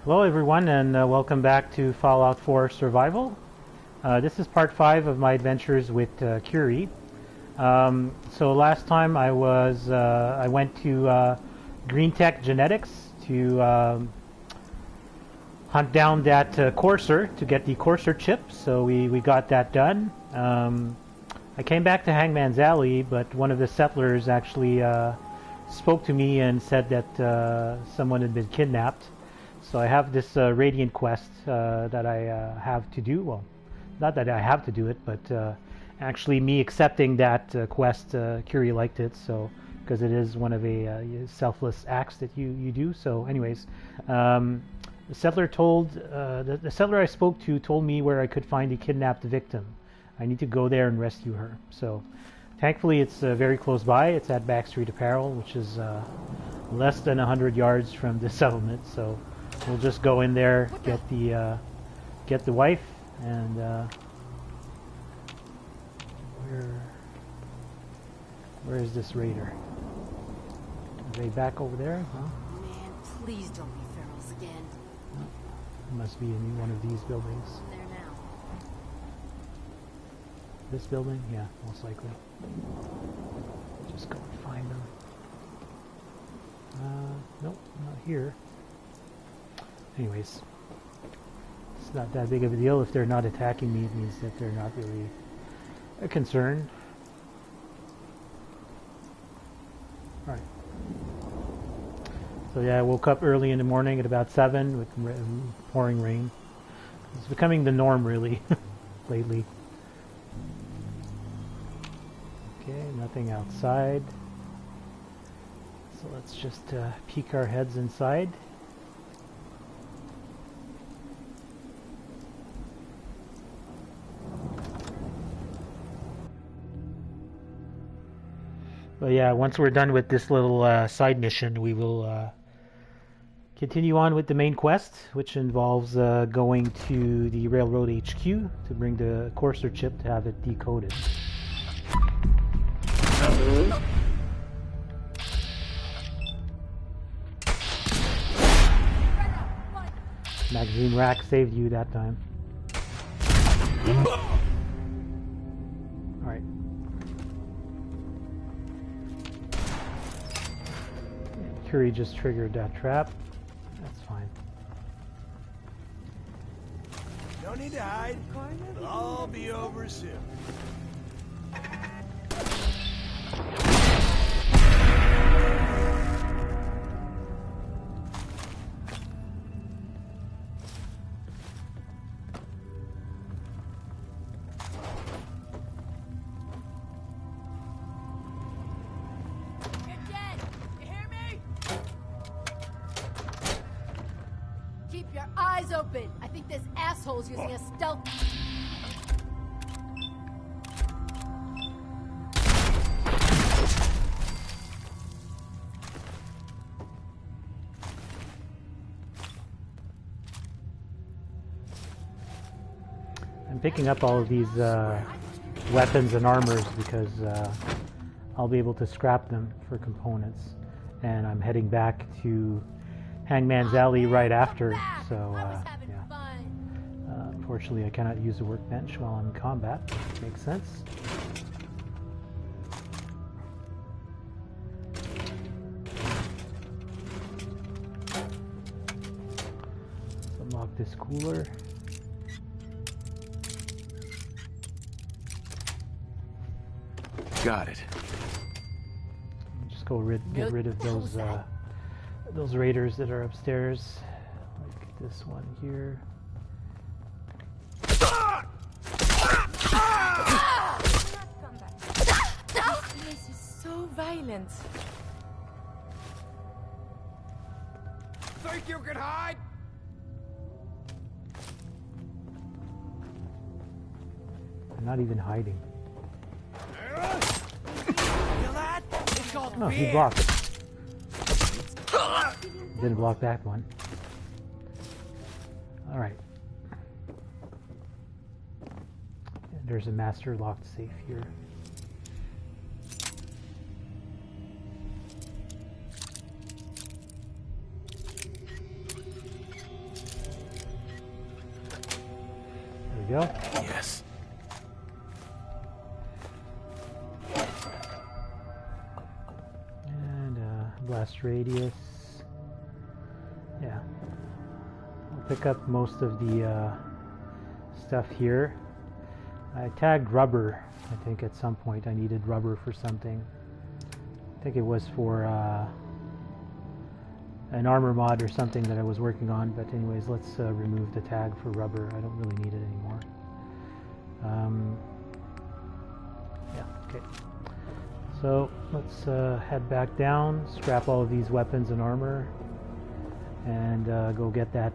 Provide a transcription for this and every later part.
Hello everyone, and welcome back to Fallout 4 Survival. This is part 5 of my adventures with Curie. So last time I went to Green Tech Genetics to hunt down that Coarser to get the Coarser chip, so we got that done. I came back to Hangman's Alley, but one of the settlers actually spoke to me and said that someone had been kidnapped. So I have this Radiant quest that I have to do. Well, not that I have to do it, but actually me accepting that quest, Curie liked it, so because it is one of a selfless acts that you do. So anyways, the settler the settler I spoke to told me where I could find the kidnapped victim. I need to go there and rescue her. So thankfully it's very close by. It's at Backstreet Apparel, which is less than 100 yards from the settlement. So we'll just go in there, get the wife, and where is this raider? Are they back over there? Huh? Man, please don't be ferals again. No. It must be in one of these buildings. There now. This building? Yeah, most likely. Just go and find them. Nope, not here. Anyways, it's not that big of a deal. If they're not attacking me, it means that they're not really a concern. Alright. So yeah, I woke up early in the morning at about 7 with pouring rain. It's becoming the norm, really, lately. Okay, nothing outside. So let's just peek our heads inside. But yeah, once we're done with this little side mission, we will continue on with the main quest, which involves going to the Railroad HQ to bring the Coarser chip to have it decoded. Magazine rack saved you that time. Alright. Curie just triggered that trap. That's fine. No need to hide. It'll all be over soon. Open. I think this asshole's using a stealth. I'm picking up all of these weapons and armors because I'll be able to scrap them for components, and I'm heading back to Hangman's Alley right after, so yeah. Unfortunately, I cannot use the workbench while I'm in combat. Makes sense. Let's unlock this cooler. Got it. Just go get rid of those raiders that are upstairs, like this one here. This is so violent. Think you can hide? I'm not even hiding. Feel that? It's called Oh, he fear. blocked. Didn't block that one. Alright. There's a master locked safe here. go. Yes. And blast radius. Yeah. I'll pick up most of the stuff here. I tagged rubber. I think at some point I needed rubber for something. I think it was for an armor mod or something that I was working on, but anyways, let's remove the tag for rubber. I don't really need it anymore. Yeah, okay. So let's head back down, scrap all of these weapons and armor, and go get that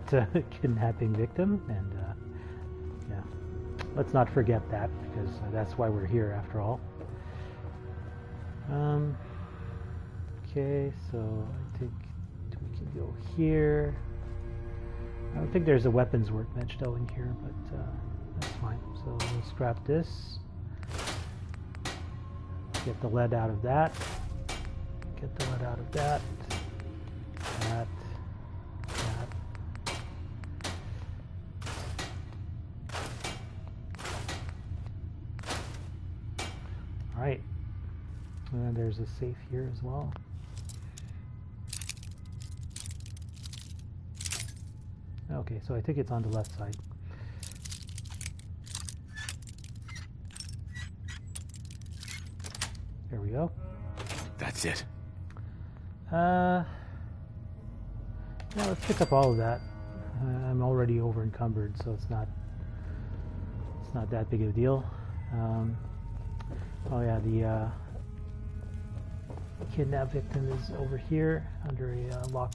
kidnapping victim. And yeah, let's not forget that, because that's why we're here after all. Okay, so I think we can go here. I don't think there's a weapons workbench though in here, but that's fine. So we'll scrap this. Get the lead out of that. Get the lead out of that. That. Alright. And there's a safe here as well. Okay, so I think it's on the left side. There we go. That's it. Yeah, let's pick up all of that. I'm already over encumbered, so it's not that big of a deal. Oh yeah, the kidnap victim is over here under a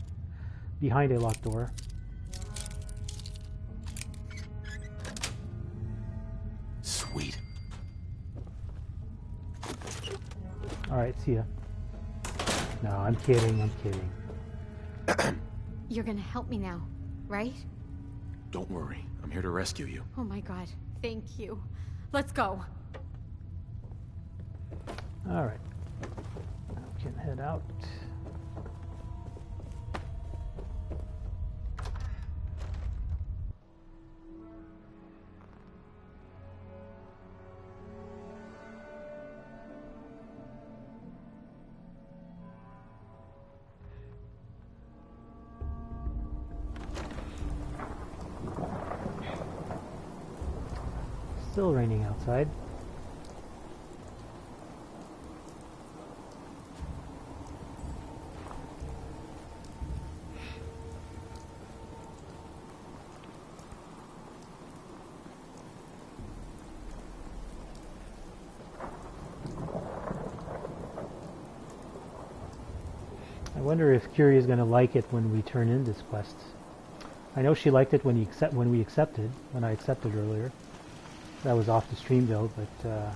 behind a locked door. Sweet. Alright, see ya. No, I'm kidding, I'm kidding. You're gonna help me now, right? Don't worry. I'm here to rescue you. Oh my god, thank you. Let's go. Alright. Now we can head out. Still raining outside. I wonder if Curie is going to like it when we turn in this quest. I know she liked it when I accepted earlier. That was off the stream though, but yeah.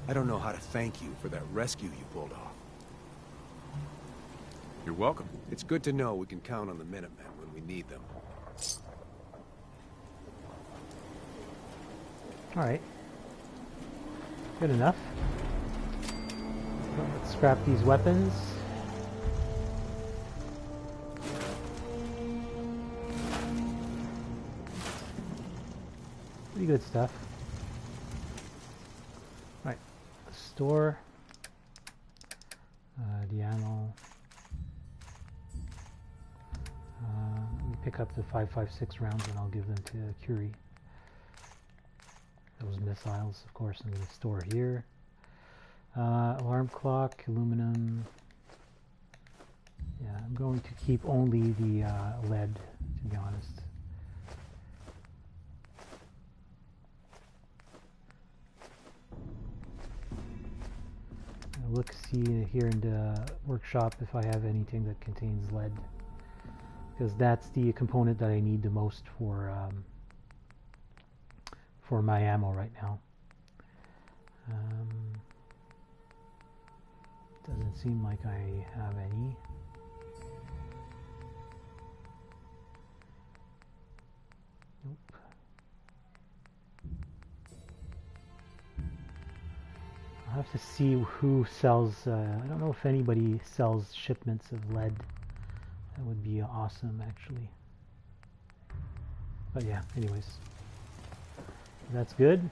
I don't know how to thank you for that rescue you pulled off. You're welcome. It's good to know we can count on the Minutemen when we need them. Alright. Good enough. Well, let's scrap these weapons. Pretty good stuff. Right, store the ammo. Let me pick up the 5.56 rounds and I'll give them to Curie. Those missiles, of course, I'm going to store here. Alarm clock, aluminum. Yeah, I'm going to keep only the lead, to be honest. Look, see here in the workshop if I have anything that contains lead, because that's the component that I need the most for my ammo right now. Doesn't seem like I have any. Nope. I'll have to see who sells, I don't know if anybody sells shipments of lead. That would be awesome, actually. But yeah, anyways. That's good.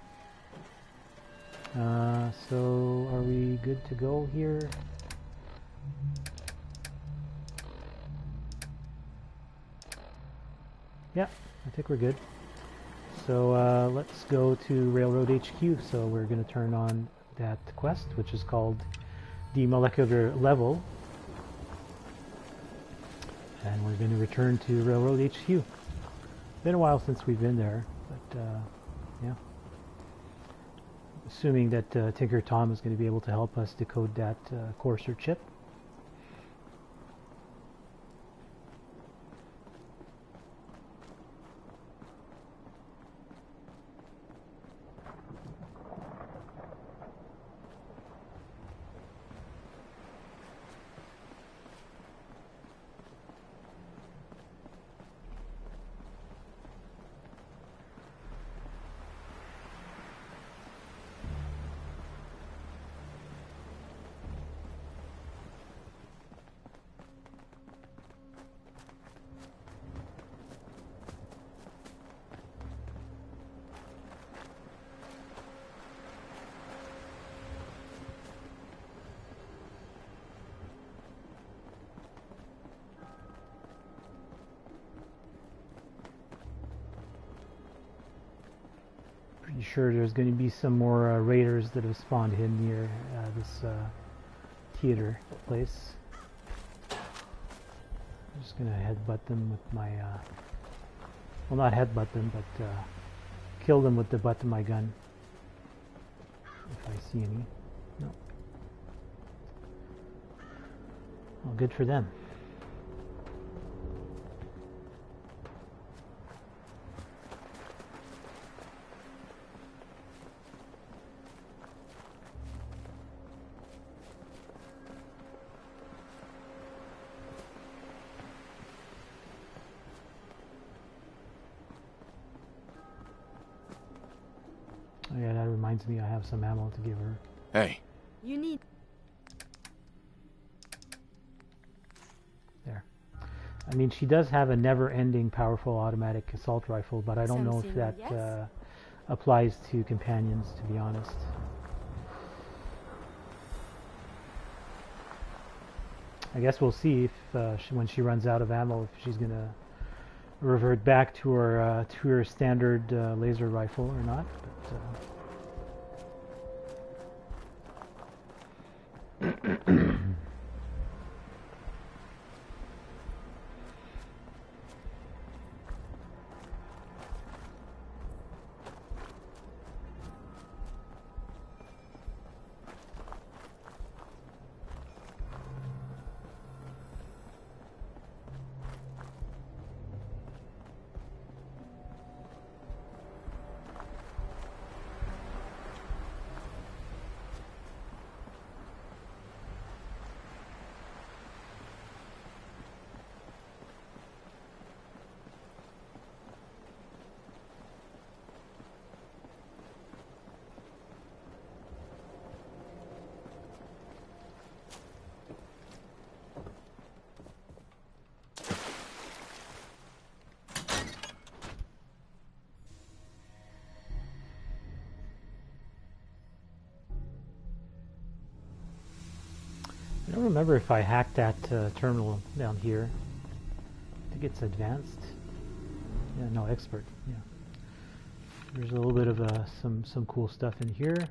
So are we good to go here? Yeah, I think we're good. So let's go to Railroad HQ. So we're going to turn on that quest, which is called the Molecular Level. And we're going to return to Railroad HQ. Been a while since we've been there, but yeah. Assuming that Tinker Tom is going to be able to help us decode that Coarser chip. Pretty sure there's going to be some more raiders that have spawned in near this theater place. I'm just going to headbutt them with my, well, not headbutt them, but kill them with the butt of my gun. If I see any. No. Well, good for them. Oh yeah, that reminds me I have some ammo to give her. Hey. You need... There. I mean, she does have a never-ending powerful automatic assault rifle, but I don't know if that applies to companions, to be honest. I guess we'll see if when she runs out of ammo, if she's gonna revert back to her standard laser rifle or not. But, I don't remember if I hacked that terminal down here. I think it's advanced. Yeah, no, expert. Yeah. There's a little bit of some cool stuff in here.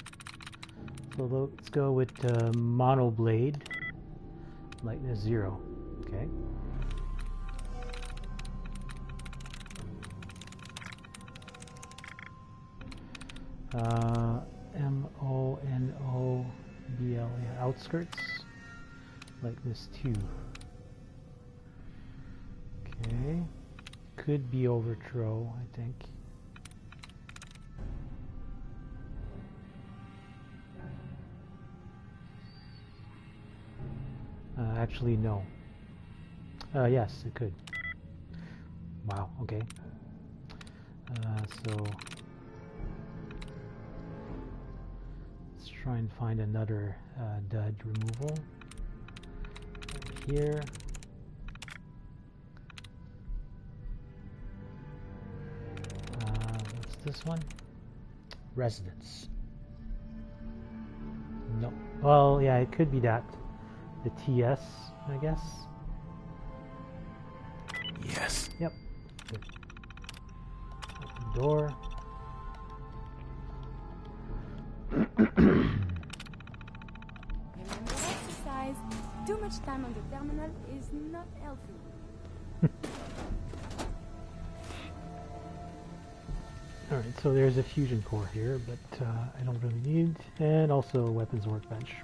So let's go with mono blade, lightness 0. Okay. M-O-N-O-B-L, yeah, outskirts. Lightness 2. Okay. Could be overthrow, I think. Actually, no. Yes, it could. Wow, okay. So let's try and find another dud removal. Here. this one? Residence. No. Well, yeah, it could be that. The TS, I guess. Yes. Yep. Good. Open the door. Remember exercise. Too much time on the terminal is not healthy. Alright, so there's a fusion core here, but I don't really need, and also a weapons workbench.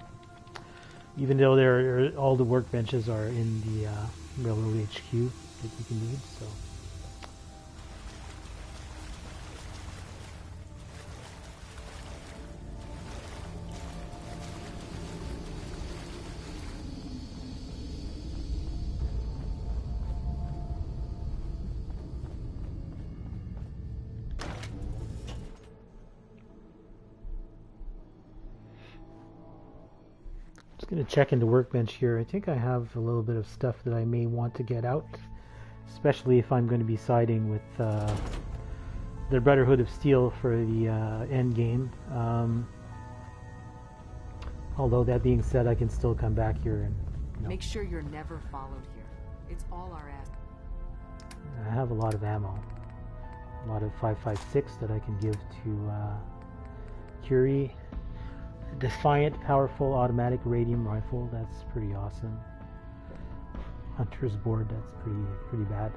Even though all the workbenches are in the railroad HQ that you can need, so. Going to check in the workbench here. I think I have a little bit of stuff that I may want to get out, especially if I'm going to be siding with the Brotherhood of Steel for the end game. Although that being said, I can still come back here and make sure you're never followed here. It's all our ask. I have a lot of ammo, a lot of 5.56 that I can give to Curie. Defiant, powerful automatic radium rifle. That's pretty awesome. Hunter's board. That's pretty bad.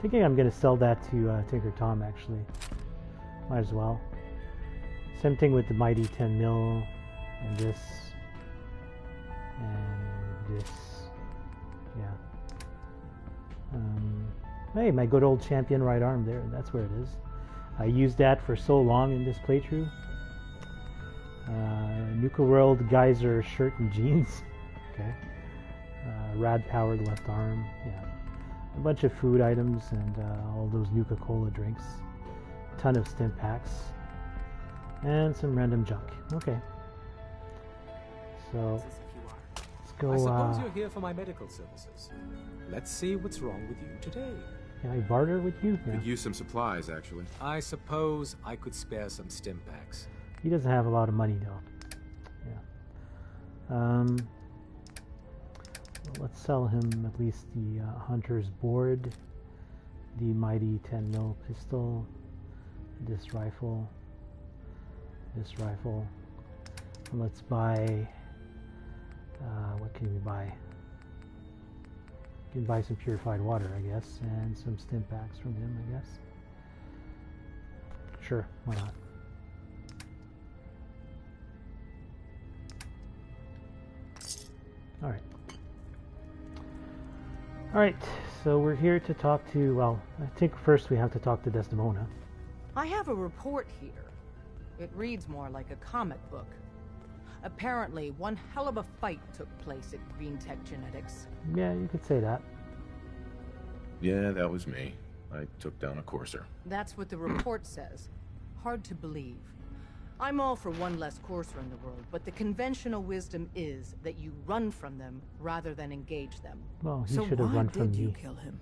Thinking I'm gonna sell that to Tinker Tom. Actually, might as well. Same thing with the mighty 10 mil and this and this. Yeah. Hey, my good old champion right arm there. That's where it is. I used that for so long in this playthrough. Nuka World Geyser shirt and jeans. Okay. Rad powered left arm. Yeah. A bunch of food items and all those Nuka Cola drinks. A ton of stim packs. And some random junk. Okay. So let's go. I suppose you're here for my medical services. Let's see what's wrong with you today. Can I barter with you? Yeah. Could use some supplies, actually. I suppose I could spare some stim packs. He doesn't have a lot of money though. Yeah. Well, let's sell him at least the Hunter's board, the mighty 10 mil pistol, this rifle, and let's buy. What can we buy? You can buy some purified water, I guess, and some stim packs from him, I guess. Sure, why not? Alright, so we're here to talk to, well, I think first we have to talk to Desdemona. I have a report here. It reads more like a comic book. Apparently, one hell of a fight took place at Green Tech Genetics. Yeah, you could say that. Yeah, that was me. I took down a Coarser. That's what the report says. Hard to believe. I'm all for one less Coarser in the world, but the conventional wisdom is that you run from them rather than engage them. Well, he should have run from me. So why did you kill him?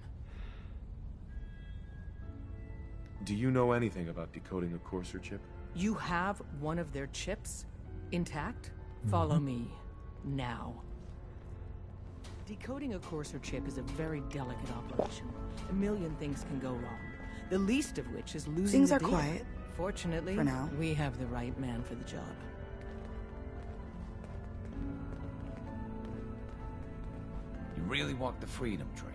Do you know anything about decoding a Coarser chip? You have one of their chips intact? Follow me now. Decoding a Coarser chip is a very delicate operation. A million things can go wrong. The least of which is losing Things the are data. quiet. Fortunately, for now. We have the right man for the job. You really walked the freedom trail.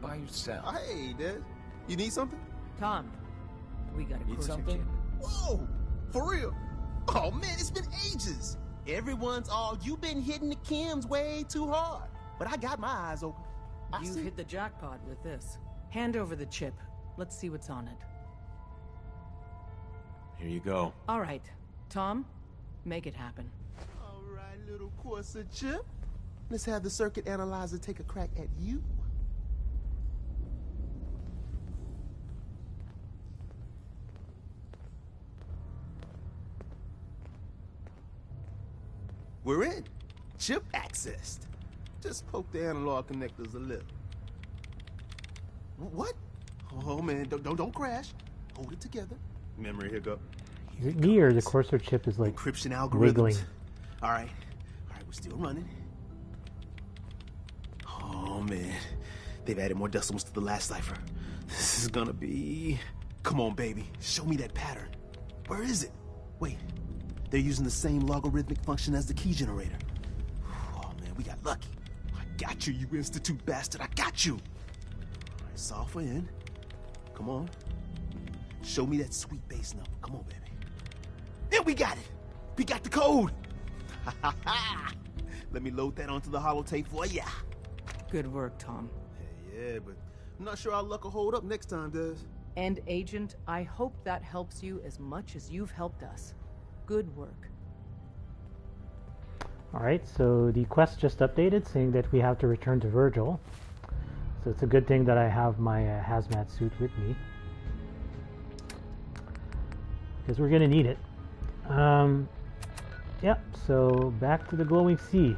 By yourself. Hey, Des. You need something? Tom, we got a Need Coarser something? chip. Whoa! For real? Oh, man, it's been ages. Everyone's all, you've been hitting the chems way too hard. But I got my eyes open. You've hit the jackpot with this. Hand over the chip. Let's see what's on it. Here you go. All right. Tom, make it happen. All right, little Coarser chip. Let's have the circuit analyzer take a crack at you. We're in. Chip accessed. Just poke the analog connectors a little. What? Oh man, don't crash. Hold it together. Memory hiccup. Is it me or the Coarser chip is like Encryption algorithms. wiggling? All right, we're still running. Oh man, they've added more decimals to the last cipher. This is gonna be... Come on, baby, show me that pattern. Where is it? Wait, they're using the same logarithmic function as the key generator. Oh man, we got lucky. I got you, you Institute bastard, I got you. All right, software in. Come on. Show me that sweet base number. Come on, baby. And we got it. We got the code. Let me load that onto the holotape for ya. Good work, Tom. Hey, yeah, but I'm not sure our luck will hold up next time, Des. And Agent, I hope that helps you as much as you've helped us. Good work. Alright, so the quest just updated saying that we have to return to Virgil. So it's a good thing that I have my hazmat suit with me, because we're going to need it. Yep, so back to the glowing sea.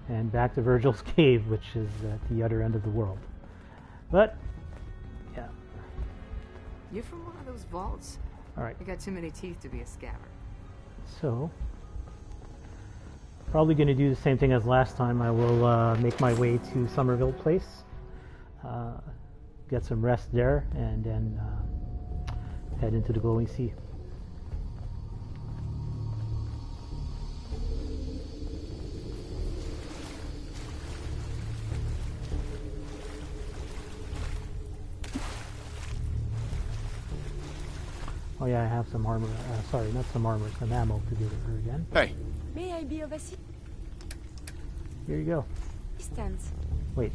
And back to Virgil's cave, which is at the other end of the world. But, yeah. You're from one of those vaults? Alright. You got too many teeth to be a scabber. So, probably going to do the same thing as last time. I will make my way to Somerville Place, get some rest there, and then head into the glowing sea. Oh yeah, I have some armor. Sorry, not some armor, some ammo to give her again. Hey. May I be of assistance? Here you go. Wait,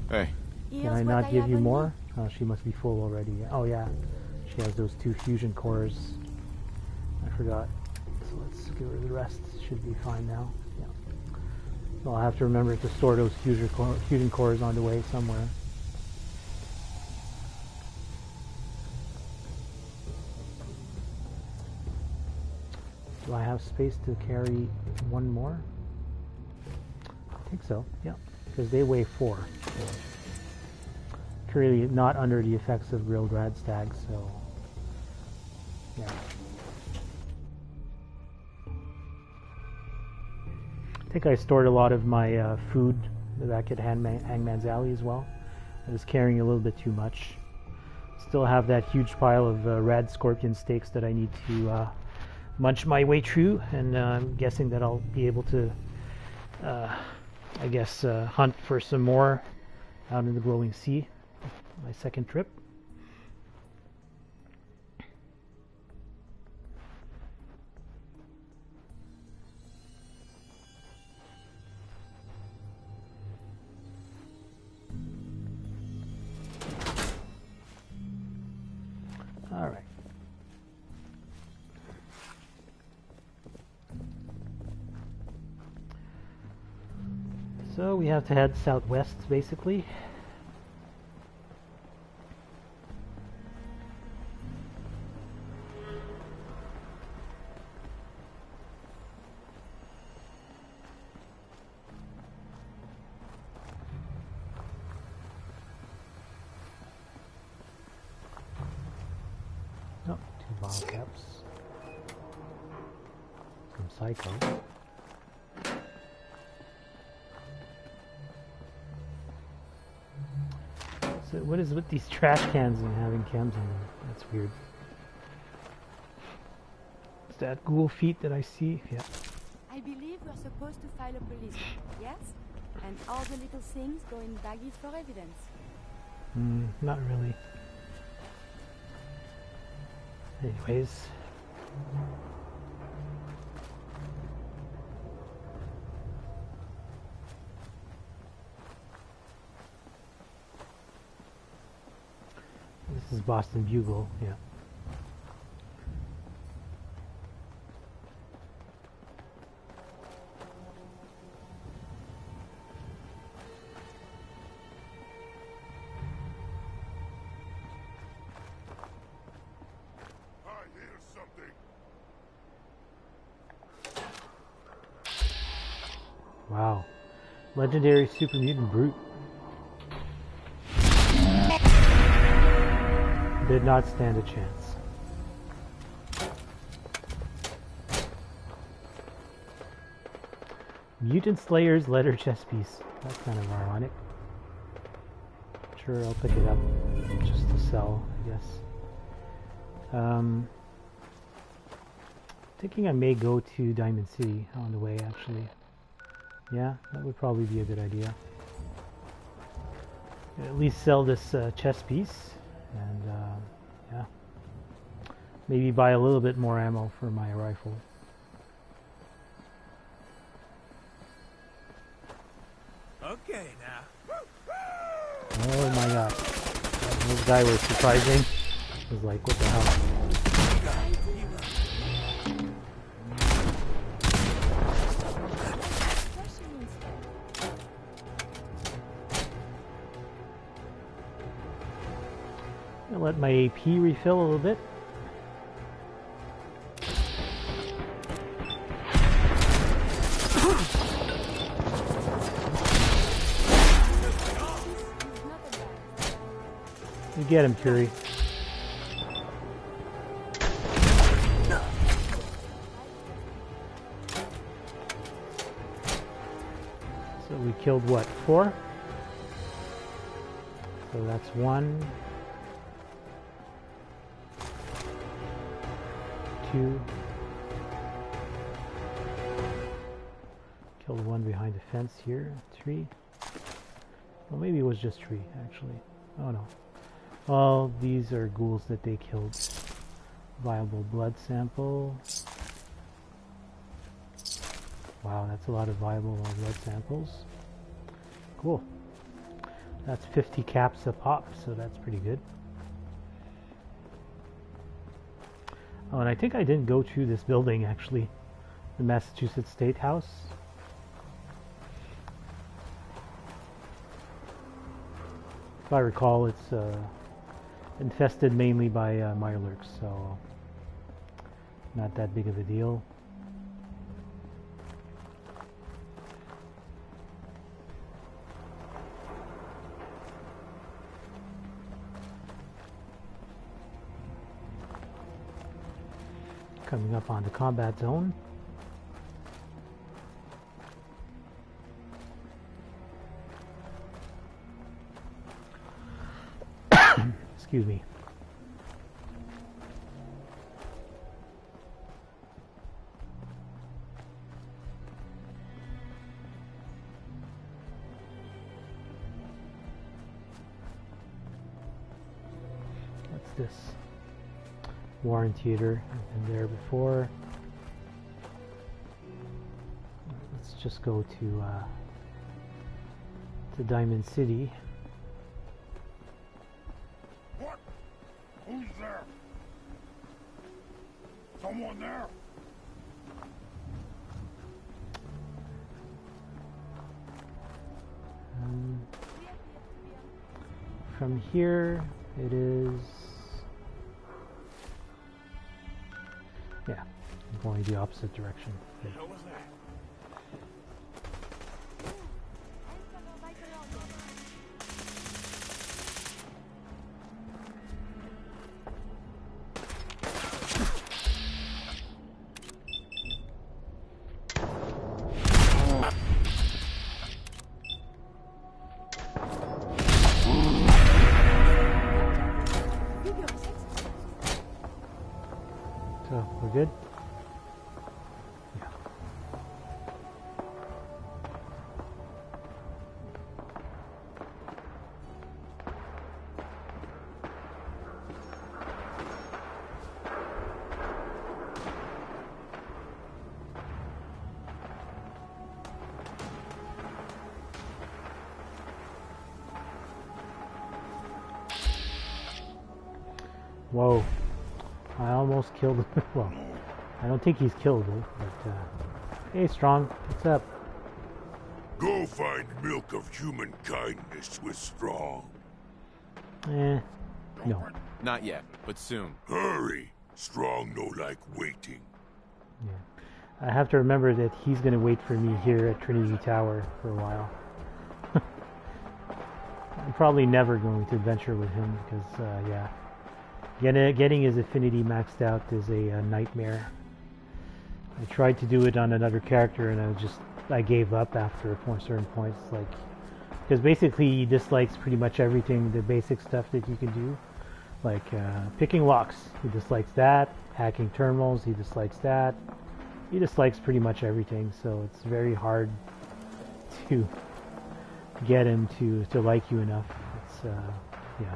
Hey. can I not give you more? Oh, she must be full already. Oh yeah, she has those 2 fusion cores. I forgot. So let's give her the rest. Should be fine now. Yeah. So I'll have to remember to store those fusion cores on the way somewhere. Do I have space to carry one more? I think so, yeah. Because they weigh 4. So clearly not under the effects of grilled radstag, so yeah. I think I stored a lot of my food back at Hangman's Alley as well. I was carrying a little bit too much. Still have that huge pile of rad scorpion steaks that I need to munch my way through, and I'm guessing that I'll be able to, hunt for some more out in the glowing sea. My second trip. All right. So we have to head southwest, basically. Oh, 2 bottle caps. Some Psycho. So what is with these trash cans and having chems in them? That's weird. Is that ghoul feet that I see? Yeah. I believe we're supposed to file a police report, yes? And all the little things go in baggies for evidence. Not really. Anyways. This is Boston Bugle, yeah. I hear something. Wow. Legendary super mutant brute. Did not stand a chance. Mutant Slayer's leather chest piece. That's kind of ironic. Sure, I'll pick it up just to sell, I guess. Thinking I may go to Diamond City on the way, actually. Yeah, that would probably be a good idea. At least sell this chest piece, and yeah, maybe buy a little bit more ammo for my rifle. Okay, now. Oh my god. Those guys were surprising. I was like, what the hell? I'll let my AP refill a little bit. You get him, Curie. So we killed what, 4? So that's 1, 2. Killed 1 behind the fence here. 3. Well, maybe it was just 3, actually. Oh no. Well, these are ghouls that they killed. Viable blood sample. Wow, that's a lot of viable blood samples. Cool. That's 50 caps a pop, so that's pretty good. Oh, and I think I didn't go through this building, actually. The Massachusetts State House. If I recall, it's infested mainly by mirelurks, so not that big of a deal. Coming up on the combat zone. Excuse me. What's this? Warren Theater. I've been there before. Let's just go to Diamond City. What? Who's there? Someone there? From here, it is. Yeah, I'm going the opposite direction. What the hell was that? So, we're good? Yeah. Whoa. I almost killed him. Well, I don't think he's killed him, but hey, Strong, what's up? Go find milk of human kindness with Strong. No. Not yet, but soon. Hurry! Strong no like waiting. Yeah. I have to remember that he's going to wait for me here at Trinity Tower for a while. I'm probably never going to adventure with him because, yeah. Getting his affinity maxed out is a nightmare. I tried to do it on another character, and I gave up after certain points, like, because basically he dislikes pretty much everything, the basic stuff that you can do, like picking locks, he dislikes that, hacking terminals, he dislikes that, he dislikes pretty much everything, so it's very hard to get him to like you enough. It's yeah.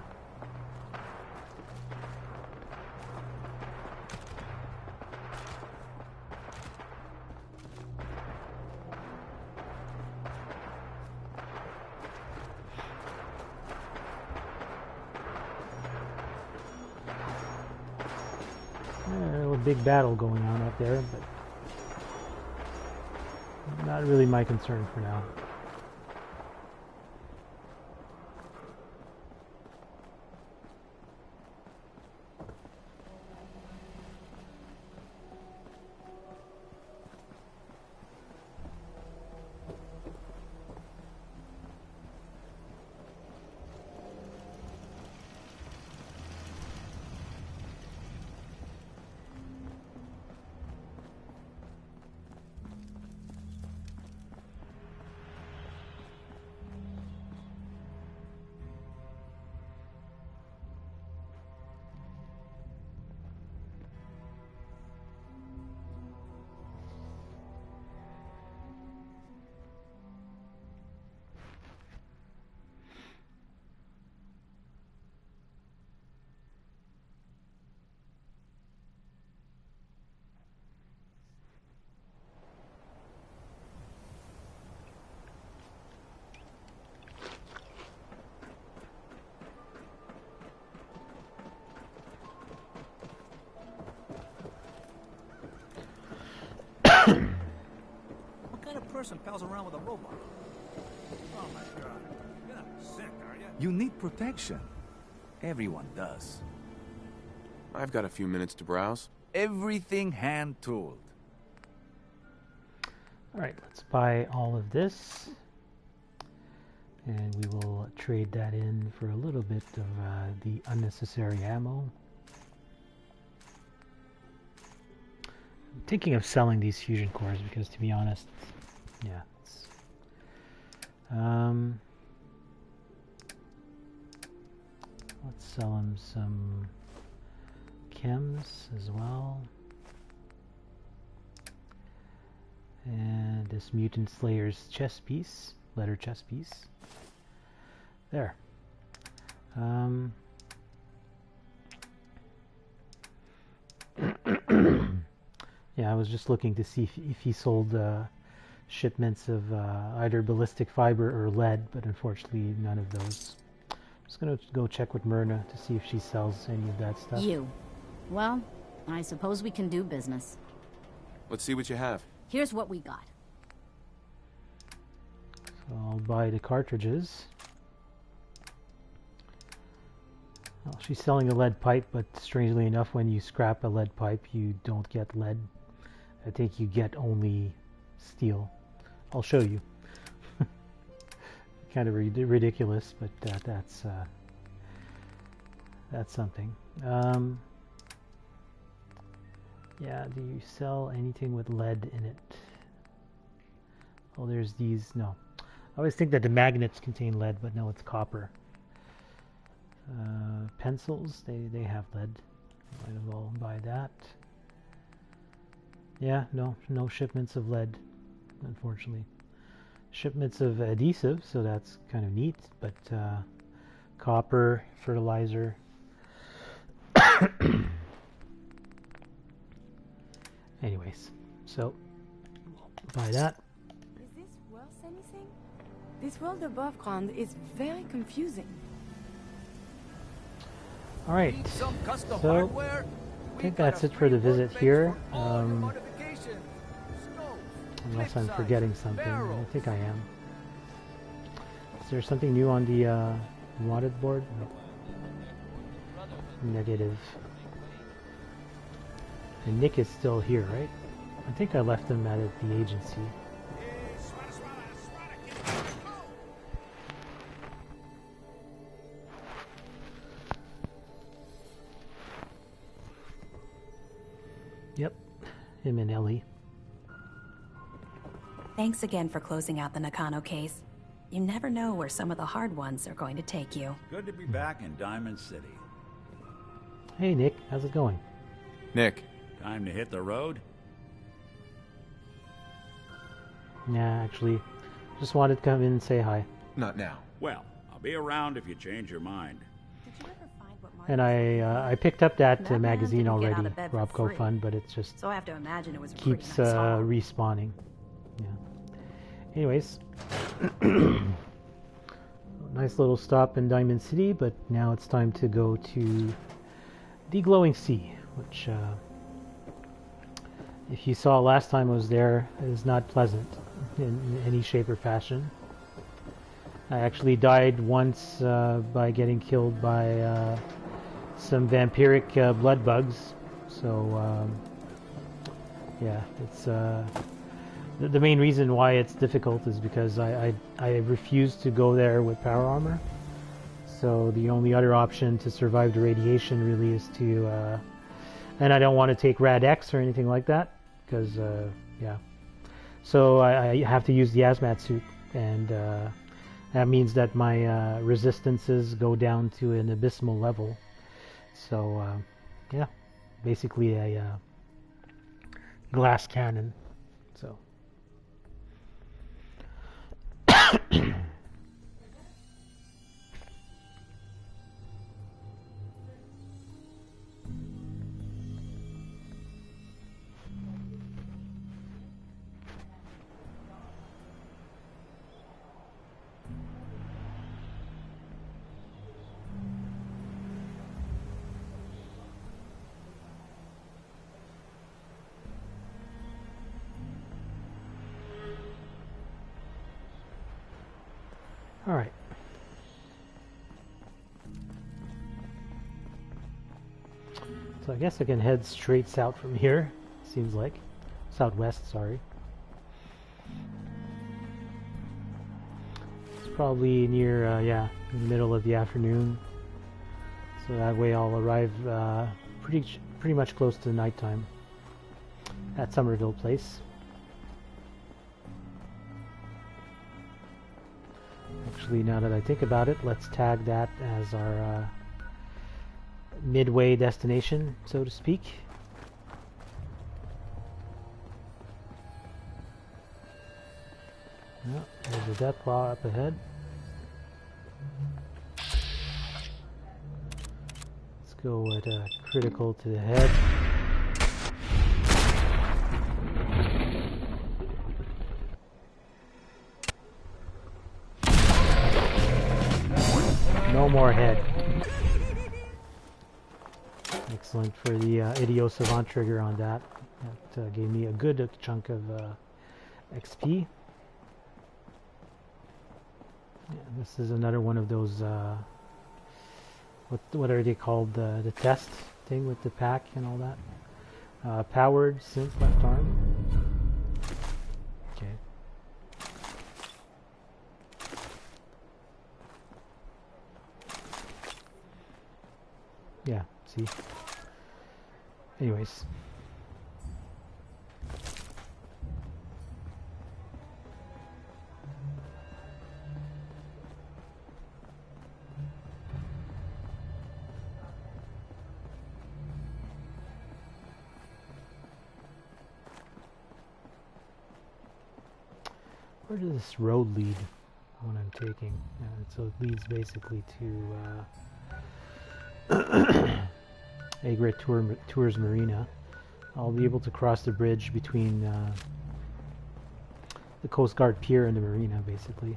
A big battle going on out there, but not really my concern for now. Person pals around with a robot. Oh my god. You're not sick, are you? You need protection. Everyone does. I've got a few minutes to browse. Everything hand-tooled. Alright, let's buy all of this. And we will trade that in for a little bit of the unnecessary ammo. I'm thinking of selling these fusion cores because, to be honest, yeah. Let's sell him some chems as well. And this Mutant Slayer's chest piece, letter chest piece. There. Yeah, I was just looking to see if he sold shipments of either ballistic fiber or lead, but unfortunately none of those. I'm just gonna go check with Myrna to see if she sells any of that stuff. Well, I suppose we can do business. Let's see what you have. Here's what we got. So I'll buy the cartridges. Well, she's selling a lead pipe, but strangely enough, when you scrap a lead pipe, you don't get lead. I think you get only steel. I'll show you. Kind of ridiculous, but that's something. Yeah, do you sell anything with lead in it? Oh, there's these. No, I always think that the magnets contain lead, but no, it's copper. Pencils, they have lead. Might as well buy that. Yeah, no shipments of lead, unfortunately. Shipments of adhesive, so that's kind of neat, but copper, fertilizer. Anyways, so buy that. Is this worth anything? This world above ground is very confusing. Alright, so I think that's it for the visit here. Unless I'm forgetting something. I think I am. Is there something new on the wanted board? No. Negative. And Nick is still here, right? I think I left him at the agency. Yep, him and Ellie. Thanks again for closing out the Nakano case. You never know where some of the hard ones are going to take you. Good to be back in Diamond City. Hey Nick, how's it going? Nick. Time to hit the road? Yeah, actually, just wanted to come in and say hi. Not now. Well, I'll be around if you change your mind. And I picked up that That man magazine didn't get out already, of bed for Robco free. Fun, but it's just So I have to imagine it was a pretty keeps nice haul. respawning. Yeah. Anyways, nice little stop in Diamond City, but now it's time to go to the Glowing Sea, which, if you saw last time I was there, is not pleasant in any shape or fashion. I actually died once by getting killed by some vampiric blood bugs. So yeah, it's the main reason why it's difficult is because I refuse to go there with power armor. So the only other option to survive the radiation really is to, and I don't want to take Rad X or anything like that, because yeah. So I have to use the hazmat suit, and that means that my resistances go down to an abysmal level. So yeah, basically a glass cannon. So all right. So I guess I can head straight south from here, seems like. Southwest, sorry. It's probably near, yeah, in the middle of the afternoon. So that way I'll arrive pretty much close to nighttime at Somerville Place. Actually, now that I think about it, let's tag that as our midway destination, so to speak. Oh, there's a death claw up ahead. Let's go with critical to the head. No more head. Excellent for the Idio Savant trigger on that. That gave me a good chunk of XP. Yeah, this is another one of those, what are they called, the test thing with the pack and all that. Powered synth left arm. Okay. Yeah, see. Anyways. Where does this road lead when I'm taking? So it leads basically to Egret Tours Marina. I'll be able to cross the bridge between the Coast Guard Pier and the marina, basically.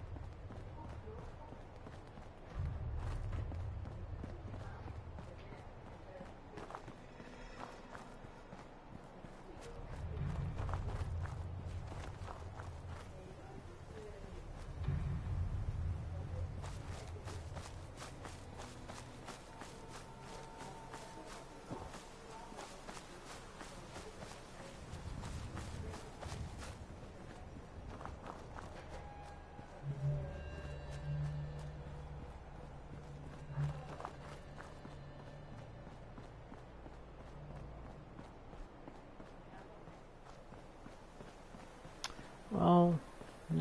Well,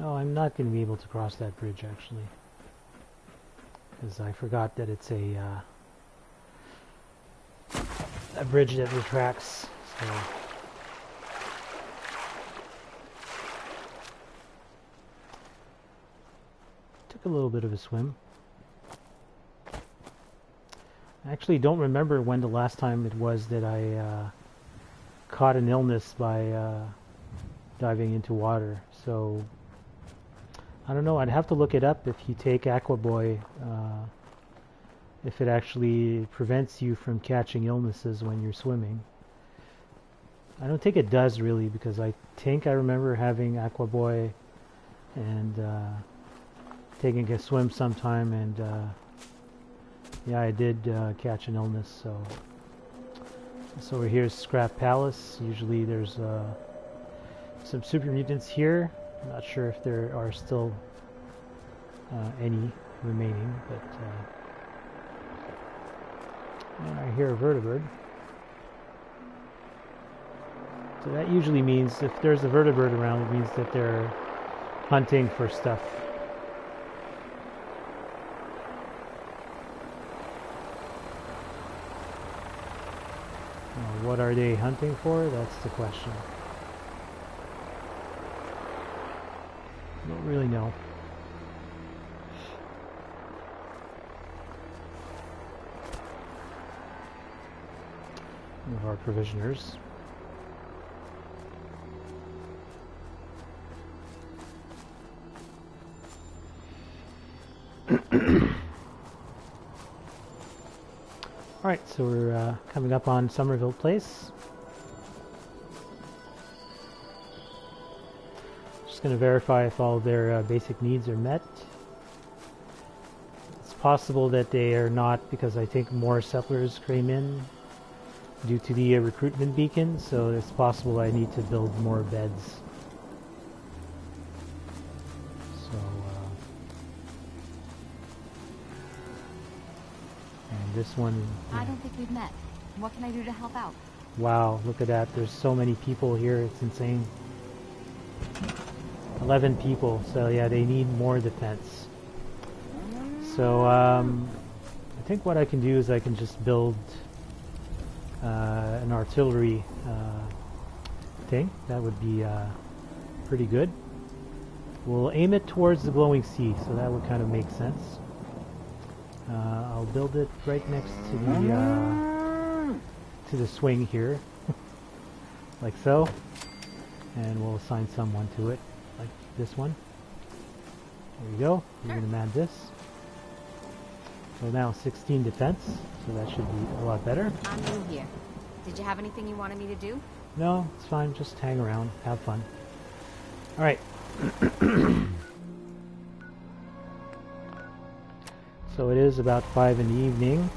No, I'm not going to be able to cross that bridge, actually. Because I forgot that it's a bridge that retracts. So. Took a little bit of a swim. I actually don't remember when the last time it was that I caught an illness by diving into water. So I don't know. I'd have to look it up if you take Aqua Boy, if it actually prevents you from catching illnesses when you're swimming. I don't think it does really, because I think I remember having Aqua Boy and taking a swim sometime, and yeah, I did catch an illness. So over here is Scrap Palace. Usually there's some super mutants here. I'm not sure if there are still any remaining, but and I hear a vertibird. So that usually means if there's a vertibird around, it means that they're hunting for stuff. Now, what are they hunting for? That's the question. Don't really know. One of our provisioners. Alright, so we're coming up on Somerville Place. Just going to verify if all their basic needs are met. It's possible that they are not, because I think more settlers came in due to the recruitment beacon, so it's possible I need to build more beds. So, and this one... I don't think we've met. What can I do to help out? Wow, look at that. There's so many people here. It's insane. 11 people. So yeah, they need more defense. So I think what I can do is I can just build an artillery thing. That would be pretty good. We'll aim it towards the glowing sea, so that would kind of make sense. I'll build it right next to the swing here, like so, and we'll assign someone to it, like this one. There you go. We're going to man this. So now 16 defense, so that should be a lot better. I'm new here. Did you have anything you wanted me to do? No, it's fine. Just hang around, have fun. All right. So it is about 5 in the evening.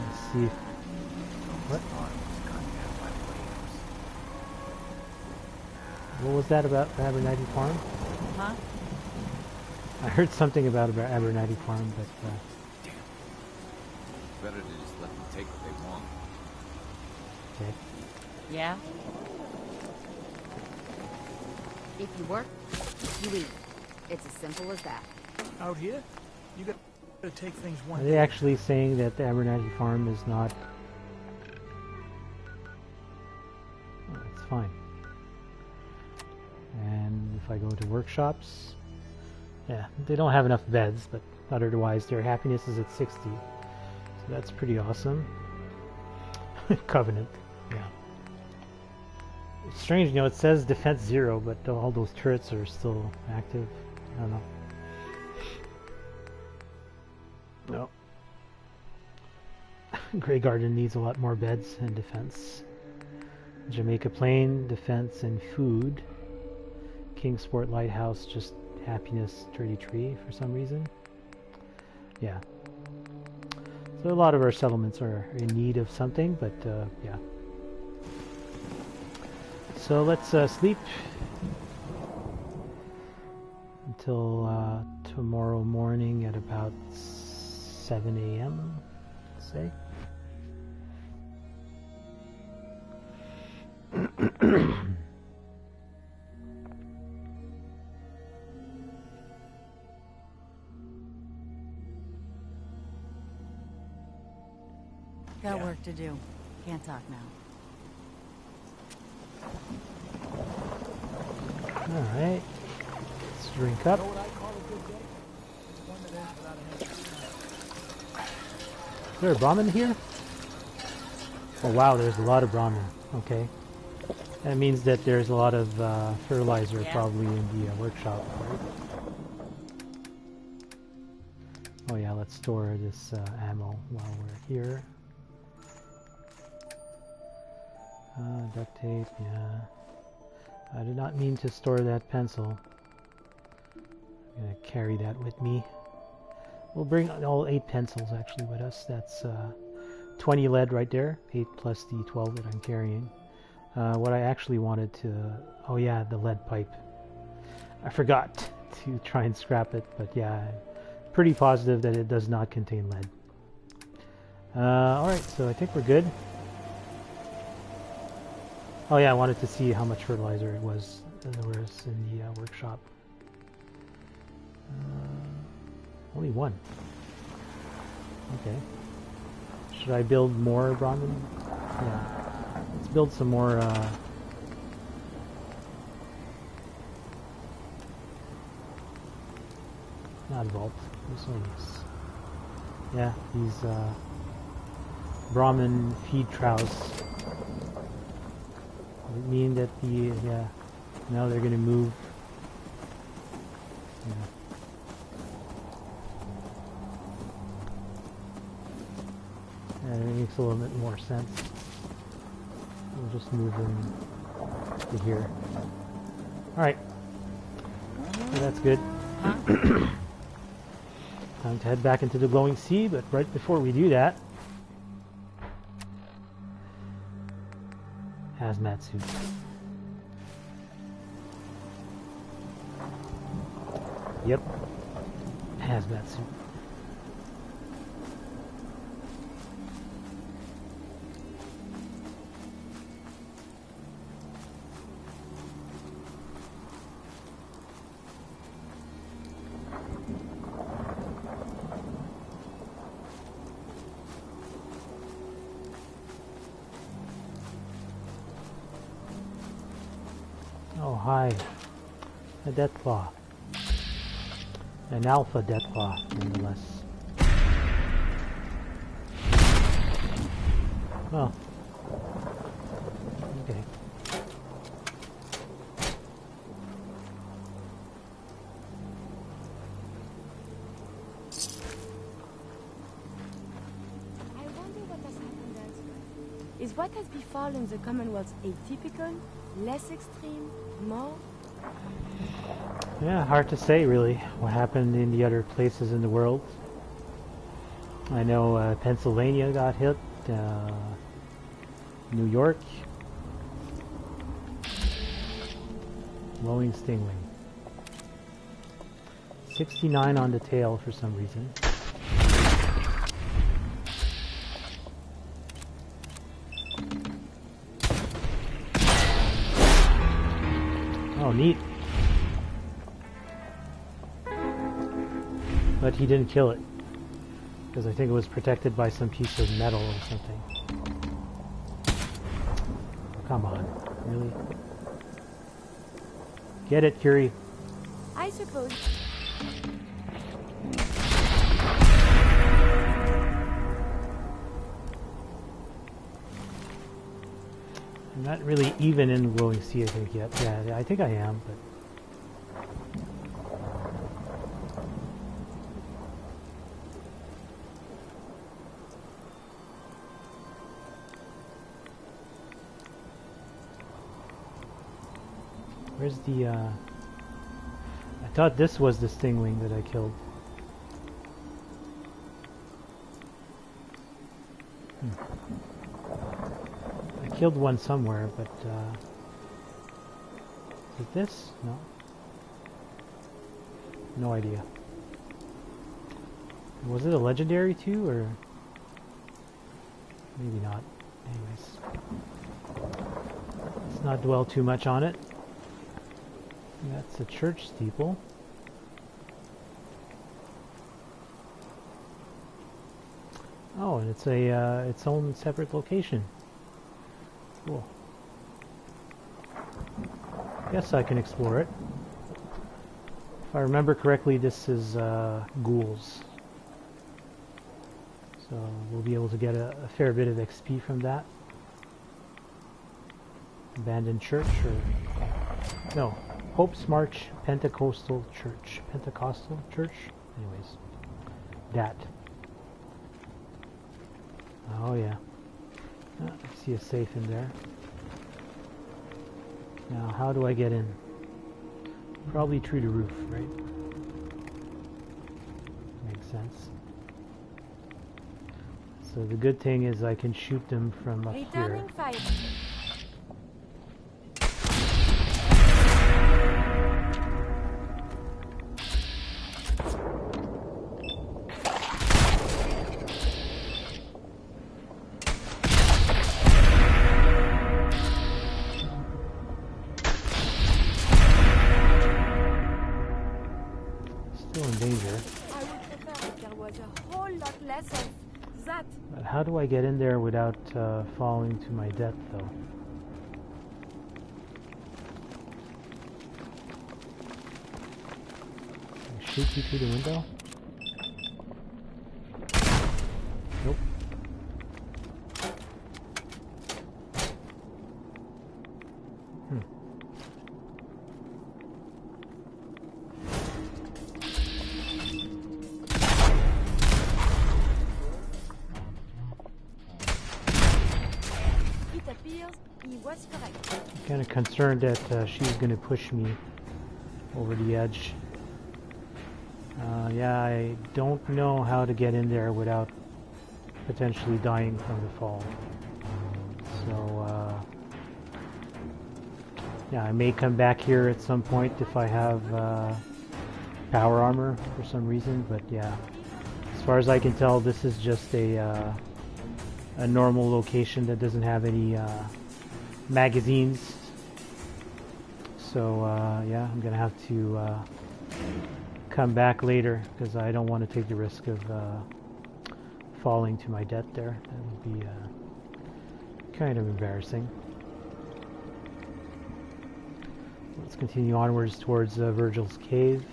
Let's see. What was that about Abernathy Farm? Huh? I heard something about Abernathy Farm, but... Better to just let them take what they want. Okay. Yeah? If you work, you eat. It's as simple as that. Out here, you got to take things one Are they actually saying that the Abernathy Farm is not... Oh, that's fine. And if I go to workshops... Yeah, they don't have enough beds, but otherwise their happiness is at 60. So that's pretty awesome. Covenant, yeah. It's strange, you know, it says defense 0, but all those turrets are still active. I don't know. No. Grey Garden needs a lot more beds and defense. Jamaica Plain, defense and food. Kingsport Lighthouse, just happiness 33 for some reason. Yeah. So a lot of our settlements are in need of something, but yeah. So let's sleep until tomorrow morning at about 7 a.m., say. work to do. Can't talk now. Alright. Let's drink up. Is there a Brahmin here? Oh wow, there's a lot of Brahmin. Okay. That means that there's a lot of fertilizer probably in the workshop, right? Oh yeah, let's store this ammo while we're here. Duct tape, yeah. I did not mean to store that pencil. I'm gonna carry that with me. We'll bring all 8 pencils actually with us. That's 20 lead right there, 8 plus the 12 that I'm carrying. What I actually wanted to... oh yeah, the lead pipe. I forgot to try and scrap it, but yeah, I'm pretty positive that it does not contain lead. Alright, so I think we're good. Oh yeah, I wanted to see how much fertilizer it was there was in the workshop. Only 1. Okay. Should I build more Brahmin? Yeah. Let's build some more not vault. This one is... yeah, these Brahmin feed troughs. Does it mean that the... yeah, now they're gonna move? Yeah. Yeah, it makes a little bit more sense. We'll just move them to here. Alright. So that's good. Time to head back into the glowing sea, but right before we do that... hazmat suit. Yep. Hazmat suit. Oh, hi. A Deathclaw. An alpha Deathclaw, nonetheless. Oh. Okay. I wonder what has happened elsewhere. Is what has befallen the Commonwealth atypical, less extreme, more? Yeah, hard to say really what happened in the other places in the world. I know Pennsylvania got hit, New York, glowing stingwing. 69 on the tail for some reason. Oh, neat. But he didn't kill it, because I think it was protected by some piece of metal or something. Oh, come on, really? Get it, Curie. I suppose. I'm not really even in glowing sea, I think, yet. Yeah, I think I am, but... where's the, I thought this was the stingwing that I killed. I killed one somewhere, but, is it this? No. No idea. Was it a legendary too, or? Maybe not. Anyways. Let's not dwell too much on it. That's a church steeple. Oh, and it's a its own separate location. Cool. Yes, I can explore it. If I remember correctly, this is ghouls. So we'll be able to get a fair bit of XP from that. Abandoned church, or no, Hope's March Pentecostal Church. Pentecostal Church? Anyways, that. Oh yeah. I see a safe in there. Now, how do I get in? Probably through the roof, right? Makes sense. So the good thing is I can shoot them from up here. Fire. Still in danger. I would prefer if there was a whole lot less of that. But how do I get in there without falling to my death, though? Can I shoot you through the window? Nope. Kind of concerned that she's going to push me over the edge. Yeah, I don't know how to get in there without potentially dying from the fall. So, yeah, I may come back here at some point if I have power armor for some reason, but yeah, as far as I can tell, this is just a normal location that doesn't have any magazines. So yeah, I'm gonna have to come back later because I don't want to take the risk of falling to my death there. That would be kind of embarrassing. Let's continue onwards towards Virgil's cave.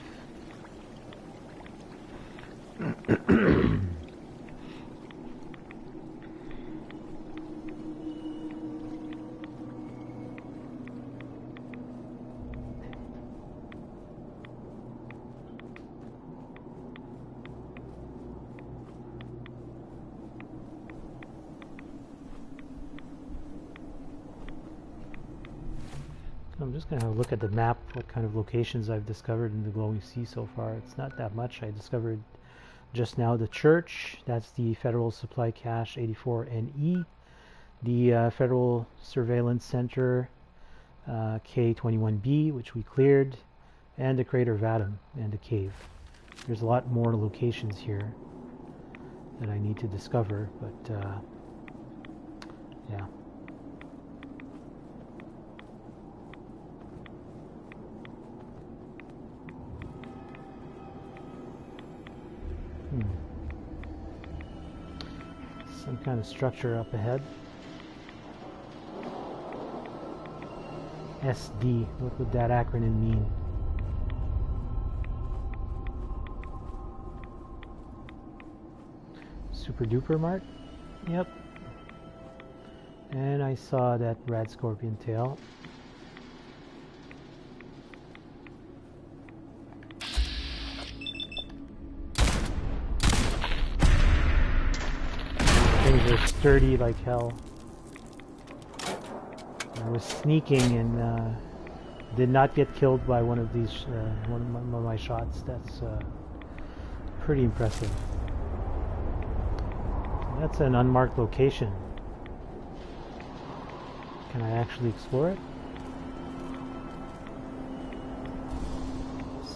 I'm just going to have a look at the map, what kind of locations I've discovered in the Glowing Sea so far. It's not that much. I discovered just now the church, that's the Federal Supply Cache 84NE, the Federal Surveillance Center K21B, which we cleared, and the crater of Adam and the cave. There's a lot more locations here that I need to discover, but yeah. Some kind of structure up ahead. SD, what would that acronym mean? Super Duper Mart? Yep. And I saw that rad scorpion tail. Things are sturdy like hell. I was sneaking and did not get killed by one of these, one of my shots. That's pretty impressive. That's an unmarked location. Can I actually explore it?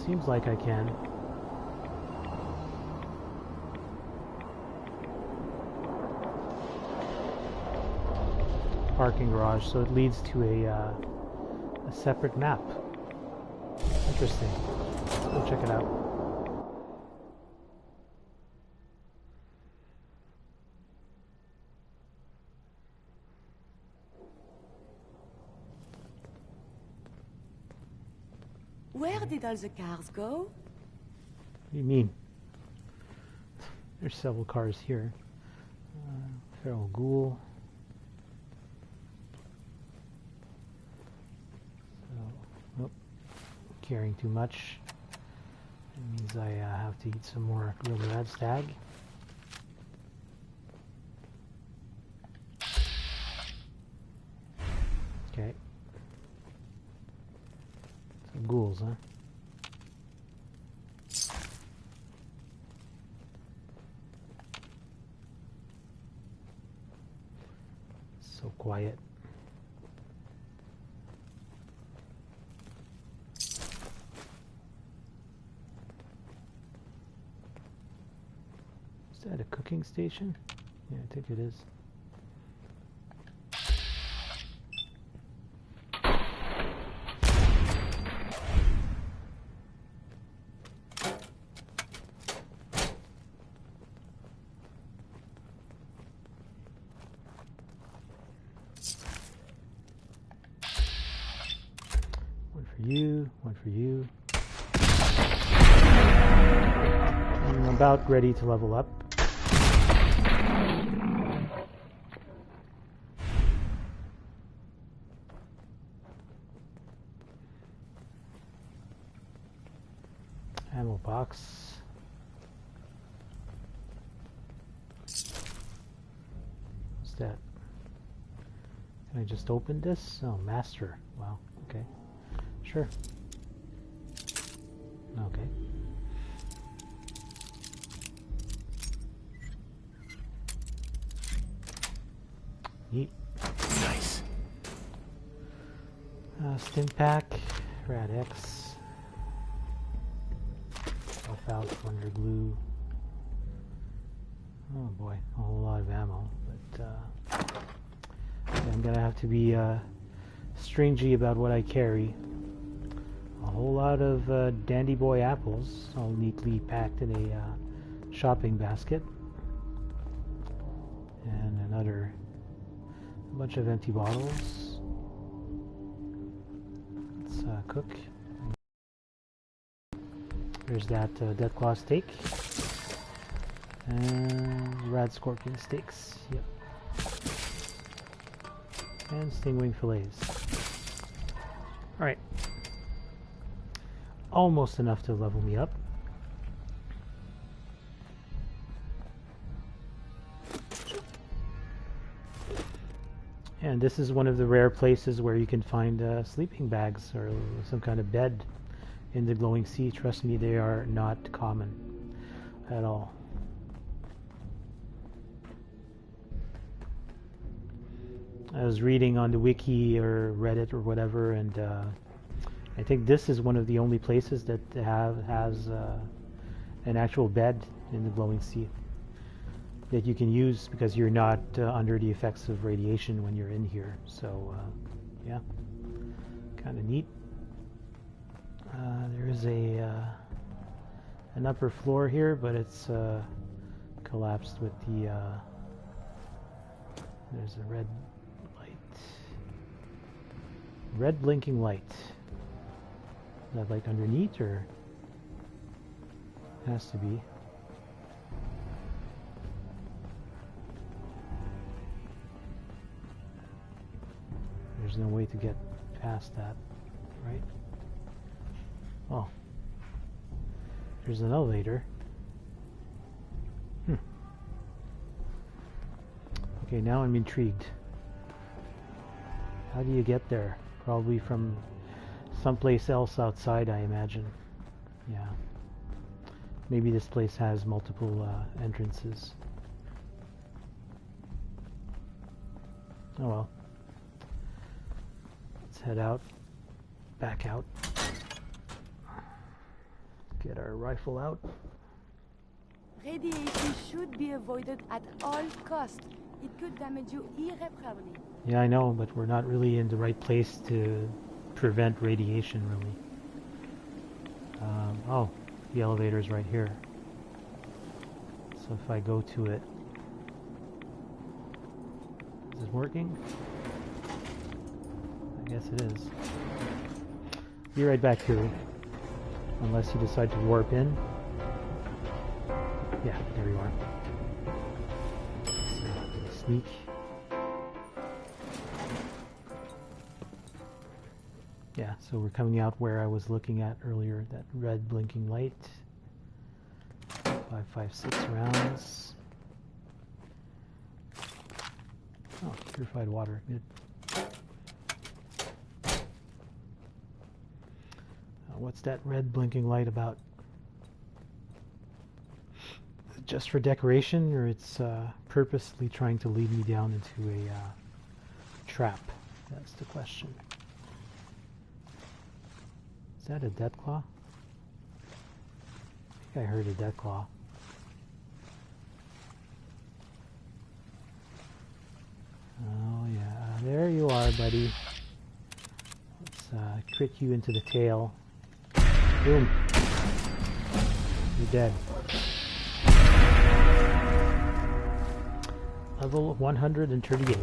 Seems like I can. Parking garage, so it leads to a separate map. Interesting. Go check it out. Where did all the cars go? What do you mean? There's several cars here. Feral ghoul. So, oh, carrying too much. It means I have to eat some more really rad stag. Okay. Some ghouls, huh? So quiet. Is that a cooking station? Yeah, I think it is. One for you. I'm about ready to level up. Ammo box. What's that? Can I just open this? Oh, master. Wow. Okay. Sure. Okay. Neat. Nice. Stim pack, Rad X, Self-out, Wonder Glue. Oh boy, a whole lot of ammo. But I'm gonna have to be stringy about what I carry. A whole lot of Dandy Boy apples, all neatly packed in a shopping basket. And another bunch of empty bottles. Let's cook. There's that Deathclaw steak. And Rad Scorpion steaks. Yep. And Stingwing fillets. Alright. Almost enough to level me up. And this is one of the rare places where you can find sleeping bags or some kind of bed in the glowing sea. Trust me, they are not common at all. I was reading on the wiki or Reddit or whatever, and I think this is one of the only places that has an actual bed in the glowing sea that you can use because you're not under the effects of radiation when you're in here. So yeah, kind of neat. There is an upper floor here, but it's collapsed with the there's a red light, red blinking light. Is that light underneath, or has to be? There's no way to get past that, right? Oh, there's an elevator. Okay, now I'm intrigued. How do you get there? Probably from someplace else outside, I imagine. Yeah. Maybe this place has multiple entrances. Oh well. Let's head out. Back out. Get our rifle out. Radiation should be avoided at all costs. It could damage you irreparably. Yeah, I know, but we're not really in the right place to prevent radiation, really. Oh, the elevator's right here. So if I go to it... Is it working? I guess it is. Be right back, Curie. Unless you decide to warp in. Yeah, there you are. So, sneak. Yeah, so we're coming out where I was looking at earlier, that red blinking light. 5.56 rounds. Oh, purified water, good. What's that red blinking light about? Is it just for decoration, or it's purposely trying to lead me down into a trap? That's the question. Is that a deathclaw? I think I heard a deathclaw. Oh yeah, there you are, buddy. Let's crit you into the tail. Boom. You're dead. Level 138.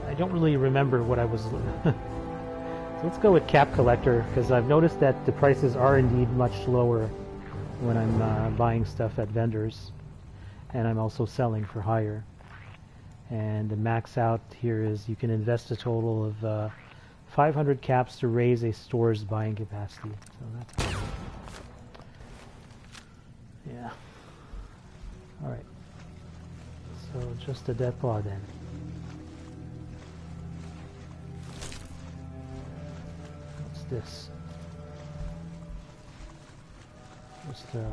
I don't really remember what I was... So let's go with Cap Collector, because I've noticed that the prices are indeed much lower when I'm buying stuff at vendors. And I'm also selling for higher. And the max out here is you can invest a total of 500 caps to raise a store's buying capacity. So that's good. Yeah. Alright. So just a deathclaw then. What's this? Just a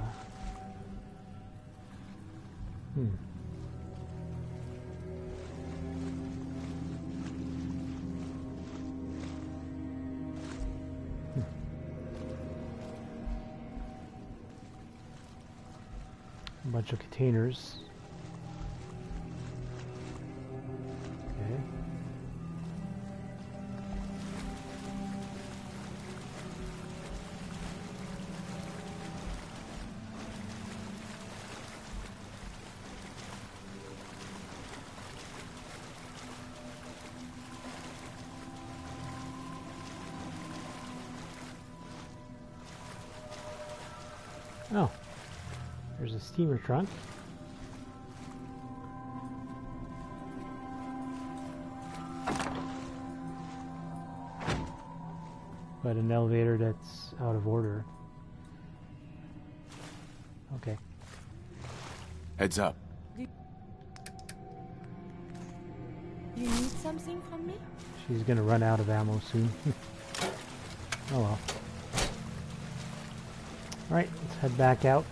bunch of containers. Okay. Oh. There's a steamer trunk. But an elevator that's out of order. Okay. Heads up. Do you need something from me? She's gonna run out of ammo soon. Oh well. Alright, let's head back out.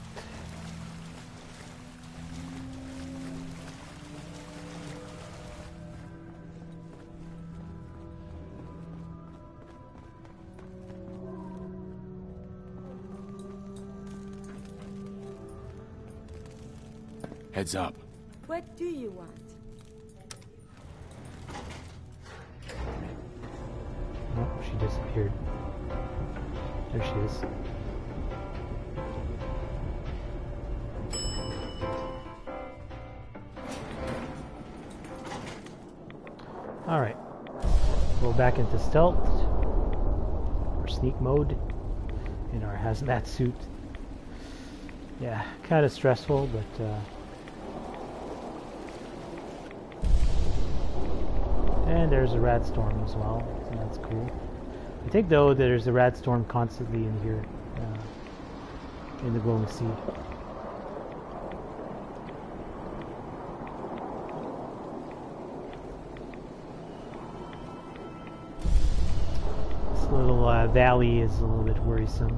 Heads up. What do you want? Oh, she disappeared. There she is. Alright. Go back into stealth. Or sneak mode. In our hazmat suit. Yeah, kind of stressful, but and there's a rad storm as well, so that's cool. I think though there's a rad storm constantly in here, in the glowing sea. This little valley is a little bit worrisome.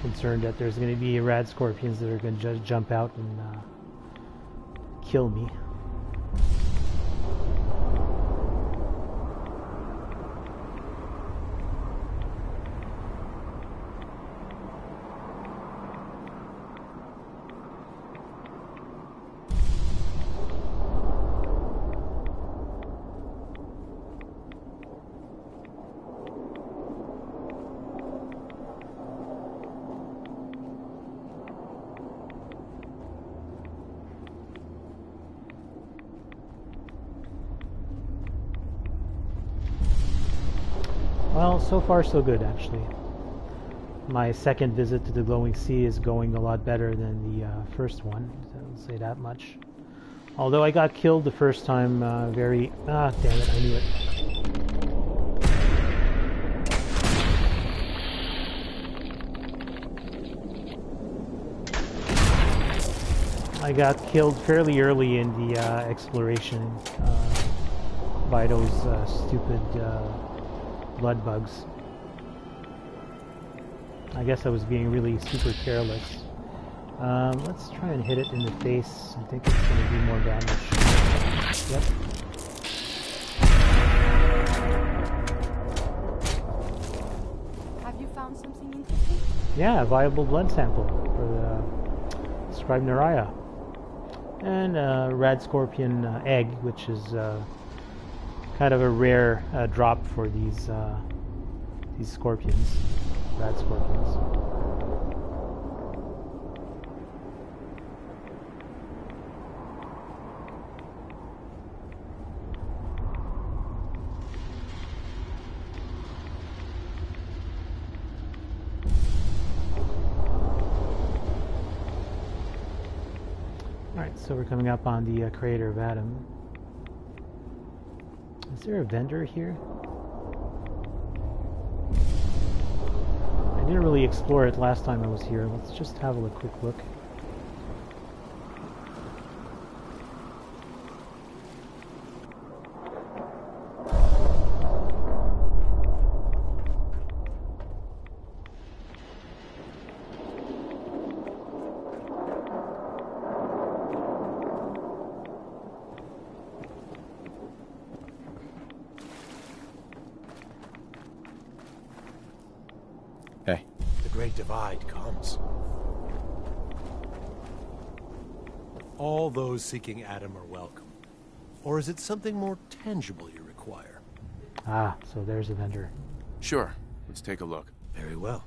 Concerned that there's going to be rad scorpions that are going to just jump out and kill me. Well, so far so good, actually. My second visit to the glowing sea is going a lot better than the first one. I'll say that much. Although I got killed the first time, damn it, I knew it. I got killed fairly early in the exploration by those stupid blood bugs. I guess I was being really super careless. Let's try and hit it in the face. I think it's going to do more damage. Yep. Have you found something interesting? Yeah, a viable blood sample for the scribe Naraya. And a rad scorpion egg, which is kind of a rare drop for these scorpions, rad scorpions. Alright, so we're coming up on the crater of Adam. Is there a vendor here? I didn't really explore it last time I was here. Let's just have a quick look. Hey. The Great Divide comes. All those seeking Adam are welcome. Or is it something more tangible you require? Ah, so there's a vendor. Sure. Let's take a look. Very well.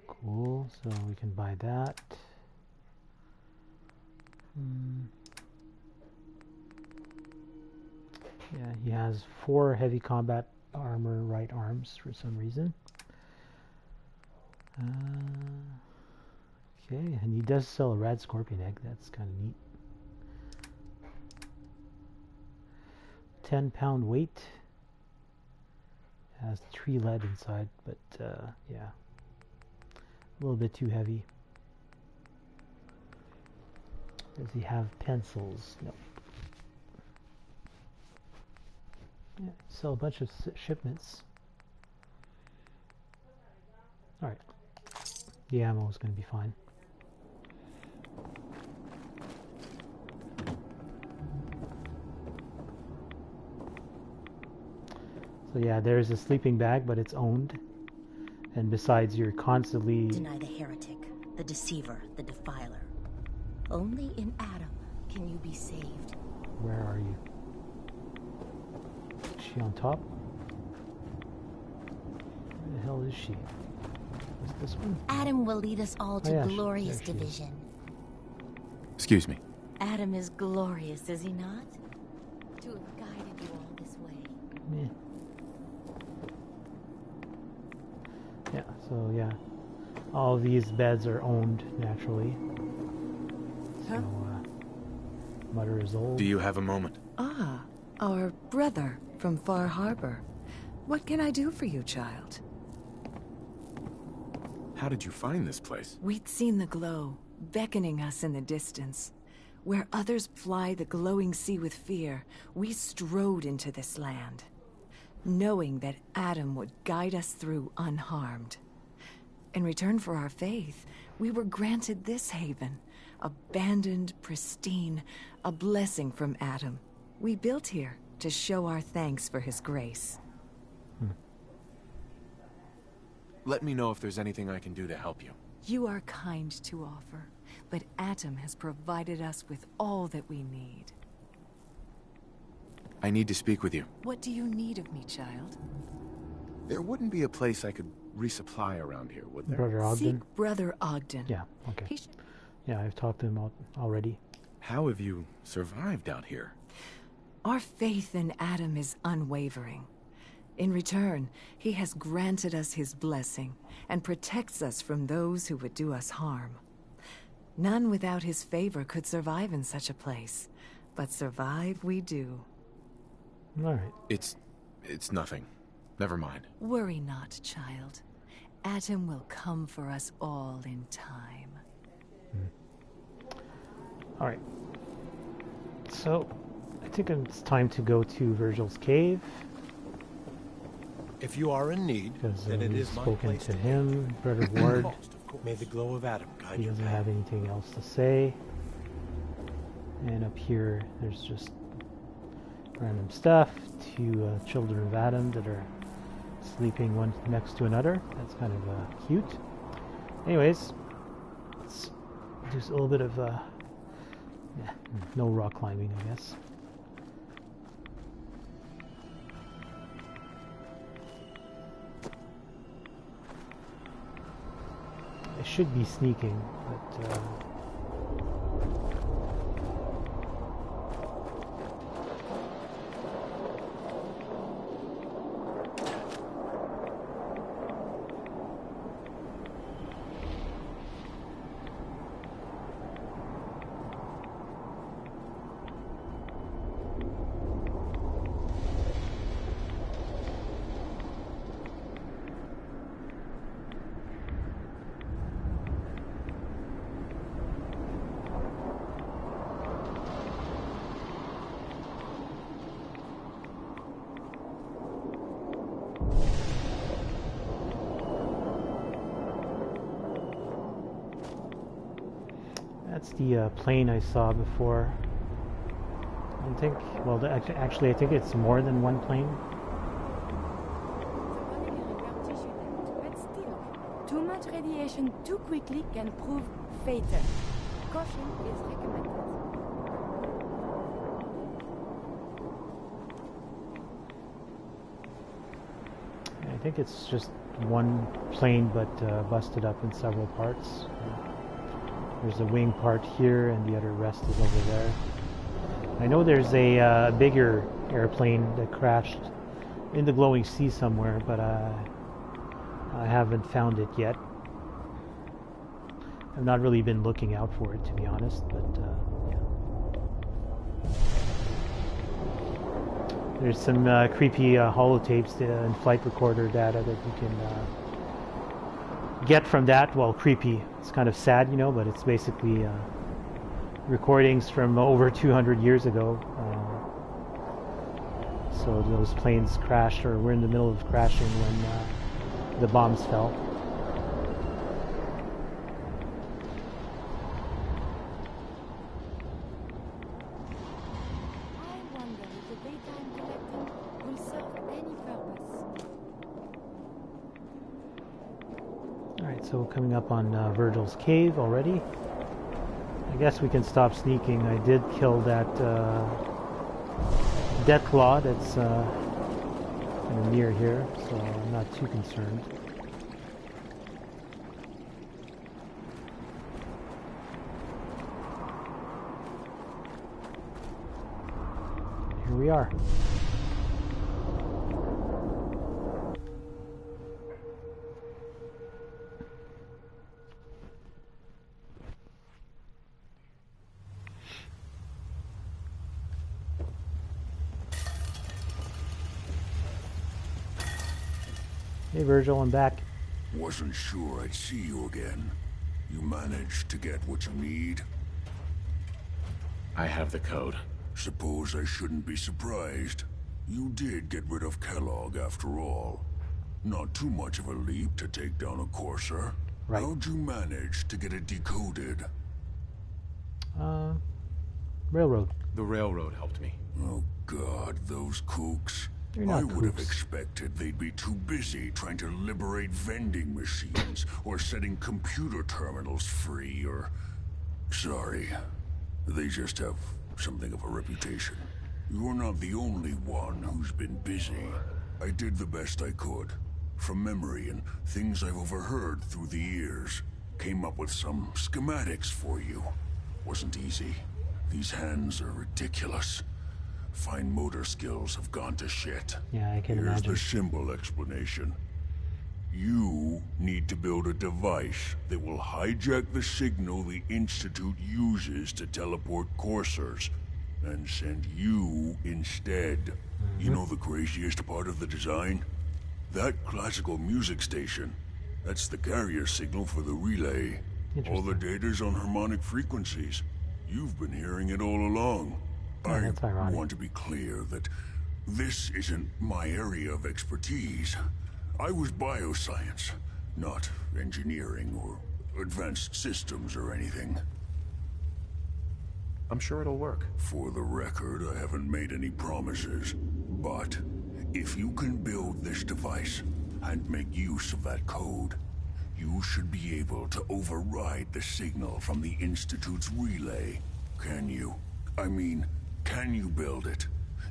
Cool, so we can buy that. Yeah, he has 4 heavy combat armor right arms for some reason. Okay, and he does sell a rad scorpion egg. That's kind of neat. 10-pound weight. Has 3 lead inside, but yeah, a little bit too heavy. Does he have pencils? No. Yeah, sell a bunch of shipments. Alright. The ammo is going to be fine. So yeah, there's a sleeping bag, but it's owned. And besides, you're constantly... Deny the heretic, the deceiver, the defiler. Only in Adam can you be saved. Where are you? Is she on top? Where the hell is she? Is this one? Adam will lead us all to yeah, glorious division. Excuse me. Adam is glorious, is he not? To have guided you all this way. Meh. Yeah, so yeah. All these beds are owned, naturally. So, Mother is old. Do you have a moment? Ah, our brother from Far Harbor. What can I do for you, child? How did you find this place? We'd seen the glow, beckoning us in the distance. Where others fly the glowing sea with fear, we strode into this land, knowing that Adam would guide us through unharmed. In return for our faith, we were granted this haven, abandoned, pristine, a blessing from Adam. We built here to show our thanks for his grace. Let me know if there's anything I can do to help you. You are kind to offer, but Adam has provided us with all that we need. I need to speak with you. What do you need of me, child? There wouldn't be a place I could resupply around here, would there? Brother Ogden? Seek Brother Ogden. Yeah, okay. Yeah, I've talked to him already. How have you survived out here? Our faith in Adam is unwavering. In return, he has granted us his blessing and protects us from those who would do us harm. None without his favor could survive in such a place, but survive we do. All right. It's nothing. Never mind. Worry not, child. Atom will come for us all in time. All right. So, I think it's time to go to Virgil's cave. If you are in need, then it is my spoken place to him, Brother Ward. May the glow of Adam guide He you. doesn't have anything else to say. And up here, there's just random stuff. Two children of Adam that are sleeping one next to another. That's kind of cute. Anyways, let's do a little bit of yeah, no rock climbing, I guess. I should be sneaking, but that's the plane I saw before. I don't think, well, actually I think it's more than one plane. But still, too much radiation too quickly can prove fatal. Caution is recommended. I think it's just one plane, but busted up in several parts. There's a wing part here, and the other rest is over there. I know there's a bigger airplane that crashed in the glowing sea somewhere, but I haven't found it yet. I've not really been looking out for it, to be honest, but yeah. There's some creepy holotapes and flight recorder data that you can get from that. Well, creepy. It's kind of sad, you know, but it's basically recordings from over 200 years ago. So those planes crashed, or were in the middle of crashing when the bombs fell. I wonder if the daytime collecting will serve any purpose. Alright, so coming up on Virgil's cave already. I guess we can stop sneaking. I did kill that Deathclaw that's kind of near here, so I'm not too concerned. Here we are. Hey Virgil, I'm back. Wasn't sure I'd see you again. You managed to get what you need? I have the code. Suppose I shouldn't be surprised. You did get rid of Kellogg after all. Not too much of a leap to take down a Coarser. Right. How'd you manage to get it decoded? Railroad. The railroad helped me. Oh God, those kooks. They're not I would have kooks. expected they'd be too busy trying to liberate vending machines or setting computer terminals free or... Sorry. They just have something of a reputation. You're not the only one who's been busy. I did the best I could. From memory and things I've overheard through the years. Came up with some schematics for you. Wasn't easy. These hands are ridiculous. fine motor skills have gone to shit. Yeah, I can Here's imagine. the simple explanation. You need to build a device that will hijack the signal the Institute uses to teleport coursers, and send you instead. You know the craziest part of the design? That classical music station. That's the carrier signal for the relay. All the data's on harmonic frequencies. You've been hearing it all along. Oh, that's ironic. I want to be clear that this isn't my area of expertise. I was bioscience, not engineering or advanced systems or anything. I'm sure it'll work. For the record, I haven't made any promises, but if you can build this device and make use of that code, you should be able to override the signal from the Institute's relay. Can you? I mean, can you build it?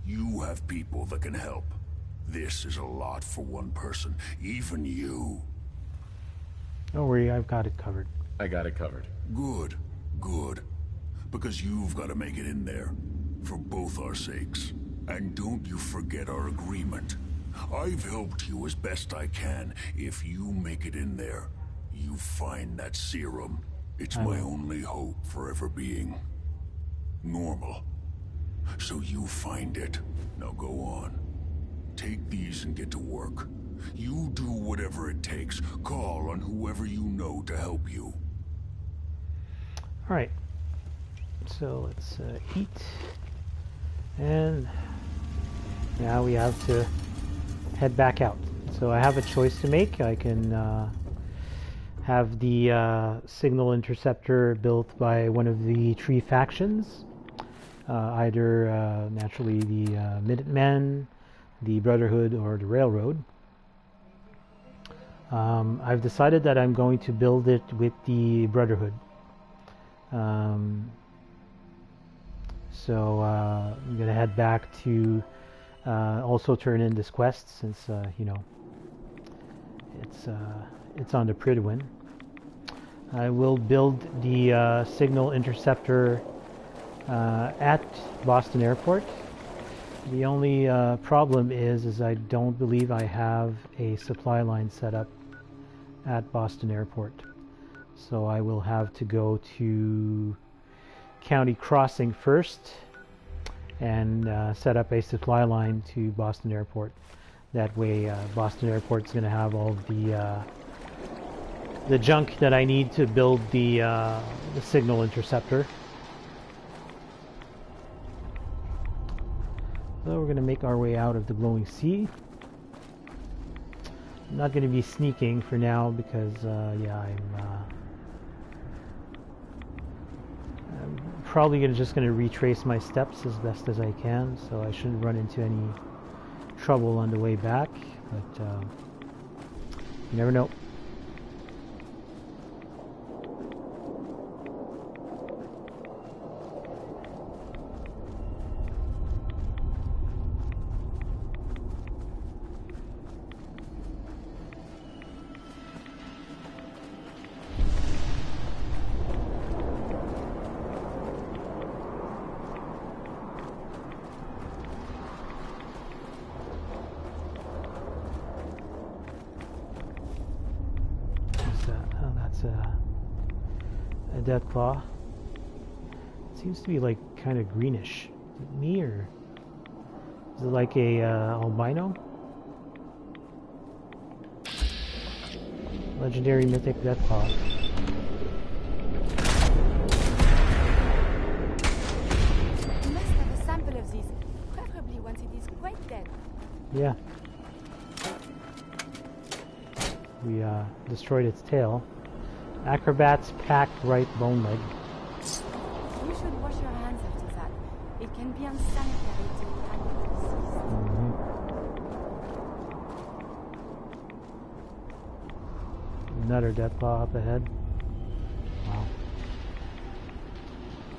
You have people that can help. This is a lot for one person, even you. Don't worry, I've got it covered. I got it covered. Good, good. Because you've got to make it in there, for both our sakes. And don't you forget our agreement. I've helped you as best I can. If you make it in there, you find that serum. It's my only hope for ever being normal. So you find it. Now go on. Take these and get to work. You do whatever it takes. Call on whoever you know to help you. Alright. So let's eat. And now we have to head back out. So I have a choice to make. I can have the signal interceptor built by one of the tree factions. Either naturally the Minutemen, the Brotherhood, or the Railroad. I've decided that I'm going to build it with the Brotherhood. So I'm going to head back to also turn in this quest, since you know, it's on the Pridwin. I will build the signal interceptor at Boston Airport. The only problem is I don't believe I have a supply line set up at Boston Airport. So I will have to go to County Crossing first and set up a supply line to Boston Airport. That way Boston Airport's going to have all the junk that I need to build the signal interceptor. So we're going to make our way out of the glowing sea. I'm not going to be sneaking for now because yeah, I'm probably just going to retrace my steps as best as I can, so I shouldn't run into any trouble on the way back, but you never know. A dead claw. It seems to be like kind of greenish. Is it me, or is it like a albino? Legendary mythic death claw. You must have a sample of these, preferably once it is quite dead. Yeah. We destroyed its tail. Acrobat's packed right bone leg. You should wash your hands after that. It can be unsanitary to handle disease. Another death claw up ahead. Wow.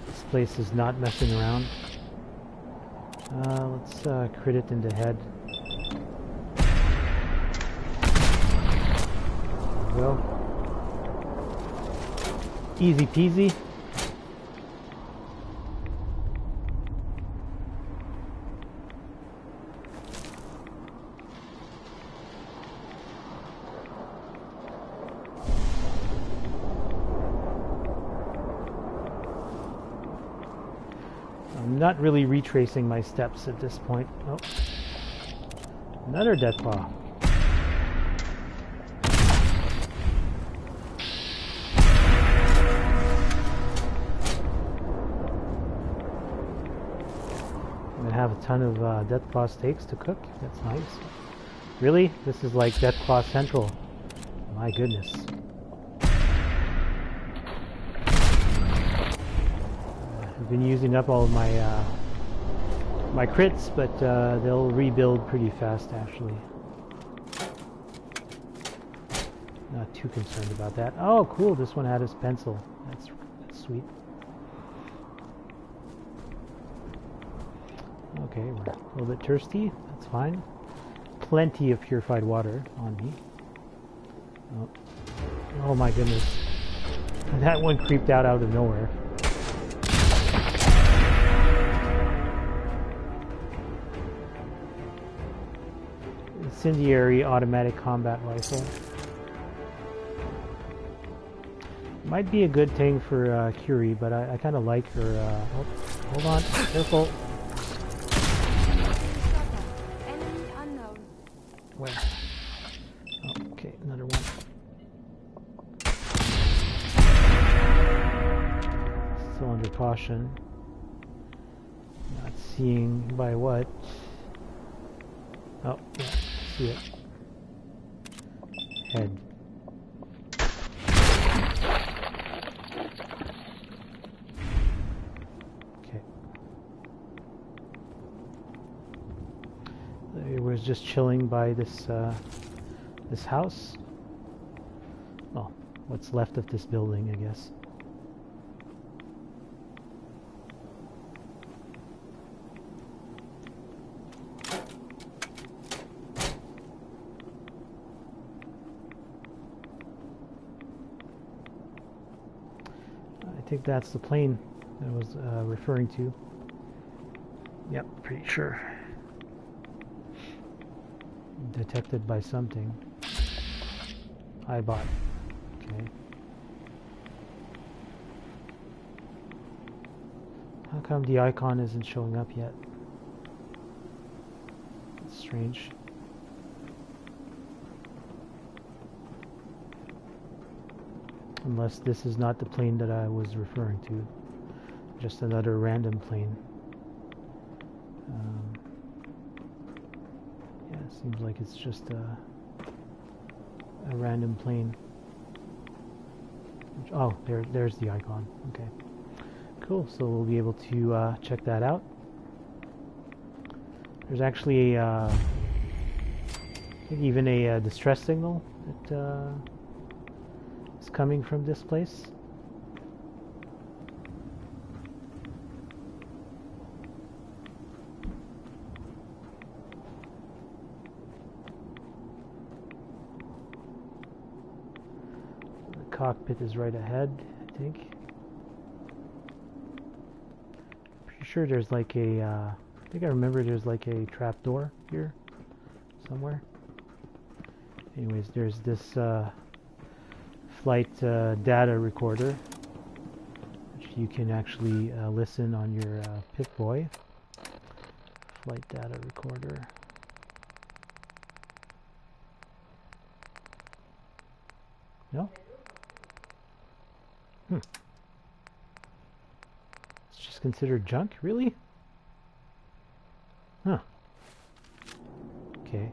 This place is not messing around. Let's crit it in the head. There we go. Easy peasy. I'm not really retracing my steps at this point. Oh. Another death claw. I'm gonna have a ton of Deathclaw steaks to cook. That's nice. Really? This is like Deathclaw Central. My goodness. I've been using up all of my my crits, but they'll rebuild pretty fast actually. Not too concerned about that. Oh, cool! This one had his pencil. That's sweet. Okay, we're a little bit thirsty. That's fine. Plenty of purified water on me. Oh my goodness. That one creeped out of nowhere. Incendiary automatic combat rifle. Might be a good thing for Curie, but I kind of like her. Oh, hold on, careful. Enemy unknown. Where? Oh, okay, another one. Still under caution. Not seeing by what. Oh, yeah, see it. Head. Okay. It was just chilling by this this house. Well, what's left of this building, I guess. I think that's the plane that I was referring to. Yep, pretty sure. Detected by something. iBot. Okay. How come the icon isn't showing up yet? That's strange. Unless this is not the plane that I was referring to. Just another random plane. Yeah, it seems like it's just a random plane. Oh, there's the icon. Okay. Cool, so we'll be able to check that out. There's actually I think even a distress signal that is coming from this place. The cockpit is right ahead, I think. Pretty sure there's like a I think I remember there's like a trap door here somewhere. Anyways, there's this flight data recorder, which you can actually listen on your Pip-Boy. Flight data recorder. No? It's just considered junk? Really? Huh. Okay.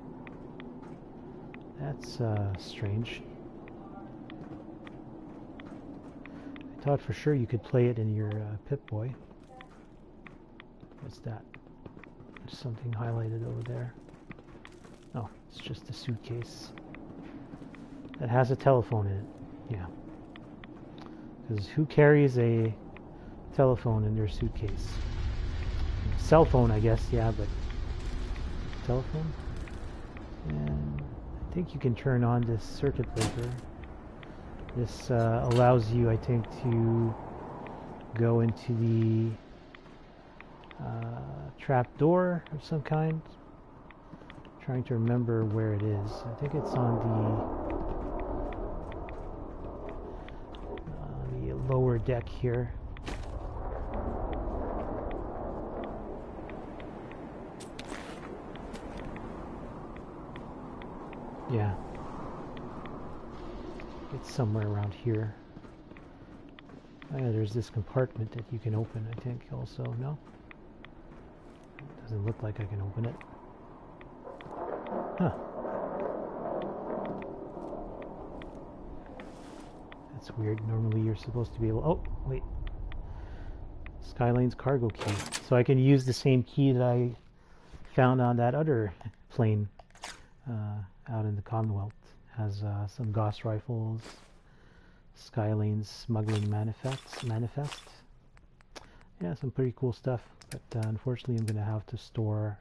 That's strange. I thought for sure you could play it in your Pip-Boy. What's that? There's something highlighted over there. Oh, it's just a suitcase that has a telephone in it. Yeah. Because who carries a telephone in their suitcase? Cell phone, I guess, yeah, but telephone? And I think you can turn on this circuit breaker. This allows you, I think, to go into the trap door of some kind. I'm trying to remember where it is. I think it's on the lower deck here. Yeah. It's somewhere around here. Oh, yeah, there's this compartment that you can open, I think, also. No? Doesn't look like I can open it. Huh. That's weird. Normally you're supposed to be able... Oh, wait. Skyline's cargo key. So I can use the same key that I found on that other plane out in the Commonwealth. Has some Gauss rifles, Skylane's smuggling manifest. Yeah, some pretty cool stuff. But unfortunately, I'm going to have to store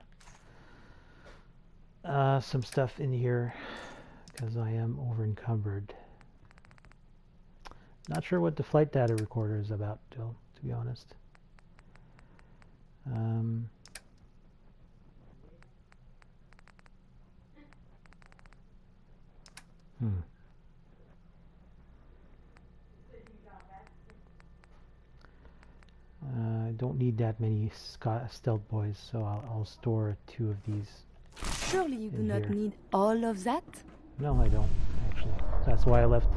some stuff in here because I am over encumbered. Not sure what the flight data recorder is about, Jill, to be honest. I don't need that many stealth boys, so I'll store 2 of these. Surely you do not need all of that? No, I don't, actually. That's why I left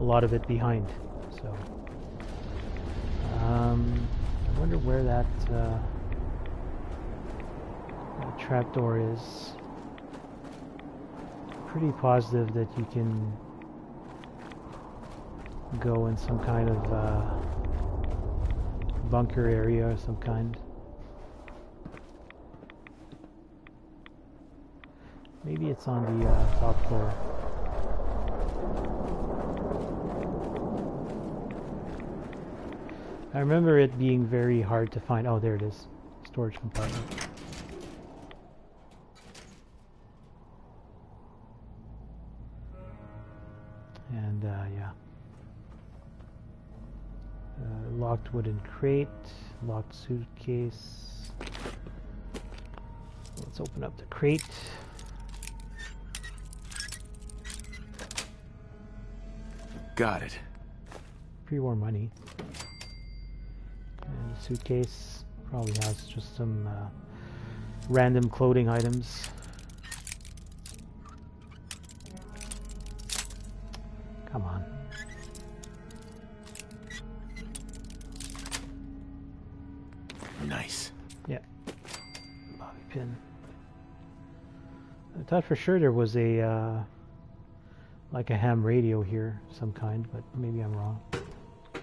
a lot of it behind. So, I wonder where that trapdoor is. Pretty positive that you can go in some kind of bunker area of some kind. Maybe it's on the top floor. I remember it being very hard to find. Oh, there it is. Storage compartment. And yeah. Locked wooden crate, locked suitcase. Let's open up the crate. Got it. Pre-war money. And the suitcase probably has just some random clothing items. Come on. Nice. Yeah. Bobby pin. I thought for sure there was a like a ham radio here, some kind, but maybe I'm wrong.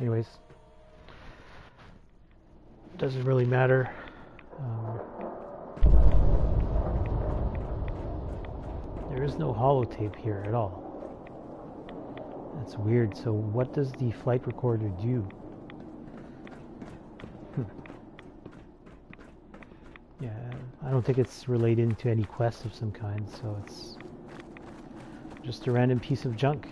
Anyways, doesn't really matter. There is no holotape here at all. That's weird. So what does the flight recorder do? Yeah, I don't think it's related to any quest of some kind, so it's just a random piece of junk.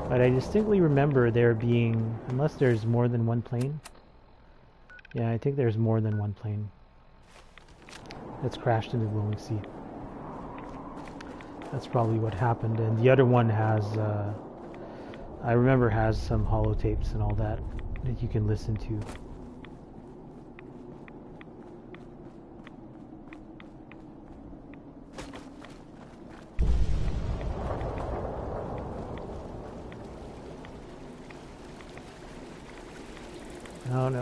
But I distinctly remember there being, unless there's more than one plane. Yeah, I think there's more than one plane that's crashed into the glowing sea. That's probably what happened. And the other one has, I remember has some holotapes and all that that you can listen to. Oh no.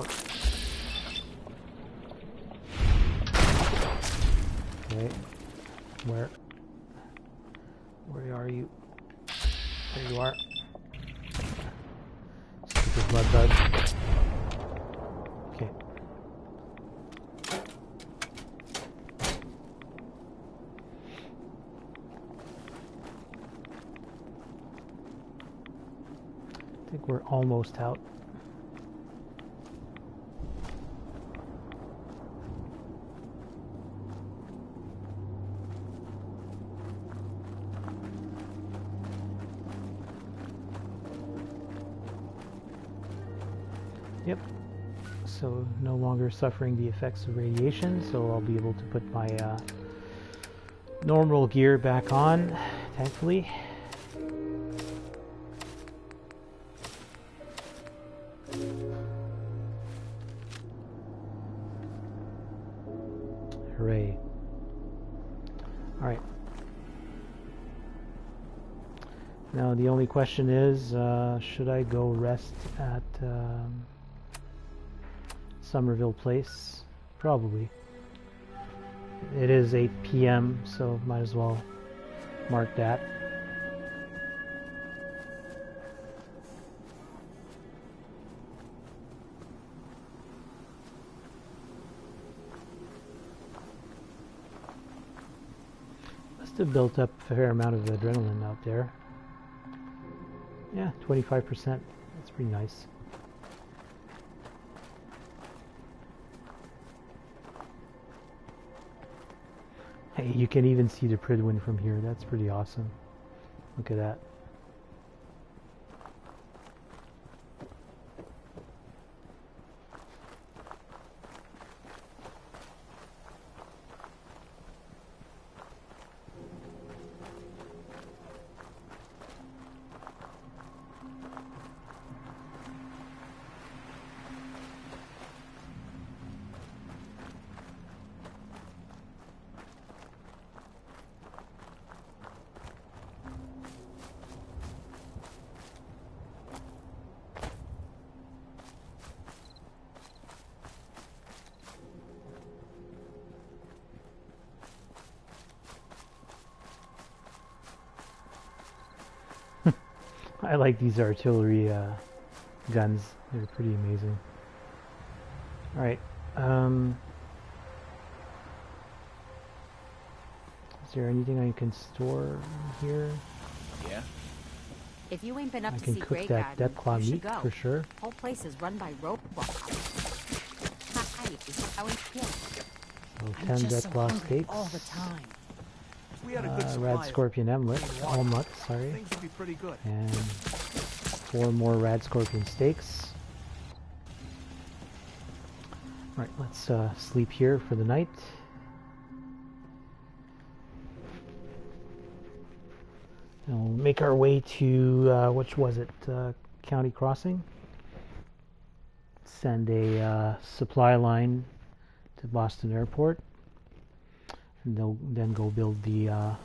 Okay. Where are you? There you are. Stupid blood bug. Okay. I think we're almost out. Yep. So no longer suffering the effects of radiation, so I'll be able to put my normal gear back on, thankfully. Hooray. Alright. Now the only question is, should I go rest at Somerville Place? Probably. It is 8 p.m., so might as well mark that. Must have built up a fair amount of adrenaline out there. Yeah, 25%. That's pretty nice. Hey, you can even see the Prydwen from here. That's pretty awesome. Look at that. I like these artillery guns. They're pretty amazing. Alright. Is there anything I can store here? Yeah. If you ain't been up I to can see cook Grey that Garden, death claw you should meat go. for sure. Whole place is run by robots. How we feel. So 10 death claw steaks. All the time. If we had a good Rad scorpion emlet. Sorry. Things would be pretty good. And 4 more rad scorpion steaks. Alright, let's sleep here for the night. And we'll make our way to, which was it, County Crossing. Send a supply line to Boston Airport. And they'll then go build the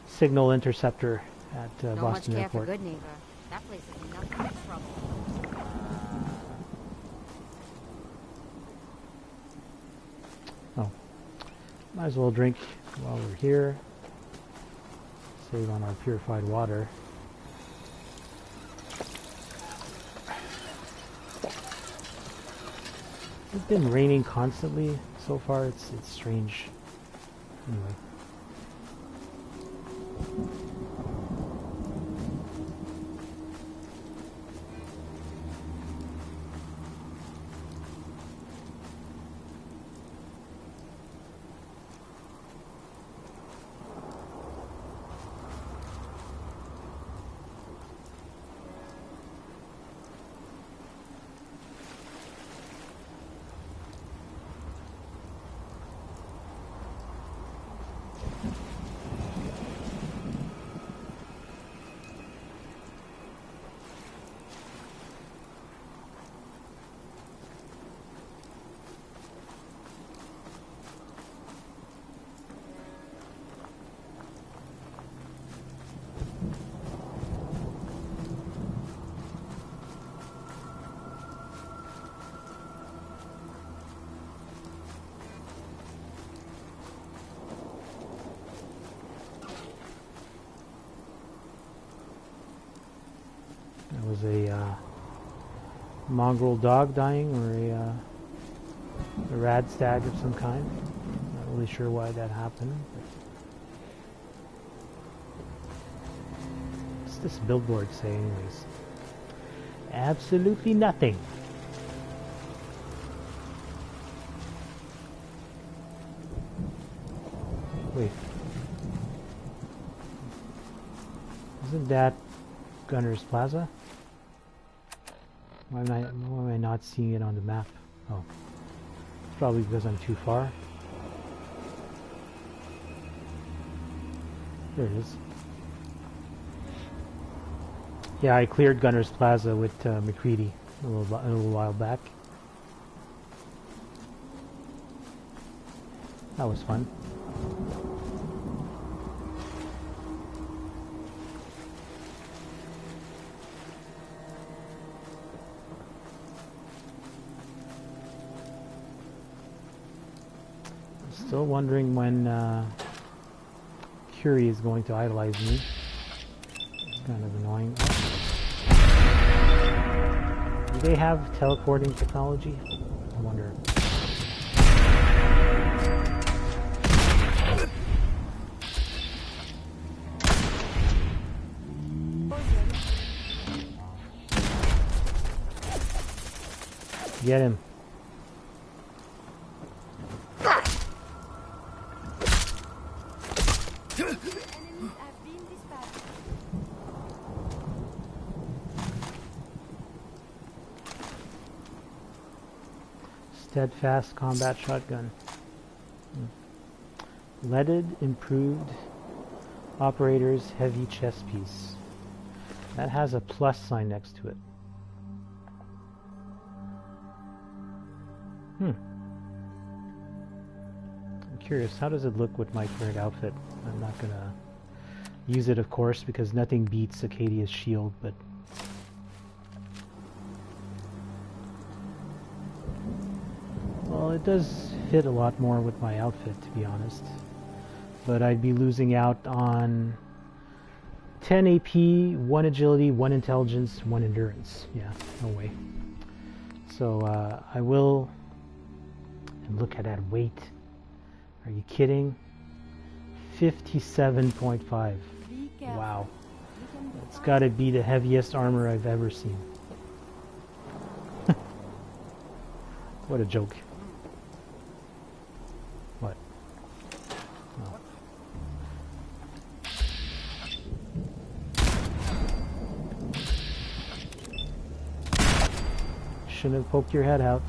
signal interceptor at Boston Not much care Airport. for good neighbor. That place is nothing but trouble. Oh, might as well drink while we're here. Save on our purified water. It's been raining constantly so far. It's strange. Anyway. That was a mongrel dog dying, or a rad stag of some kind. Not really sure why that happened. What's this billboard say anyways? Absolutely nothing. Wait. Isn't that Gunner's Plaza? Why am I not seeing it on the map? Oh. It's probably because I'm too far. There it is. Yeah, I cleared Gunner's Plaza with McCready a little while back. That was fun. wondering when Curie is going to idolize me. It's kind of annoying. Do they have teleporting technology? I wonder. Get him. Steadfast combat shotgun. Leaded improved operator's heavy chest piece. That has a plus sign next to it. I'm curious, how does it look with my current outfit? I'm not gonna use it, of course, because nothing beats Acadia's shield, but well, it does fit a lot more with my outfit, to be honest. But I'd be losing out on 10 AP, 1 agility, 1 intelligence, 1 endurance. Yeah, no way. So I will... And look at that weight. Are you kidding? 57.5. Wow. It's got to be the heaviest armor I've ever seen. What a joke. What? Oh. Shouldn't have poked your head out.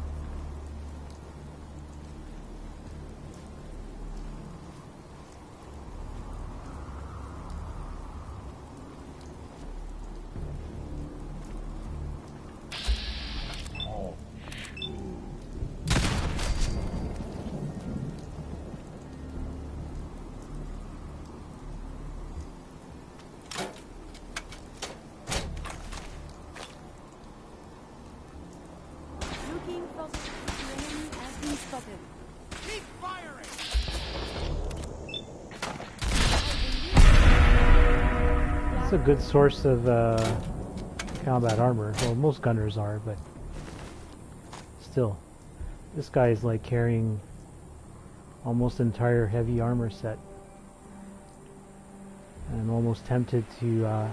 It's a good source of combat armor. Well, most gunners are, but still. This guy is like carrying almost entire heavy armor set. I'm almost tempted to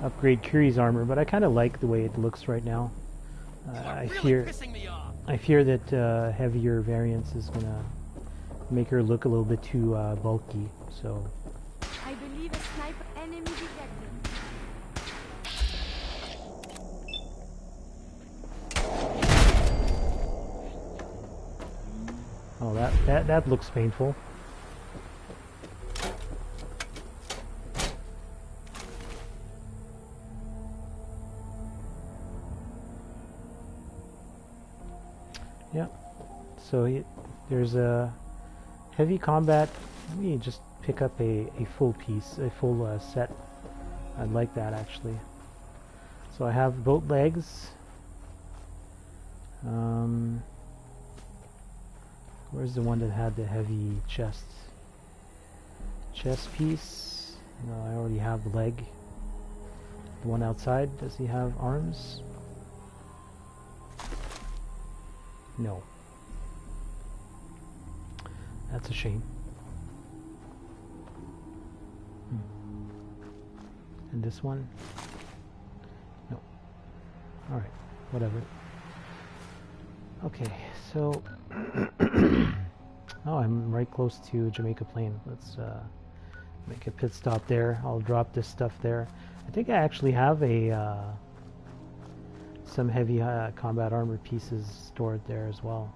upgrade Curie's armor, but I kind of like the way it looks right now. I fear that heavier variants is gonna make her look a little bit too bulky. So. I believe a sniper enemy detected. Oh, that looks painful. Yep. So there's a heavy combat. Let me just pick up a full piece, a full set. I'd like that actually. So I have both legs. Where's the one that had the heavy chest piece? No, I already have the leg. The one outside, does he have arms? No. That's a shame. And this one? No. Alright, whatever. Okay, so... oh, I'm right close to Jamaica Plain. Let's make a pit stop there. I'll drop this stuff there. I think I actually have some heavy combat armor pieces stored there as well.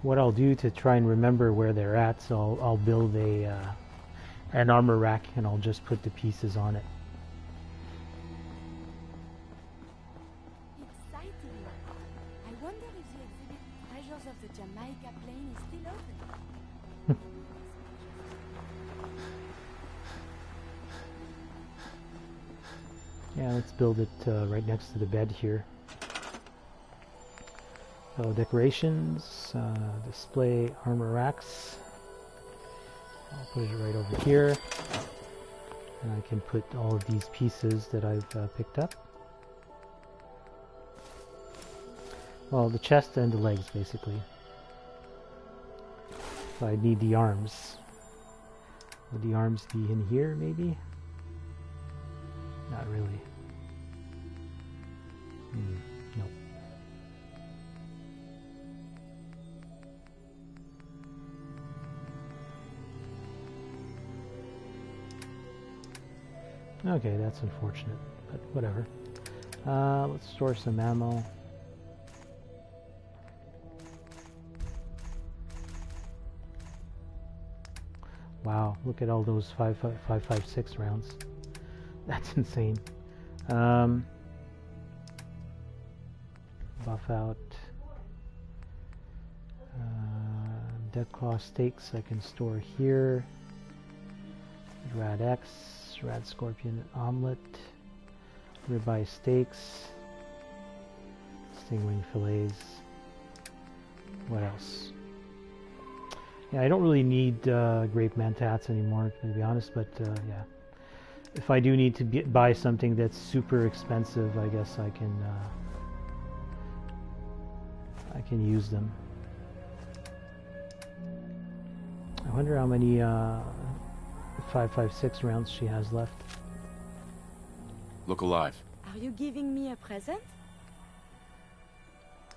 What I'll do to try and remember where they're at, so I'll build an armor rack and I'll just put the pieces on it. Exciting. I wonder if the doors of the Jamaica plane is still open. Yeah, let's build it right next to the bed here. So decorations, display armor racks. I'll put it right over here. And I can put all of these pieces that I've picked up. Well, the chest and the legs, basically. So I need the arms. Would the arms be in here, maybe? Not really. Nope. Okay, that's unfortunate, but whatever. Let's store some ammo. Wow, look at all those 5.56 rounds. That's insane. Buff out. Dead claw steaks I can store here. Rad X, Rad Scorpion omelet, ribeye steaks, stingwing fillets. What else? Yeah, I don't really need grape mentats anymore, to be honest, but yeah. If I do need to buy something that's super expensive, I guess I can use them. I wonder how many 5.56 rounds she has left. Look alive. Are you giving me a present?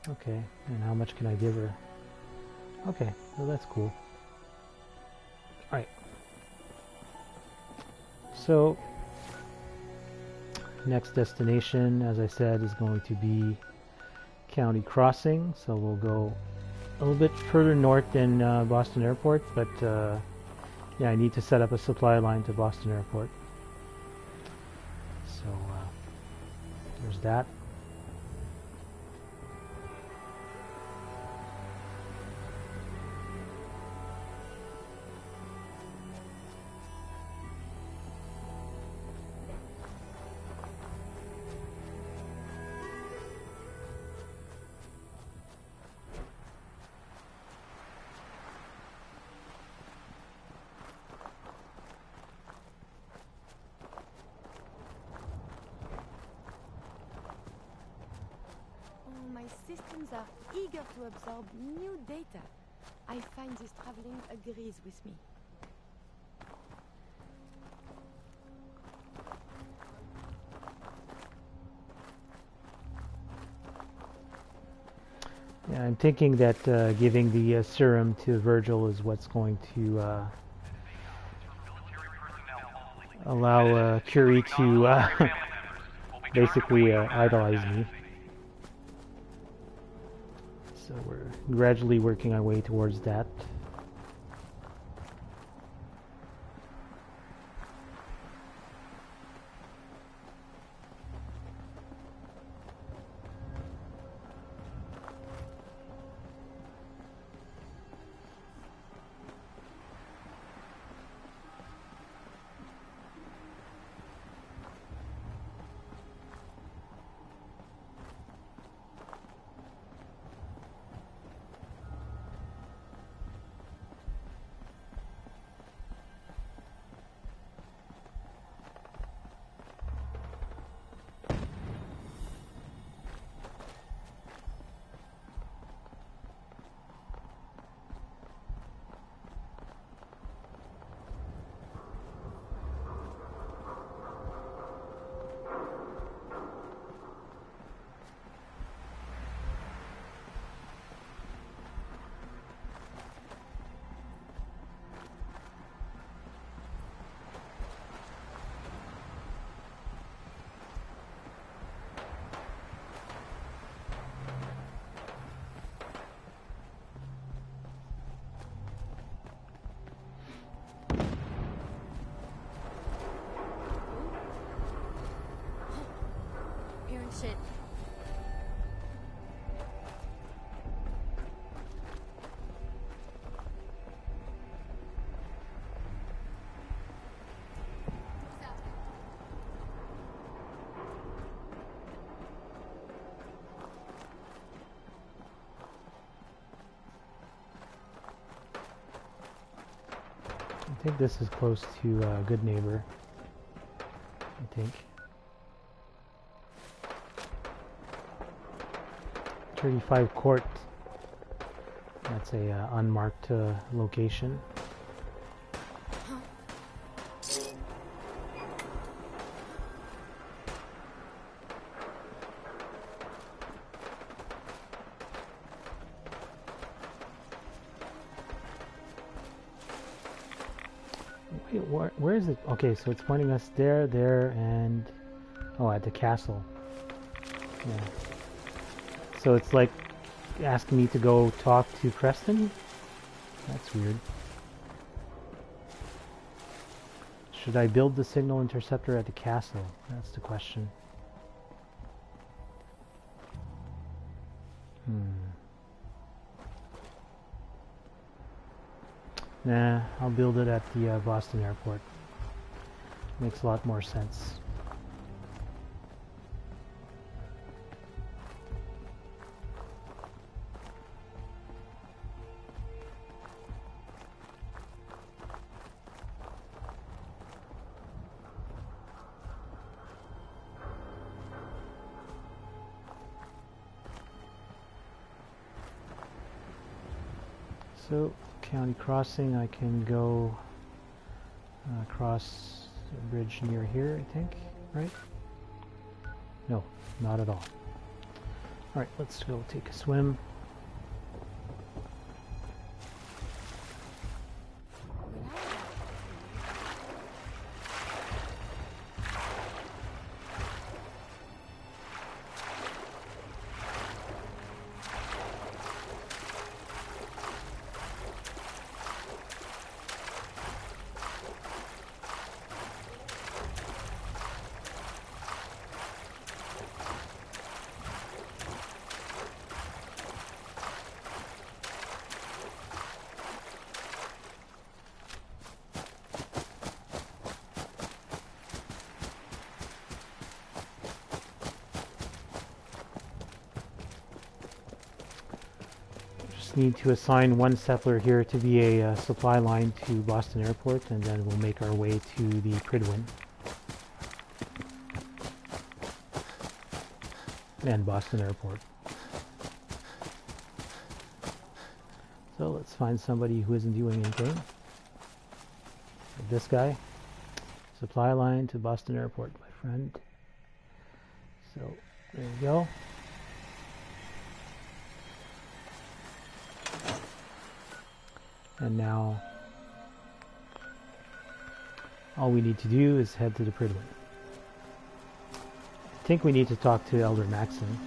Okay, and how much can I give her? Okay, well that's cool. Alright. So, next destination, as I said, is going to be County Crossing. So we'll go a little bit further north than Boston Airport, but yeah, I need to set up a supply line to Boston Airport. So there's that. Systems are eager to absorb new data. I find this traveling agrees with me. Yeah, I'm thinking that giving the serum to Virgil is what's going to allow Curie to basically idolize me. So we're gradually working our way towards that. I think this is close to Good Neighbor. I think. 35 Court. That's a unmarked location. Wait, where is it? Okay, so it's pointing us there, and oh, at the castle. Yeah. So it's like asking me to go talk to Creston? That's weird. Should I build the signal interceptor at the castle? That's the question. Nah, I'll build it at the Boston airport. Makes a lot more sense. So, County Crossing, I can go across a bridge near here, I think, right? No, not at all. Alright, let's go take a swim. Need to assign one settler here to be a supply line to Boston Airport, and then we'll make our way to the Prydwen and Boston Airport. So let's find somebody who isn't doing anything. Like this guy. Supply line to Boston Airport, my friend. So there you go. And now, all we need to do is head to the Prydwen. I think we need to talk to Elder Maxon.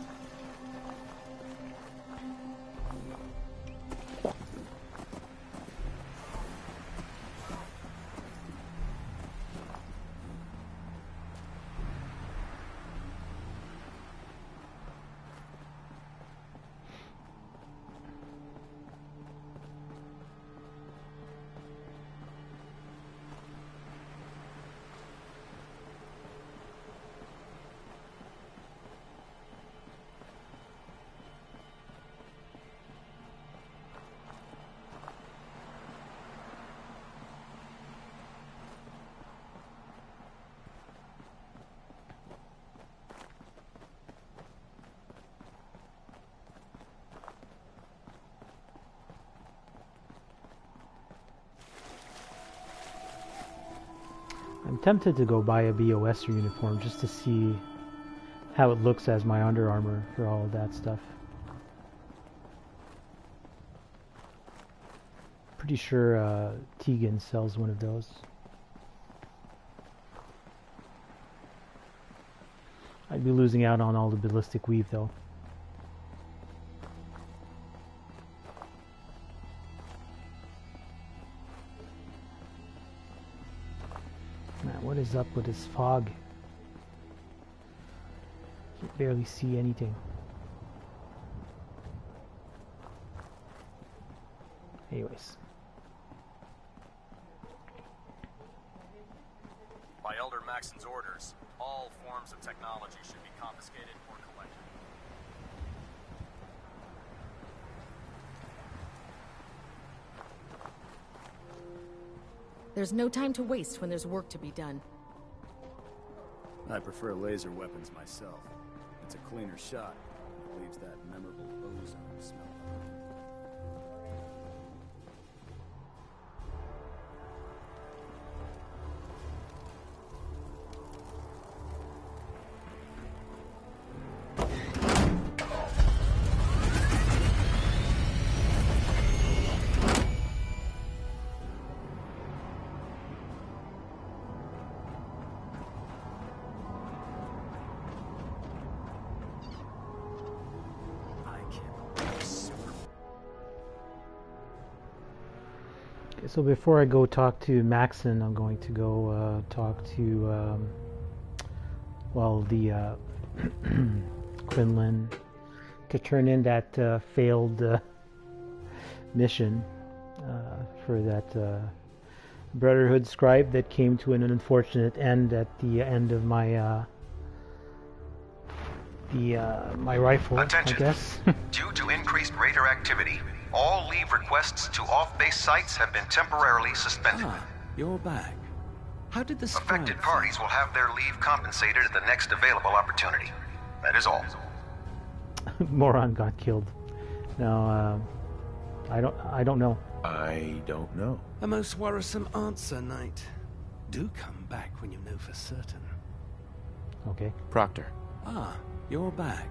I'm tempted to go buy a BOS uniform just to see how it looks as my Under Armour for all of that stuff. Pretty sure Tegan sells one of those. I'd be losing out on all the ballistic weave though. What is up with this fog? You can barely see anything. Anyways. By Elder Maxon's orders, all forms of technology should be confiscated or collected. There's no time to waste when there's work to be done. I prefer laser weapons myself. It's a cleaner shot. It leaves that memorable ozone smell. So before I go talk to Maxon, I'm going to go talk to, well, the Quinlan to turn in that failed mission for that Brotherhood scribe that came to an unfortunate end at the end of my my rifle, Attention. I guess. Due to increased raider activity, all leave requests to off-base sites have been temporarily suspended. You're back. How did the Affected parties will have their leave compensated at the next available opportunity. That is all. Moron got killed. No, I don't know. I don't know. A most worrisome answer, Knight. Do come back when you know for certain. Okay. Proctor. You're back.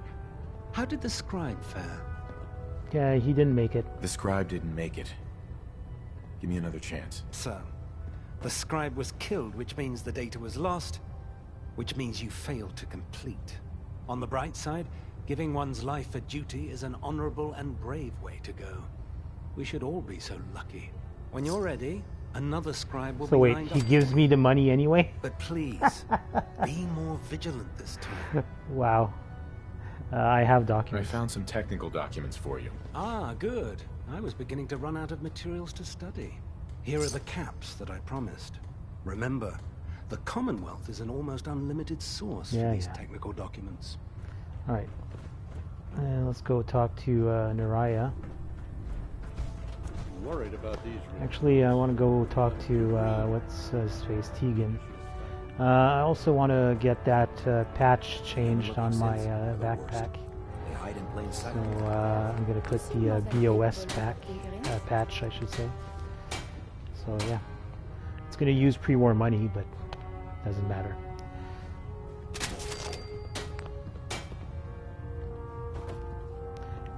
How did the scribe fare? Yeah, he didn't make it. The scribe didn't make it. Give me another chance. So, the scribe was killed, which means the data was lost, which means you failed to complete. On the bright side, giving one's life a duty is an honorable and brave way to go. We should all be so lucky. When you're ready, another scribe will So be wait, lined he up. gives me the money anyway? But please, be more vigilant this time. Wow. I have documents. I found some technical documents for you. Good. I was beginning to run out of materials to study. Here are the caps that I promised. Remember, the Commonwealth is an almost unlimited source for these technical documents. Alright. Let's go talk to Naraya. Worried about these. Actually, I want to go talk to, what's his face, Tegan. I also want to get that patch changed on my backpack. So I'm going to put the BOS patch, I should say. So yeah, it's going to use pre-war money, but doesn't matter.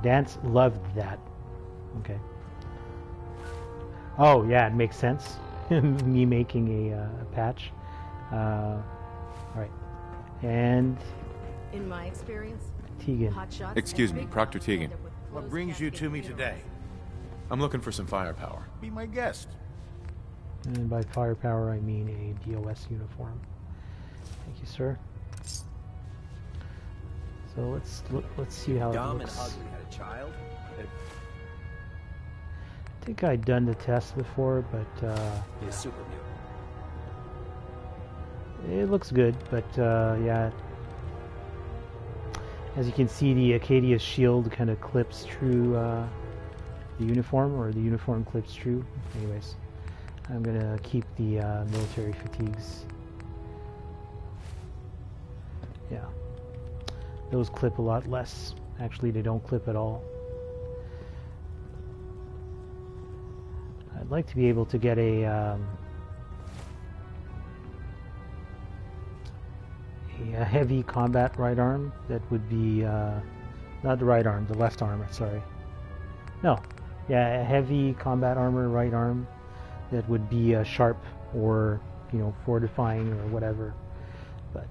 Dance loved that. Okay. Oh yeah, it makes sense. Me making a patch. Alright. And In my experience, Tegan. Excuse me, Proctor Tegan. What brings you to me today? I'm looking for some firepower. Be my guest. And by firepower, I mean a DOS uniform. Thank you, sir. So let's see how it Dumb looks. and ugly had a child. I think I'd done the test before, but He's super mutant. it looks good. But yeah, as you can see, the Acadia's shield kind of clips through the uniform, or the uniform clips through. Anyways, I'm gonna keep the military fatigues. Yeah, those clip a lot less. Actually, they don't clip at all. I'd like to be able to get a heavy combat right arm that would be not the right arm, the left arm. Sorry. No, yeah, a heavy combat armor right arm that would be sharp or fortifying or whatever. But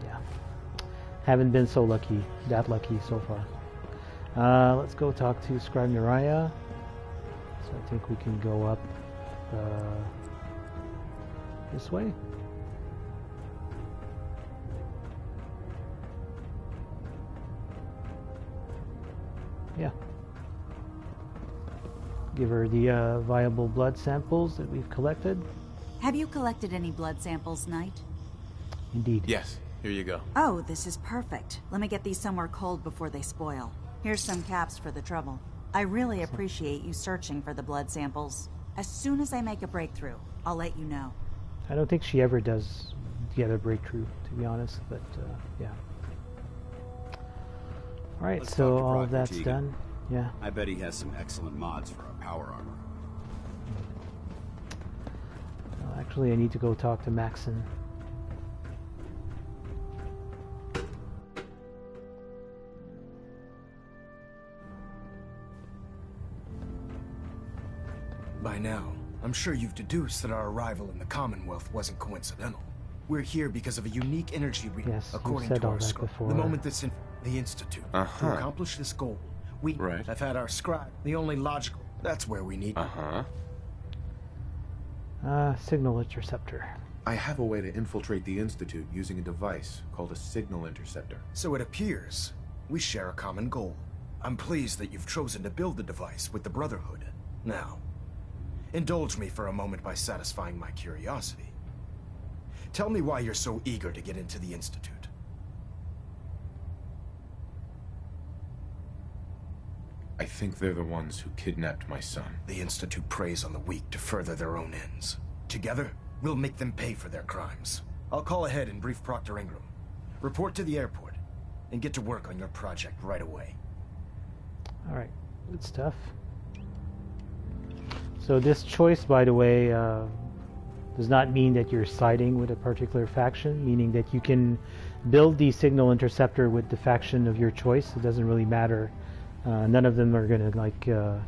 yeah, haven't been that lucky so far. Let's go talk to Scribe Naraya. So I think we can go up this way. Yeah. Give her the viable blood samples that we've collected. Have you collected any blood samples, Knight? Indeed. Yes, here you go. Oh, this is perfect. Let me get these somewhere cold before they spoil. Here's some caps for the trouble. I really appreciate you searching for the blood samples. As soon as I make a breakthrough, I'll let you know. I don't think she ever does get a breakthrough, to be honest, but yeah. Alright, Let's so talk to all Brock of that's Ortega. done. Yeah. I bet he has some excellent mods for our power armor. Actually, I need to go talk to Maxon. By now, I'm sure you've deduced that our arrival in the Commonwealth wasn't coincidental. We're here because of a unique energy reading, Yes, you've according said to all our that script. before. The moment that's in the Institute. Uh-huh. To accomplish this goal, we have had our scribe, the only logical. That's where we need. Signal interceptor. I have a way to infiltrate the Institute using a device called a signal interceptor. So it appears we share a common goal. I'm pleased that you've chosen to build the device with the Brotherhood. Now, indulge me for a moment by satisfying my curiosity. Tell me why you're so eager to get into the Institute. I think they're the ones who kidnapped my son. The Institute preys on the weak to further their own ends. Together, we'll make them pay for their crimes. I'll call ahead and brief Proctor Ingram. Report to the airport, and get to work on your project right away. Alright, good stuff. So this choice, by the way, does not mean that you're siding with a particular faction, meaning that you can build the signal interceptor with the faction of your choice. It doesn't really matter. None of them are going to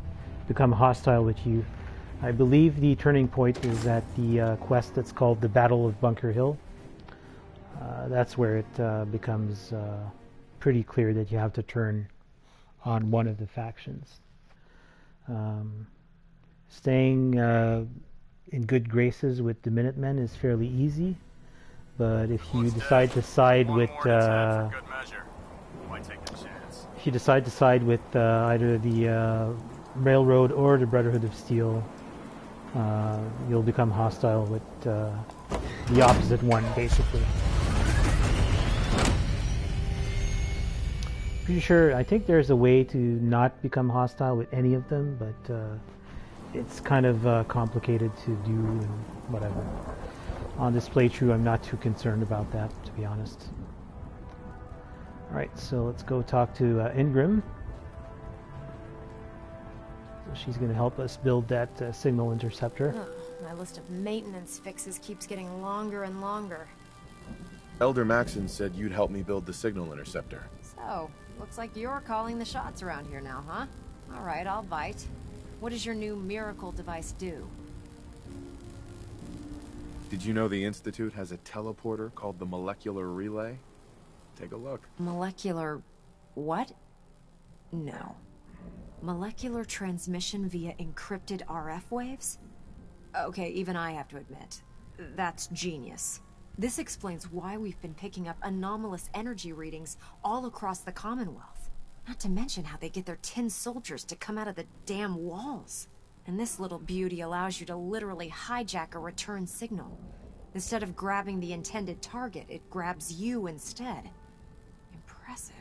become hostile with you. I believe the turning point is at the quest that's called the Battle of Bunker Hill. That's where it becomes pretty clear that you have to turn on one of the factions. Staying in good graces with the Minutemen is fairly easy, but if you decide to side with if you decide to side with either the Railroad or the Brotherhood of Steel, you'll become hostile with the opposite one, basically. Pretty sure, I think there's a way to not become hostile with any of them, but it's kind of complicated to do and whatever. On this playthrough, I'm not too concerned about that, to be honest. Alright, so let's go talk to Ingram. So she's going to help us build that signal interceptor. My list of maintenance fixes keeps getting longer and longer. Elder Maxon said you'd help me build the signal interceptor. So, looks like you're calling the shots around here now, huh? Alright, I'll bite. What does your new miracle device do? Did you know the Institute has a teleporter called the Molecular Relay? Take a look. Molecular... what? No. Molecular transmission via encrypted RF waves? Okay, even I have to admit, that's genius. This explains why we've been picking up anomalous energy readings all across the Commonwealth. Not to mention how they get their tin soldiers to come out of the damn walls. And this little beauty allows you to literally hijack a return signal. Instead of grabbing the intended target, it grabs you instead. Impressive.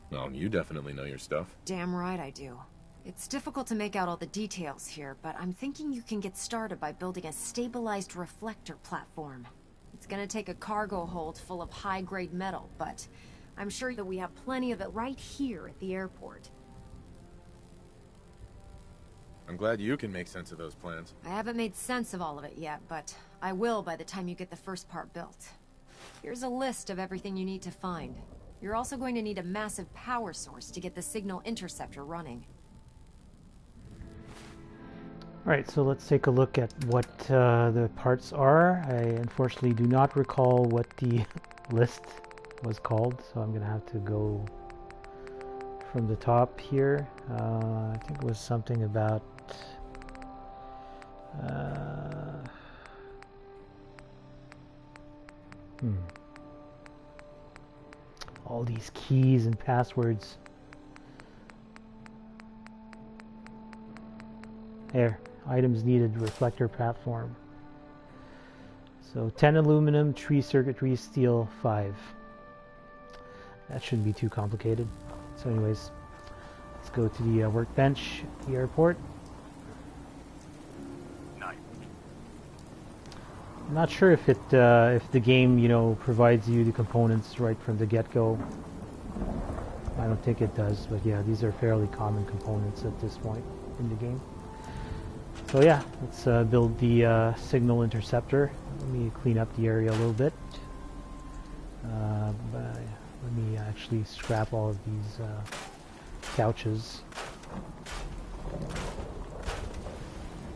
Well, you definitely know your stuff. Damn right I do. It's difficult to make out all the details here, but I'm thinking you can get started by building a stabilized reflector platform. It's gonna take a cargo hold full of high-grade metal, but I'm sure that we have plenty of it right here at the airport. I'm glad you can make sense of those plans. I haven't made sense of all of it yet, but I will by the time you get the first part built. Here's a list of everything you need to find. You're also going to need a massive power source to get the signal interceptor running. Alright, so let's take a look at what the parts are. I unfortunately do not recall what the list was called, so I'm going to have to go from the top here. I think it was something about... all these keys and passwords. There. Items needed, reflector platform. So 10 aluminum, 3 circuitry, steel, 5. That shouldn't be too complicated. So anyways, let's go to the workbench at the airport. I'm not sure if the game, provides you the components right from the get-go. I don't think it does, but yeah, these are fairly common components at this point in the game. So yeah, let's build the signal interceptor. Let me clean up the area a little bit. Let me actually scrap all of these couches.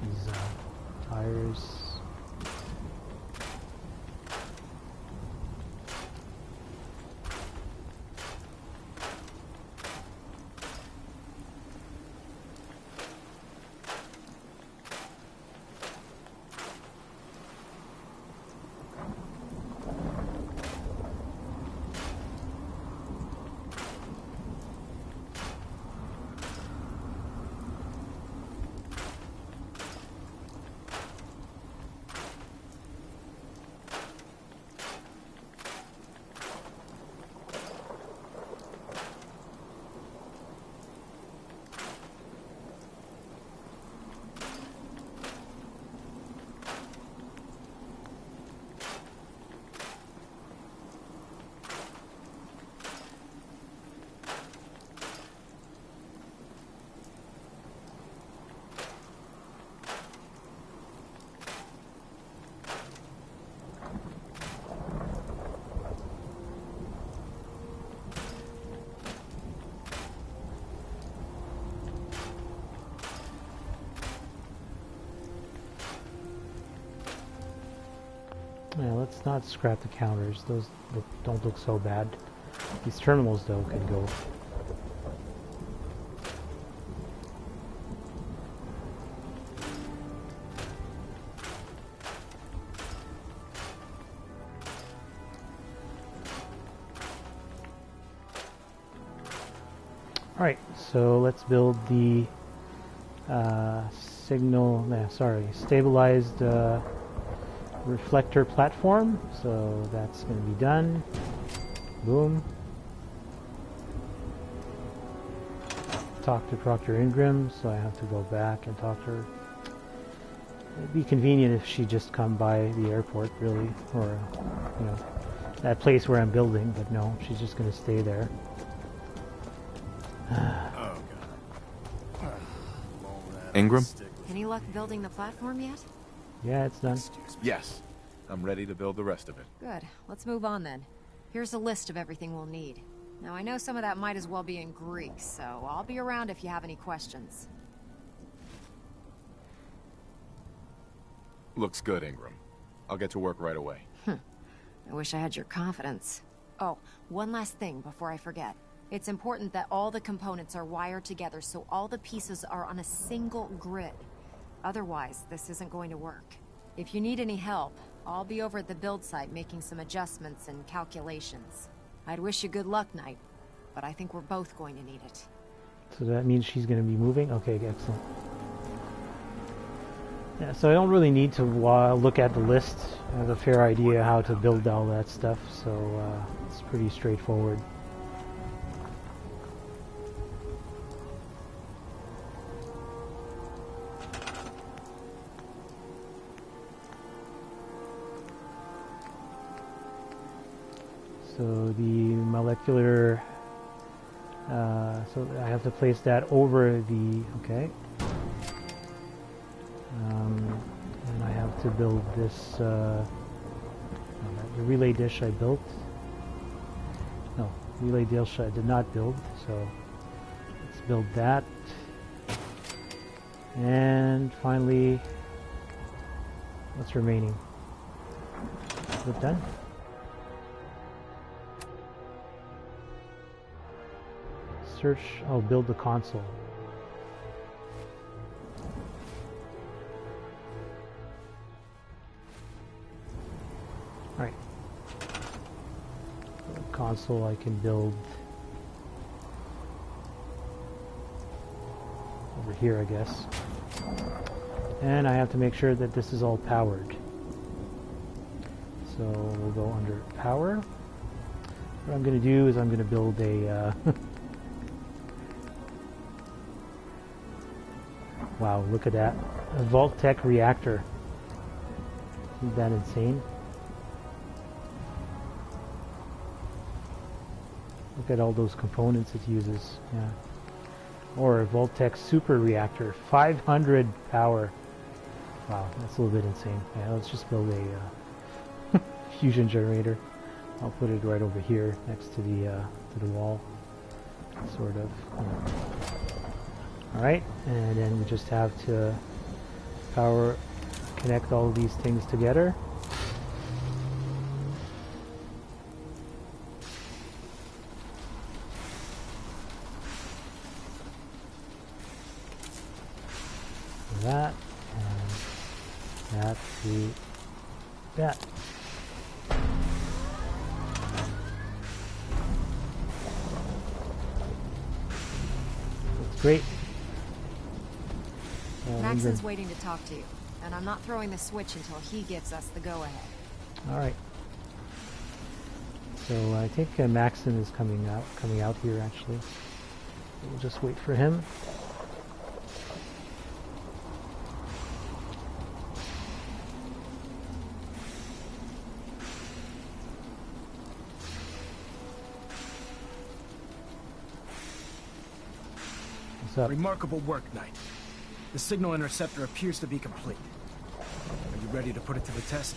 These tires. Yeah, let's not scrap the counters. Those don't look so bad. These terminals, though, can go. Alright, so let's build the stabilized reflector platform. So that's going to be done. Boom. Talk to Proctor Ingram, so I have to go back and talk to her. It'd be convenient if she just come by the airport, really, or that place where I'm building, but no, she's just going to stay there. Ingram? Any luck building the platform yet? Yeah, it's done. Yes. I'm ready to build the rest of it. Good. Let's move on then. Here's a list of everything we'll need. Now, I know some of that might as well be in Greek, so I'll be around if you have any questions. Looks good, Ingram. I'll get to work right away. I wish I had your confidence. Oh, one last thing before I forget. It's important that all the components are wired together so all the pieces are on a single grid. Otherwise, this isn't going to work. If you need any help, I'll be over at the build site making some adjustments and calculations. I'd wish you good luck, Knight, but I think we're both going to need it. So that means she's going to be moving? Okay, excellent. Yeah, so I don't really need to look at the list. I have a fair idea how to build all that stuff, so it's pretty straightforward. So the molecular, so I have to place that over the, okay. And I have to build this, the relay dish I built. No, relay dish I did not build, so let's build that. And finally, what's remaining? Is it done? Search, oh, build the console. Alright. Console I can build over here, I guess. And I have to make sure that this is all powered. So we'll go under power. What I'm going to do is I'm going to build a Wow, look at that. A Vault-Tec Reactor. Isn't that insane? Look at all those components it uses. Yeah. Or a Vault-Tec Super Reactor. 500 power. Wow, that's a little bit insane. Yeah, let's just build a fusion generator. I'll put it right over here next to the wall. Sort of. Alright, and then we just have to connect all these things together. That, and that to that. That's great. Maxon's waiting to talk to you, and I'm not throwing the switch until he gives us the go-ahead. Alright. So I think Maxon is coming out here actually. We'll just wait for him. Remarkable work, Knight. The signal interceptor appears to be complete. Are you ready to put it to the test?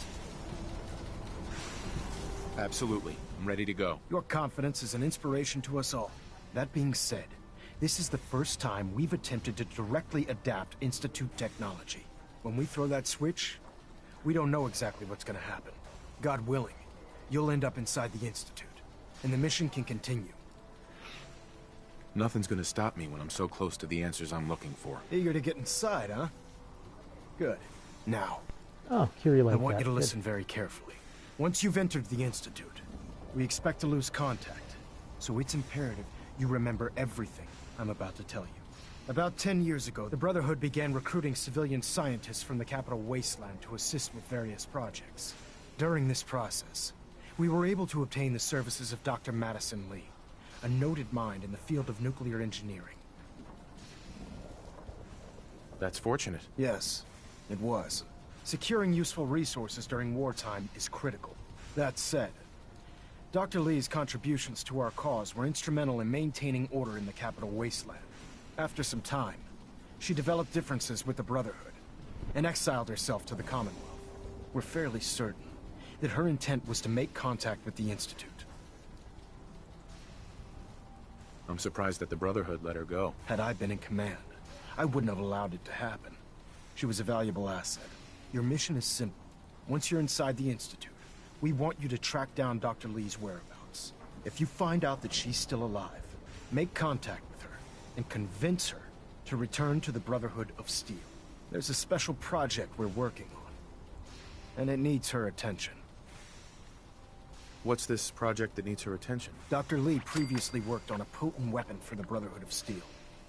Absolutely. I'm ready to go. Your confidence is an inspiration to us all. That being said, this is the first time we've attempted to directly adapt Institute technology. When we throw that switch, we don't know exactly what's going to happen. God willing, you'll end up inside the Institute, and the mission can continue. Nothing's gonna stop me when I'm so close to the answers I'm looking for. Eager to get inside, huh? Good. Now, oh, Curie like I want that. you to Good. listen very carefully. Once you've entered the Institute, we expect to lose contact. So it's imperative you remember everything I'm about to tell you. About 10 years ago, the Brotherhood began recruiting civilian scientists from the capital wasteland to assist with various projects. During this process, we were able to obtain the services of Dr. Madison Lee, a noted mind in the field of nuclear engineering. That's fortunate. Yes, it was. Securing useful resources during wartime is critical. That said, Dr. Lee's contributions to our cause were instrumental in maintaining order in the capital wasteland. After some time, she developed differences with the Brotherhood and exiled herself to the Commonwealth. We're fairly certain that her intent was to make contact with the Institute. I'm surprised that the Brotherhood let her go. Had I been in command, I wouldn't have allowed it to happen. She was a valuable asset. Your mission is simple. Once you're inside the Institute, we want you to track down Dr. Lee's whereabouts. If you find out that she's still alive, make contact with her and convince her to return to the Brotherhood of Steel. There's a special project we're working on, and it needs her attention. What's this project that needs her attention? Dr. Lee previously worked on a potent weapon for the Brotherhood of Steel.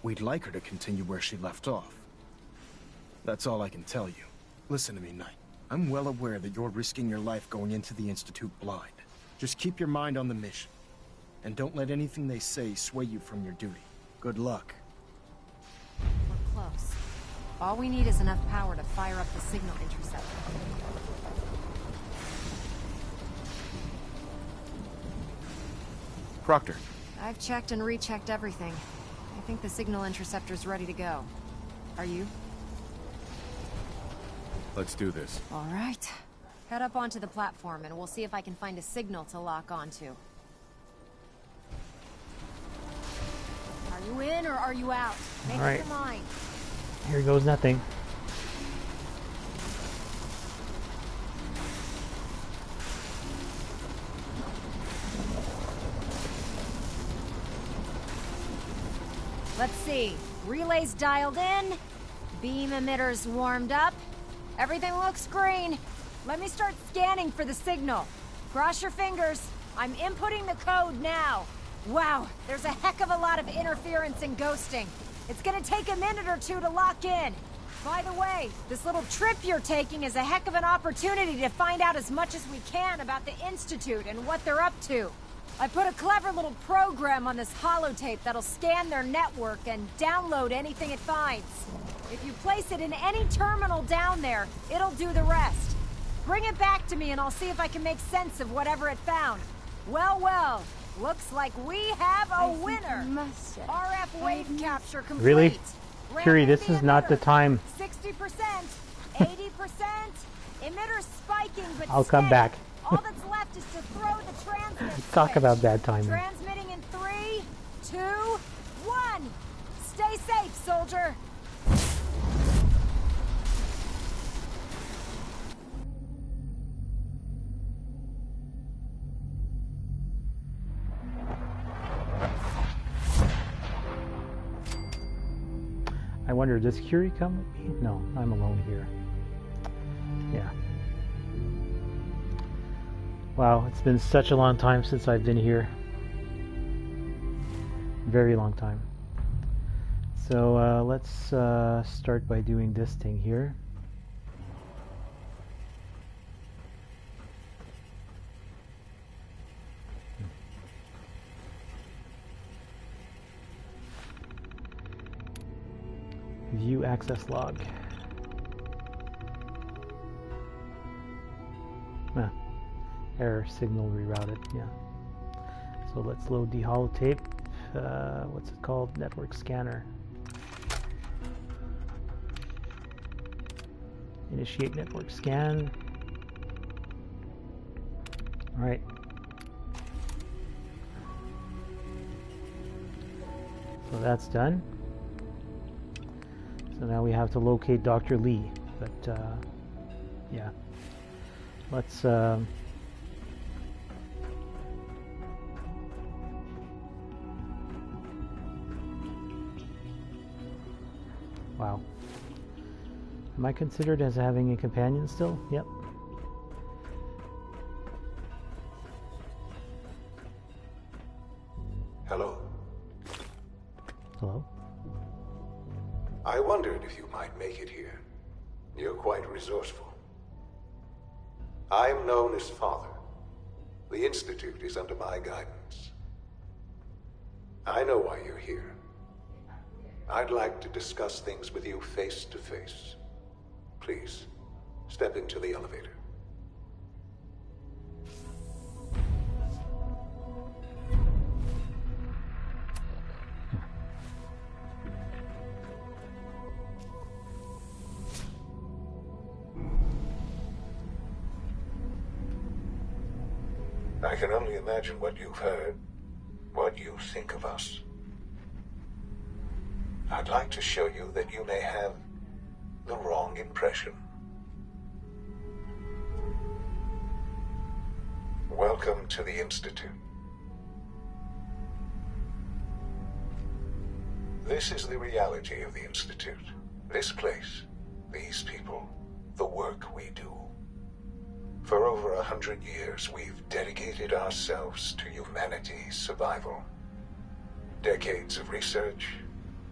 We'd like her to continue where she left off. That's all I can tell you. Listen to me, Knight. I'm well aware that you're risking your life going into the Institute blind. Just keep your mind on the mission, and don't let anything they say sway you from your duty. Good luck. We're close. All we need is enough power to fire up the signal interceptor. Proctor. I've checked and rechecked everything. I think the signal interceptor's ready to go. Are you? Let's do this. All right. Head up onto the platform and we'll see if I can find a signal to lock onto. Are you in or are you out? Make up your mind. Here goes nothing. Let's see. Relays dialed in. Beam emitters warmed up. Everything looks green. Let me start scanning for the signal. Cross your fingers. I'm inputting the code now. Wow, there's a heck of a lot of interference and ghosting. It's gonna take a minute or two to lock in. By the way, this little trip you're taking is a heck of an opportunity to find out as much as we can about the Institute and what they're up to. I put a clever little program on this holotape that'll scan their network and download anything it finds. If you place it in any terminal down there, it'll do the rest. Bring it back to me and I'll see if I can make sense of whatever it found. Well, well, looks like we have a winner. RF wave capture complete. Really? Curie, this is not the time. 60%, 80%, emitter spiking, but I'll come back. All that's left is to throw the transmit Talk switch. about bad timing. Transmitting in 3, 2, 1. Stay safe, soldier. I wonder, does Curie come with me? No, I'm alone here. Yeah. Wow, it's been such a long time since I've been here. Very long time. So let's start by doing this thing here. View access log. Error signal rerouted. Yeah. So let's load the holotape. What's it called? Network scanner. Initiate network scan. All right. So that's done. So now we have to locate Dr. Lee, but yeah, let's wow. Am I considered as having a companion still? Yep. Hello. Hello. I wondered if you might make it here. You're quite resourceful. I'm known as Father. The Institute is under my guidance. I know why you're here. I'd like to discuss things with you face to face. Please, step into the elevator. I can only imagine what you've heard, what you think of us. I'd like to show you that you may have the wrong impression. Welcome to the Institute. This is the reality of the Institute. This place, these people, the work we do. For over 100 years, we've dedicated ourselves to humanity's survival. Decades of research,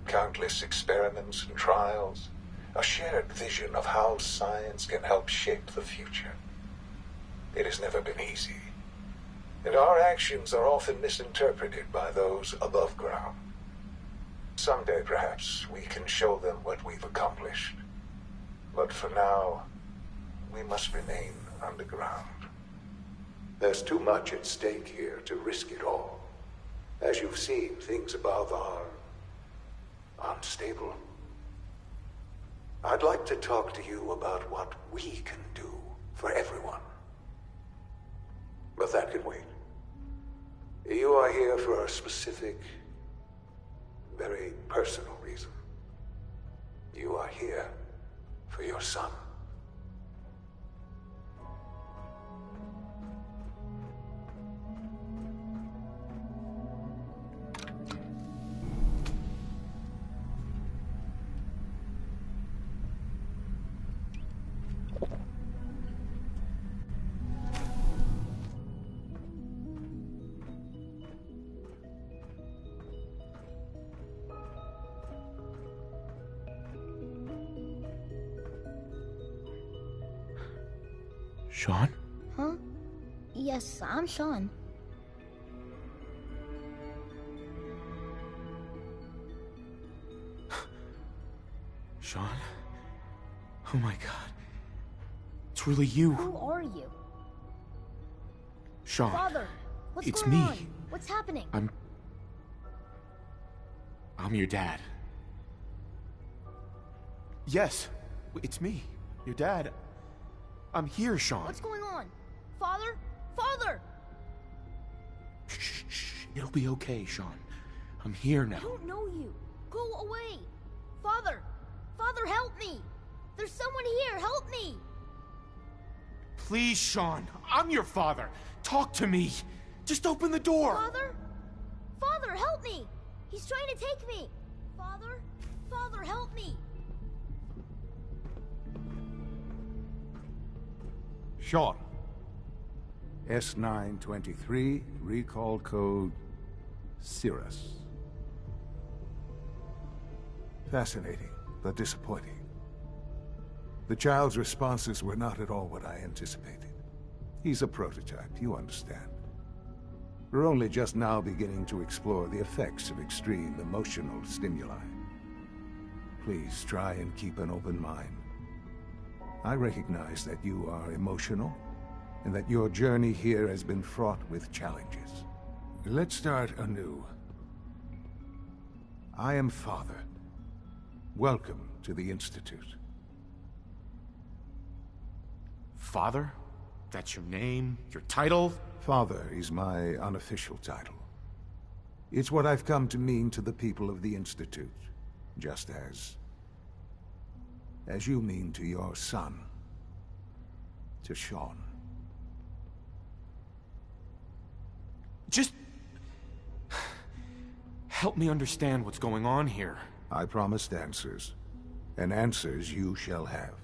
countless experiments and trials, a shared vision of how science can help shape the future. It has never been easy, and our actions are often misinterpreted by those above ground. Someday, perhaps, we can show them what we've accomplished. But for now, we must remain underground. There's too much at stake here to risk it all. As you've seen, things above are unstable. I'd like to talk to you about what we can do for everyone. But that can wait. You are here for a specific, very personal reason. You are here for your son. Sean? Huh? Yes, I'm Sean. Sean? Oh my god. It's really you. Who are you? Sean. Father, what's It's going me. on? What's happening? I'm your dad. Yes, it's me. Your dad. I'm here, Sean. What's going on? Father? Father! Shh. It'll be okay, Sean. I'm here now. I don't know you. Go away. Father! Father, help me! There's someone here. Help me! Please, Sean. I'm your father. Talk to me. Just open the door. Father? Father, help me! He's trying to take me! Father? Father, help me! Sean. S923, recall code Cirrus. Fascinating, but disappointing. The child's responses were not at all what I anticipated. He's a prototype, you understand. We're only just now beginning to explore the effects of extreme emotional stimuli. Please try and keep an open mind. I recognize that you are emotional, and that your journey here has been fraught with challenges. Let's start anew. I am Father. Welcome to the Institute. Father? That's your name? Your title? Father is my unofficial title. It's what I've come to mean to the people of the Institute, just as you mean to your son, to Sean. Just help me understand what's going on here. I promised answers, and answers you shall have.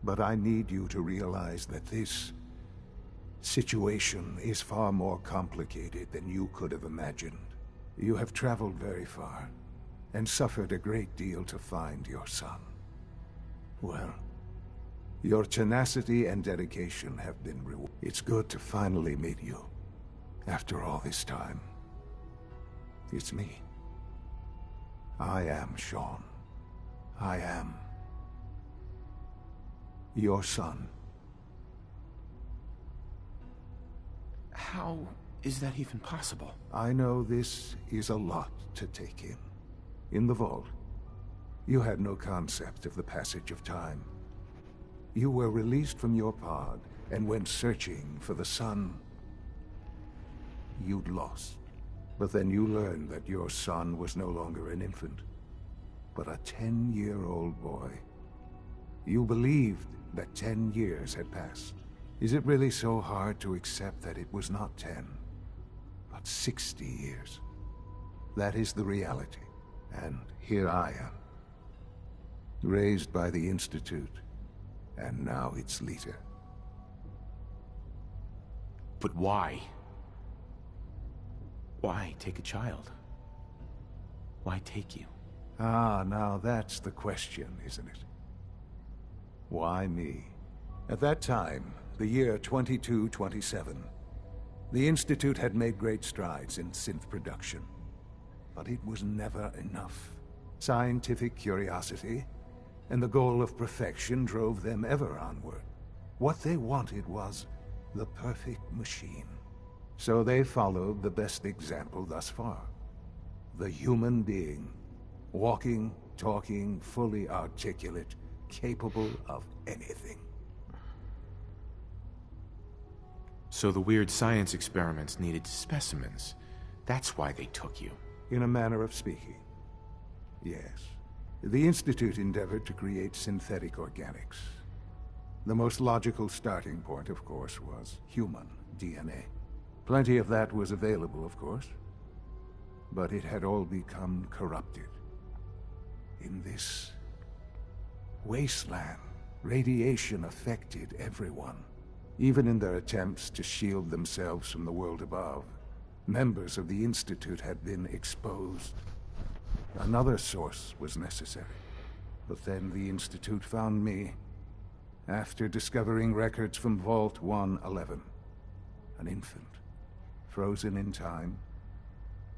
But I need you to realize that this situation is far more complicated than you could have imagined. You have traveled very far, and suffered a great deal to find your son. Well, your tenacity and dedication have been rewarded. It's good to finally meet you. After all this time, it's me. I am Sean. I am your son. How is that even possible? I know this is a lot to take in. In the Vault, you had no concept of the passage of time. You were released from your pod and went searching for the son you'd lost. But then you learned that your son was no longer an infant, but a 10-year-old boy. You believed that 10 years had passed. Is it really so hard to accept that it was not 10, but 60 years? That is the reality, and here I am. Raised by the Institute, and now its leader. But why? Why take a child? Why take you? Ah, now that's the question, isn't it? Why me? At that time, the year 2227, the Institute had made great strides in synth production. But it was never enough. Scientific curiosity and the goal of perfection drove them ever onward. What they wanted was the perfect machine. So they followed the best example thus far. The human being. Walking, talking, fully articulate, capable of anything. So the weird science experiments needed specimens. That's why they took you. In a manner of speaking. Yes. The Institute endeavored to create synthetic organics. The most logical starting point, of course, was human DNA. Plenty of that was available, of course. But it had all become corrupted. In this wasteland, radiation affected everyone. Even in their attempts to shield themselves from the world above, members of the Institute had been exposed. Another source was necessary. But then the Institute found me, after discovering records from Vault 111. An infant, frozen in time,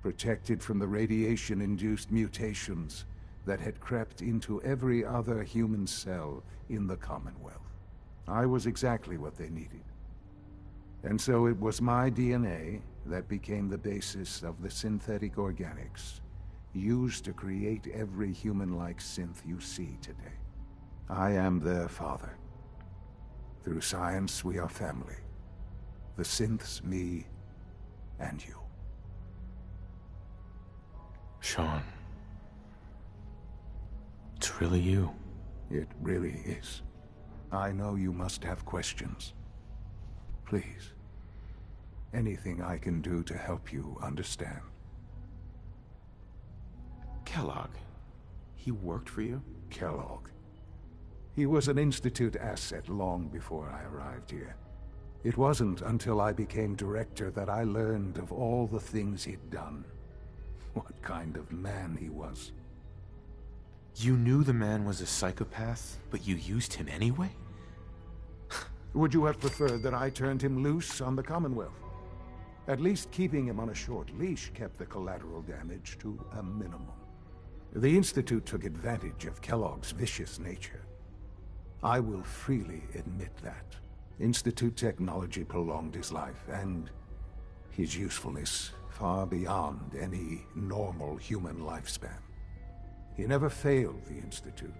protected from the radiation-induced mutations that had crept into every other human cell in the Commonwealth. I was exactly what they needed. And so it was my DNA that became the basis of the synthetic organics used to create every human-like synth you see today. I am their father. Through science, we are family. The synths, me, and you. Sean. It's really you. It really is. I know you must have questions. Please. Anything I can do to help you understand. Kellogg. He worked for you? Kellogg. He was an Institute asset long before I arrived here. It wasn't until I became director that I learned of all the things he'd done. What kind of man he was. You knew the man was a psychopath, but you used him anyway? Would you have preferred that I turned him loose on the Commonwealth? At least keeping him on a short leash kept the collateral damage to a minimum. The Institute took advantage of Kellogg's vicious nature. I will freely admit that. Institute technology prolonged his life, and his usefulness far beyond any normal human lifespan. He never failed the Institute,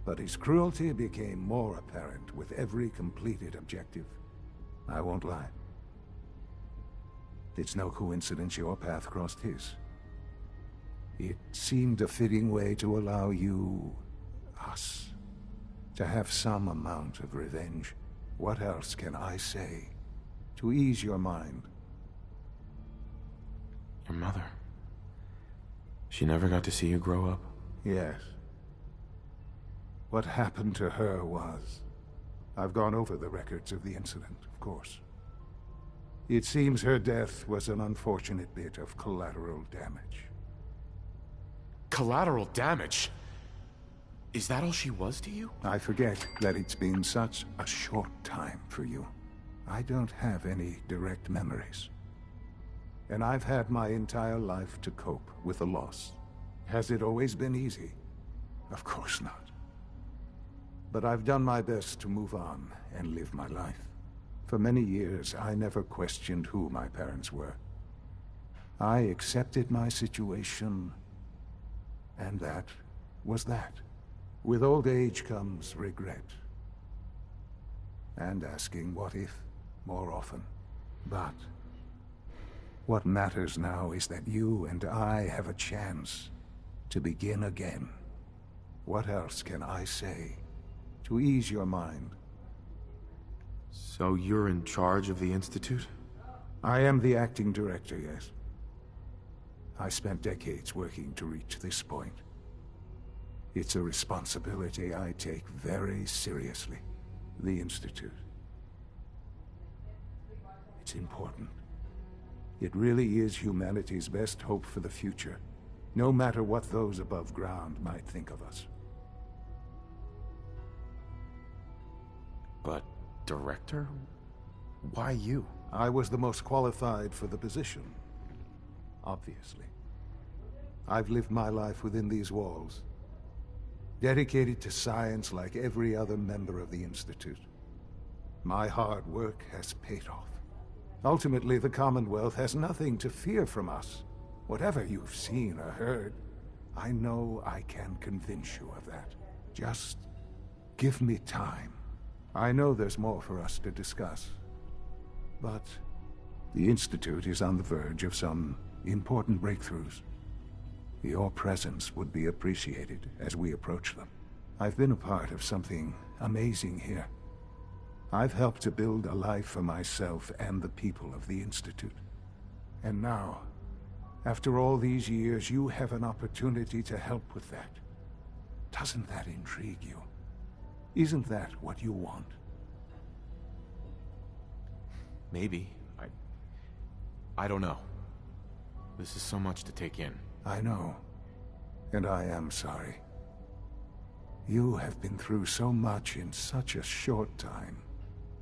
but his cruelty became more apparent with every completed objective. I won't lie. It's no coincidence your path crossed his. It seemed a fitting way to allow you, us, to have some amount of revenge. What else can I say to ease your mind? Your mother. She never got to see you grow up? Yes. What happened to her was... I've gone over the records of the incident, of course. It seems her death was an unfortunate bit of collateral damage. Collateral damage? Is that all she was to you? I forget that it's been such a short time for you. I don't have any direct memories. And I've had my entire life to cope with the loss. Has it always been easy? Of course not. But I've done my best to move on and live my life. For many years, I never questioned who my parents were. I accepted my situation, and that was that. With old age comes regret. And asking what if more often. But what matters now is that you and I have a chance to begin again. What else can I say to ease your mind? So you're in charge of the Institute? I am the acting director, yes. I spent decades working to reach this point. It's a responsibility I take very seriously. The Institute. It's important. It really is humanity's best hope for the future, no matter what those above ground might think of us. But, director? Why you? I was the most qualified for the position. Obviously. I've lived my life within these walls. Dedicated to science like every other member of the Institute. My hard work has paid off. Ultimately, the Commonwealth has nothing to fear from us. Whatever you've seen or heard, I know I can convince you of that. Just give me time. I know there's more for us to discuss. But the Institute is on the verge of some important breakthroughs. Your presence would be appreciated as we approach them. I've been a part of something amazing here. I've helped to build a life for myself and the people of the Institute. And now, after all these years, you have an opportunity to help with that. Doesn't that intrigue you? Isn't that what you want? Maybe. I don't know. This is so much to take in. I know. And I am sorry. You have been through so much in such a short time.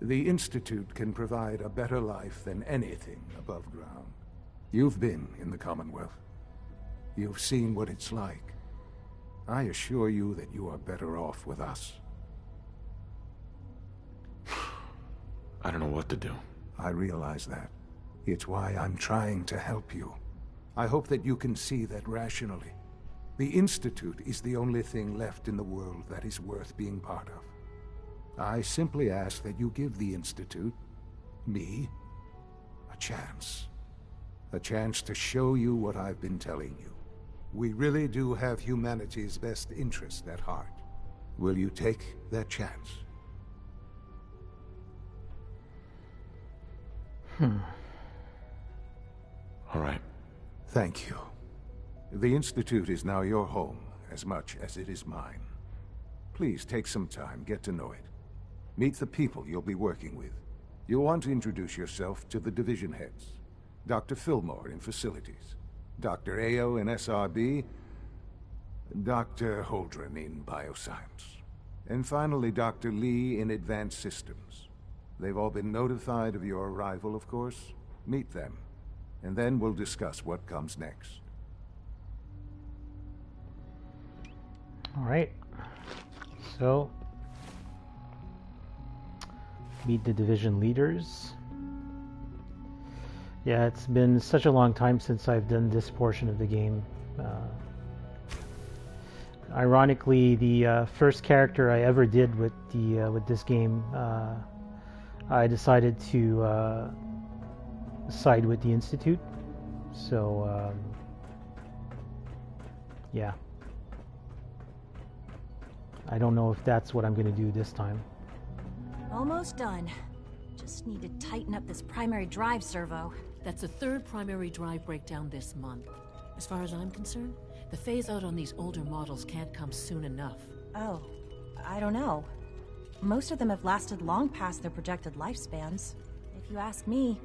The Institute can provide a better life than anything above ground. You've been in the Commonwealth. You've seen what it's like. I assure you that you are better off with us. I don't know what to do. I realize that. It's why I'm trying to help you. I hope that you can see that rationally. The Institute is the only thing left in the world that is worth being part of. I simply ask that you give the Institute, me, a chance. A chance to show you what I've been telling you. We really do have humanity's best interest at heart. Will you take that chance? All right. Thank you. The Institute is now your home, as much as it is mine. Please take some time, get to know it. Meet the people you'll be working with. You'll want to introduce yourself to the division heads. Dr. Fillmore in Facilities, Dr. Ayo in SRB, Dr. Holdren in Bioscience, and finally Dr. Lee in Advanced Systems. They've all been notified of your arrival, of course. Meet them, and then we'll discuss what comes next. All right. So, meet the division leaders. Yeah, it's been such a long time since I've done this portion of the game. Ironically, the first character I ever did with this game, I decided to side with the Institute. So, yeah. I don't know if that's what I'm going to do this time. Almost done. Just need to tighten up this primary drive servo. That's the third primary drive breakdown this month. As far as I'm concerned, the phase-out on these older models can't come soon enough. Oh, I don't know. Most of them have lasted long past their projected lifespans. If you ask me,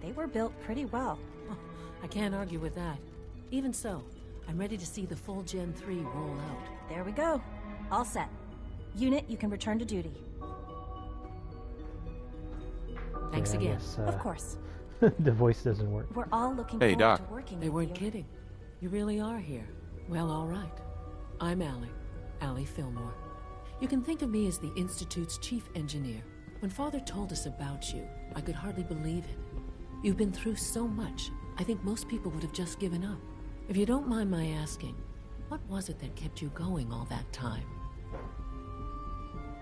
they were built pretty well. I can't argue with that. Even so, I'm ready to see the full Gen 3 roll out. There we go. All set. Unit, you can return to duty. Thanks again. Of course. The voice doesn't work. We're all looking Hey, forward Doc. to working They with weren't you. kidding. You really are here. Well, all right. I'm Allie Fillmore. You can think of me as the Institute's chief engineer. When Father told us about you, I could hardly believe it. You've been through so much, I think most people would have just given up. If you don't mind my asking, what was it that kept you going all that time?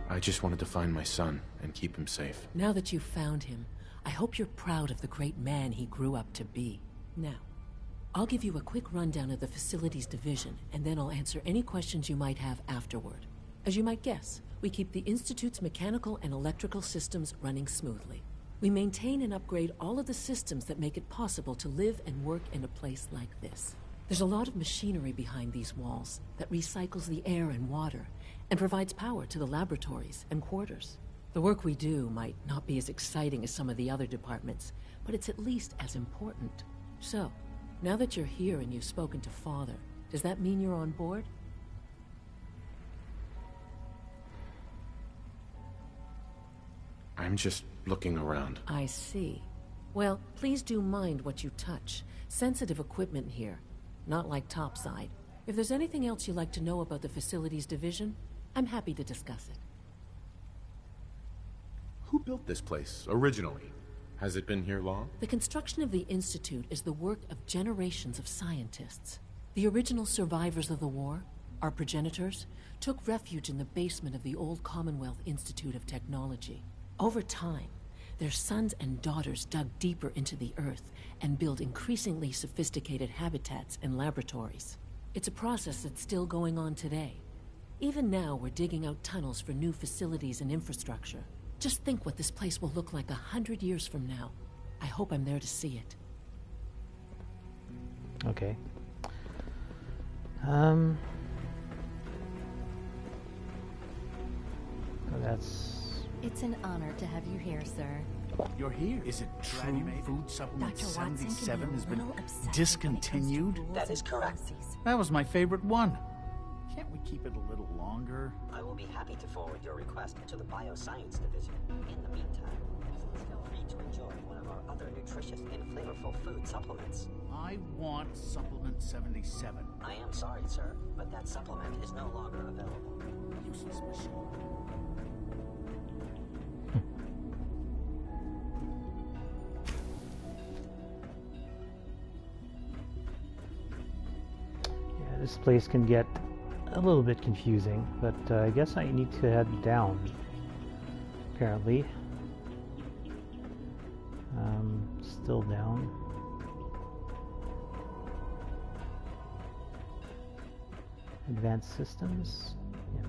I just wanted to find my son and keep him safe. Now that you've found him, I hope you're proud of the great man he grew up to be. Now, I'll give you a quick rundown of the Facilities Division, and then I'll answer any questions you might have afterward. As you might guess, we keep the Institute's mechanical and electrical systems running smoothly. We maintain and upgrade all of the systems that make it possible to live and work in a place like this. There's a lot of machinery behind these walls that recycles the air and water and provides power to the laboratories and quarters. The work we do might not be as exciting as some of the other departments, but it's at least as important. So, now that you're here and you've spoken to Father, does that mean you're on board? I'm just looking around. I see. Well, please do mind what you touch. Sensitive equipment here, not like topside. If there's anything else you'd like to know about the Facilities Division, I'm happy to discuss it. Who built this place, originally? Has it been here long? The construction of the Institute is the work of generations of scientists. The original survivors of the war, our progenitors, took refuge in the basement of the old Commonwealth Institute of Technology. Over time, their sons and daughters dug deeper into the earth and built increasingly sophisticated habitats and laboratories. It's a process that's still going on today. Even now, we're digging out tunnels for new facilities and infrastructure. Just think what this place will look like 100 years from now. I hope I'm there to see it. Okay. That's... It's an honor to have you here, sir. You're here? Is it true food supplement Dr. Watson can be 77 a has been little upset discontinued? That is correct. That was my favorite one. Can't we keep it a little longer? I will be happy to forward your request to the Bioscience Division. In the meantime, please feel free to enjoy one of our other nutritious and flavorful food supplements. I want supplement 77. I am sorry, sir, but that supplement is no longer available. Useless machine. Yeah, this place can get a little bit confusing, but I guess I need to head down, apparently. Still down. Advanced systems. Yeah.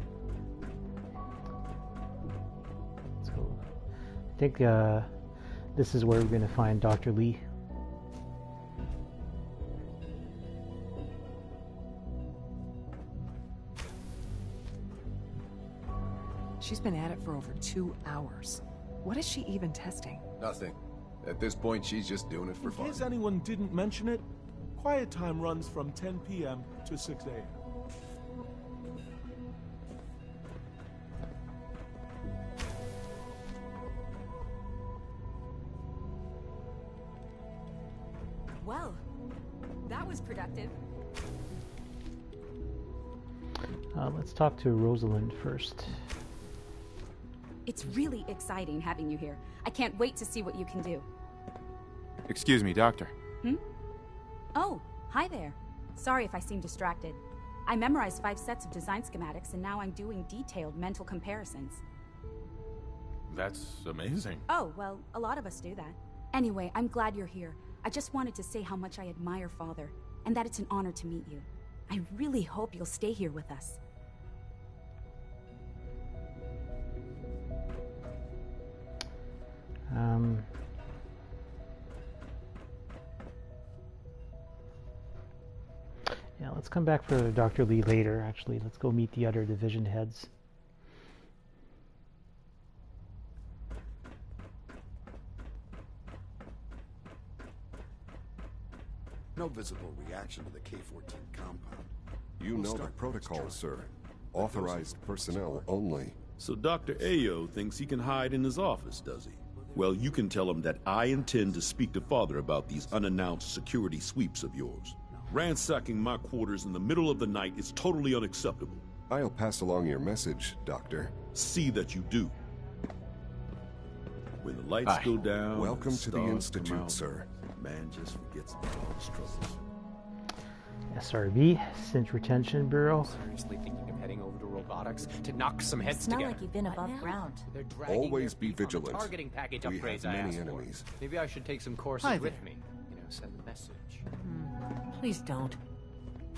Let's go. I think this is where we're going to find Dr. Lee. She's been at it for over 2 hours. What is she even testing? Nothing. At this point, she's just doing it for fun. In case anyone didn't mention it, quiet time runs from 10 p.m. to 6 a.m. Well, that was productive. Let's talk to Rosalind first. It's really exciting having you here. I can't wait to see what you can do. Excuse me, Doctor. Oh, hi there. Sorry if I seem distracted. I memorized 5 sets of design schematics and now I'm doing detailed mental comparisons. That's amazing. Oh, well, a lot of us do that. Anyway, I'm glad you're here. I just wanted to say how much I admire Father, and that it's an honor to meet you. I really hope you'll stay here with us. Yeah, let's come back for Dr. Lee later, actually. Let's go meet the other division heads. No visible reaction to the K-14 compound. You know the protocol, sir. Authorized personnel only. So Dr. Ayo thinks he can hide in his office, does he? Well, you can tell him that I intend to speak to Father about these unannounced security sweeps of yours. Ransacking my quarters in the middle of the night is totally unacceptable. I'll pass along your message, Doctor. See that you do. When the lights go down... Welcome to the Institute, out, sir. Man just forgets about all his troubles. SRB, Synth Retention Bureau. Seriously thinking of heading over to robotics to knock some heads It's not together. like you've been above ground. They're dragging Always their be feet on the vigilant. targeting package We upgrades have I many asked enemies. for. Maybe I should take some courses Hi with there. me. Send a message. Please don't.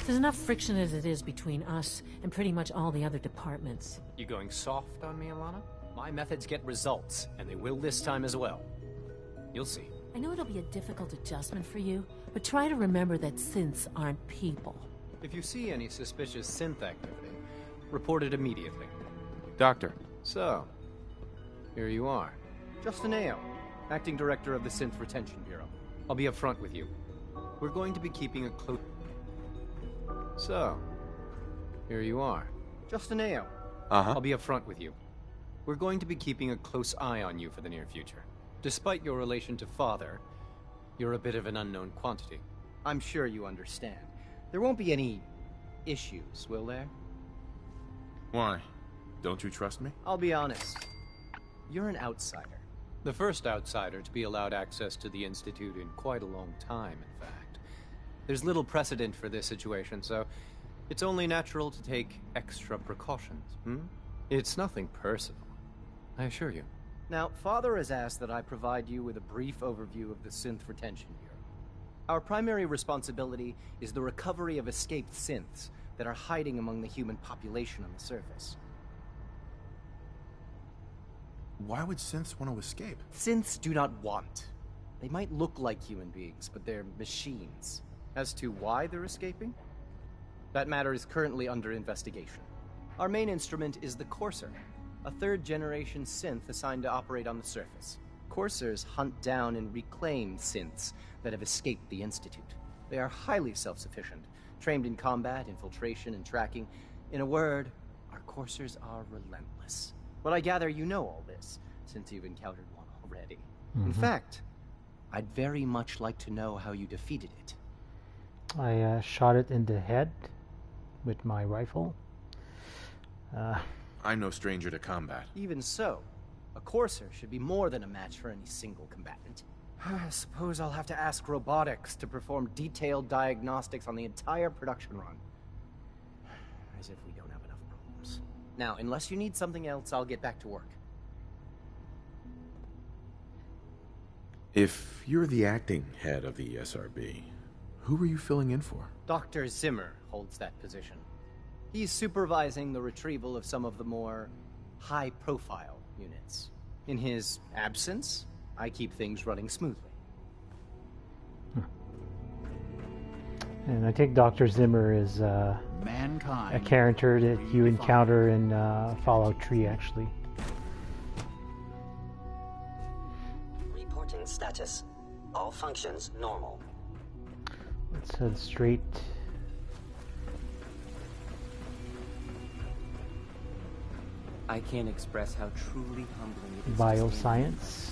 There's enough friction as it is between us and pretty much all the other departments. You going soft on me, Alana? My methods get results, and they will this time as well. You'll see. I know it'll be a difficult adjustment for you, but try to remember that synths aren't people. If you see any suspicious synth activity, report it immediately. Doctor. So, here you are. Justin Ayo, Acting Director of the Synth Retention Bureau. I'll be up front with you. We're going to be keeping a close... So, here you are. Justin Ayo. I'll be up front with you. We're going to be keeping a close eye on you for the near future. Despite your relation to Father, you're a bit of an unknown quantity. I'm sure you understand. There won't be any issues, will there? Why? Don't you trust me? I'll be honest. You're an outsider. The first outsider to be allowed access to the Institute in quite a long time, in fact. There's little precedent for this situation, so it's only natural to take extra precautions, It's nothing personal, I assure you. Now, Father has asked that I provide you with a brief overview of the Synth Retention Bureau. Our primary responsibility is the recovery of escaped synths that are hiding among the human population on the surface. Why would synths want to escape? Synths do not want. They might look like human beings, but they're machines. As to why they're escaping? That matter is currently under investigation. Our main instrument is the Coarser, a third-generation synth assigned to operate on the surface. Coursers hunt down and reclaim synths that have escaped the Institute. They are highly self-sufficient, trained in combat, infiltration, and tracking. In a word, our Coursers are relentless. But I gather you know all this, since you've encountered one already. In fact, I'd very much like to know how you defeated it. I shot it in the head with my rifle. I'm no stranger to combat. Even so, a Coarser should be more than a match for any single combatant. I suppose I'll have to ask Robotics to perform detailed diagnostics on the entire production run. As if we don't have enough problems. Now, unless you need something else, I'll get back to work. If you're the acting head of the SRB, who were you filling in for? Dr. Zimmer holds that position. He's supervising the retrieval of some of the more high-profile units. In his absence, I keep things running smoothly. And I think Dr. Zimmer is Mankind. a character that you encounter in Fallout 3, actually. Reporting status. All functions normal. Let's head straight. I can't express how truly humbling it is. Bioscience.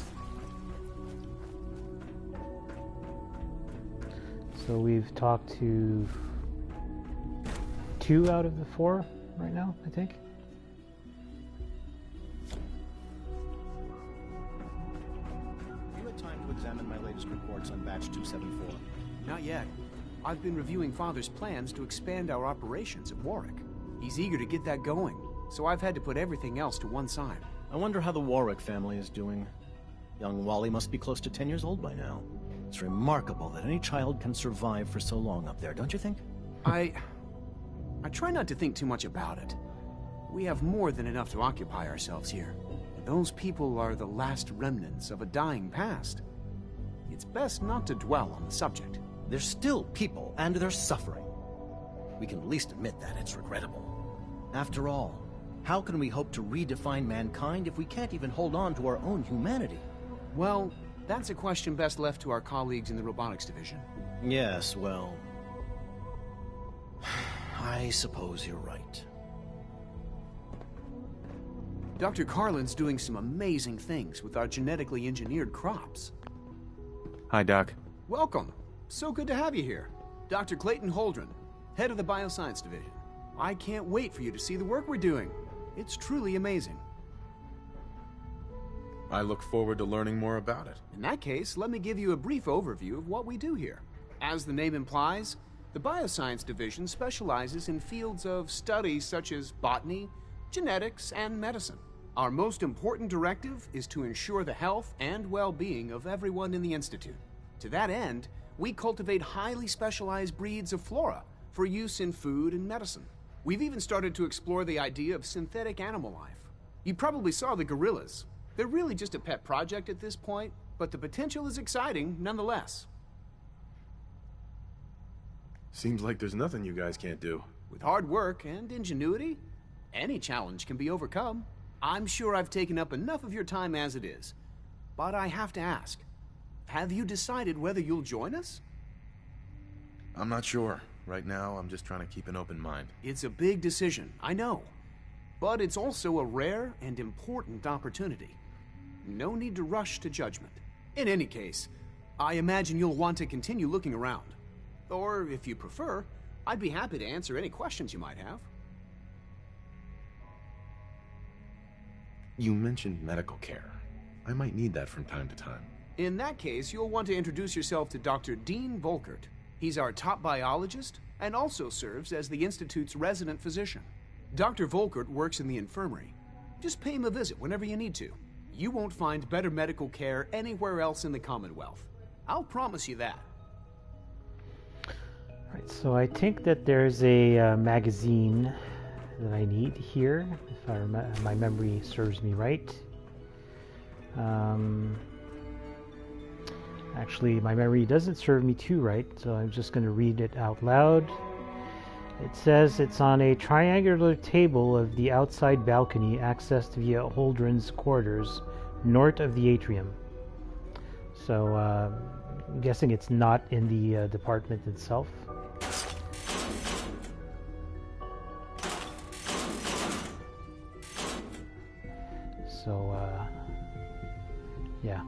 So we've talked to 2 out of the 4 right now, I think. You had time to examine my latest reports on batch 274. Not yet. I've been reviewing Father's plans to expand our operations at Warwick. He's eager to get that going, so I've had to put everything else to one side. I wonder how the Warwick family is doing. Young Wally must be close to 10 years old by now. It's remarkable that any child can survive for so long up there, don't you think? I try not to think too much about it. We have more than enough to occupy ourselves here. And those people are the last remnants of a dying past. It's best not to dwell on the subject. They're still people, and they're suffering. We can at least admit that it's regrettable. After all, how can we hope to redefine mankind if we can't even hold on to our own humanity? Well, that's a question best left to our colleagues in the Robotics Division. Yes, well... I suppose you're right. Dr. Carlin's doing some amazing things with our genetically engineered crops. Hi, Doc. Welcome. So good to have you here. Dr. Clayton Holdren, head of the Bioscience Division. I can't wait for you to see the work we're doing. It's truly amazing. I look forward to learning more about it. In that case, let me give you a brief overview of what we do here. As the name implies, the Bioscience Division specializes in fields of study such as botany, genetics, and medicine. Our most important directive is to ensure the health and well-being of everyone in the Institute. To that end, we cultivate highly specialized breeds of flora for use in food and medicine. We've even started to explore the idea of synthetic animal life. You probably saw the gorillas. They're really just a pet project at this point, but the potential is exciting nonetheless. Seems like there's nothing you guys can't do. With hard work and ingenuity, any challenge can be overcome. I'm sure I've taken up enough of your time as it is. But I have to ask, have you decided whether you'll join us? I'm not sure. Right now, I'm just trying to keep an open mind. It's a big decision, I know. But it's also a rare and important opportunity. No need to rush to judgment. In any case, I imagine you'll want to continue looking around. Or, if you prefer, I'd be happy to answer any questions you might have. You mentioned medical care. I might need that from time to time. In that case, you'll want to introduce yourself to Dr. Dean Volkert. He's our top biologist and also serves as the Institute's resident physician. Dr. Volkert works in the infirmary. Just pay him a visit whenever you need to. You won't find better medical care anywhere else in the Commonwealth. I'll promise you that. Right, so I think that there's a magazine that I need here, if my memory serves me right. Actually, my memory doesn't serve me too right, so I'm just going to read it out loud. It says it's on a triangular table of the outside balcony accessed via Holdren's quarters, north of the atrium. So, I'm guessing it's not in the department itself. So, yeah.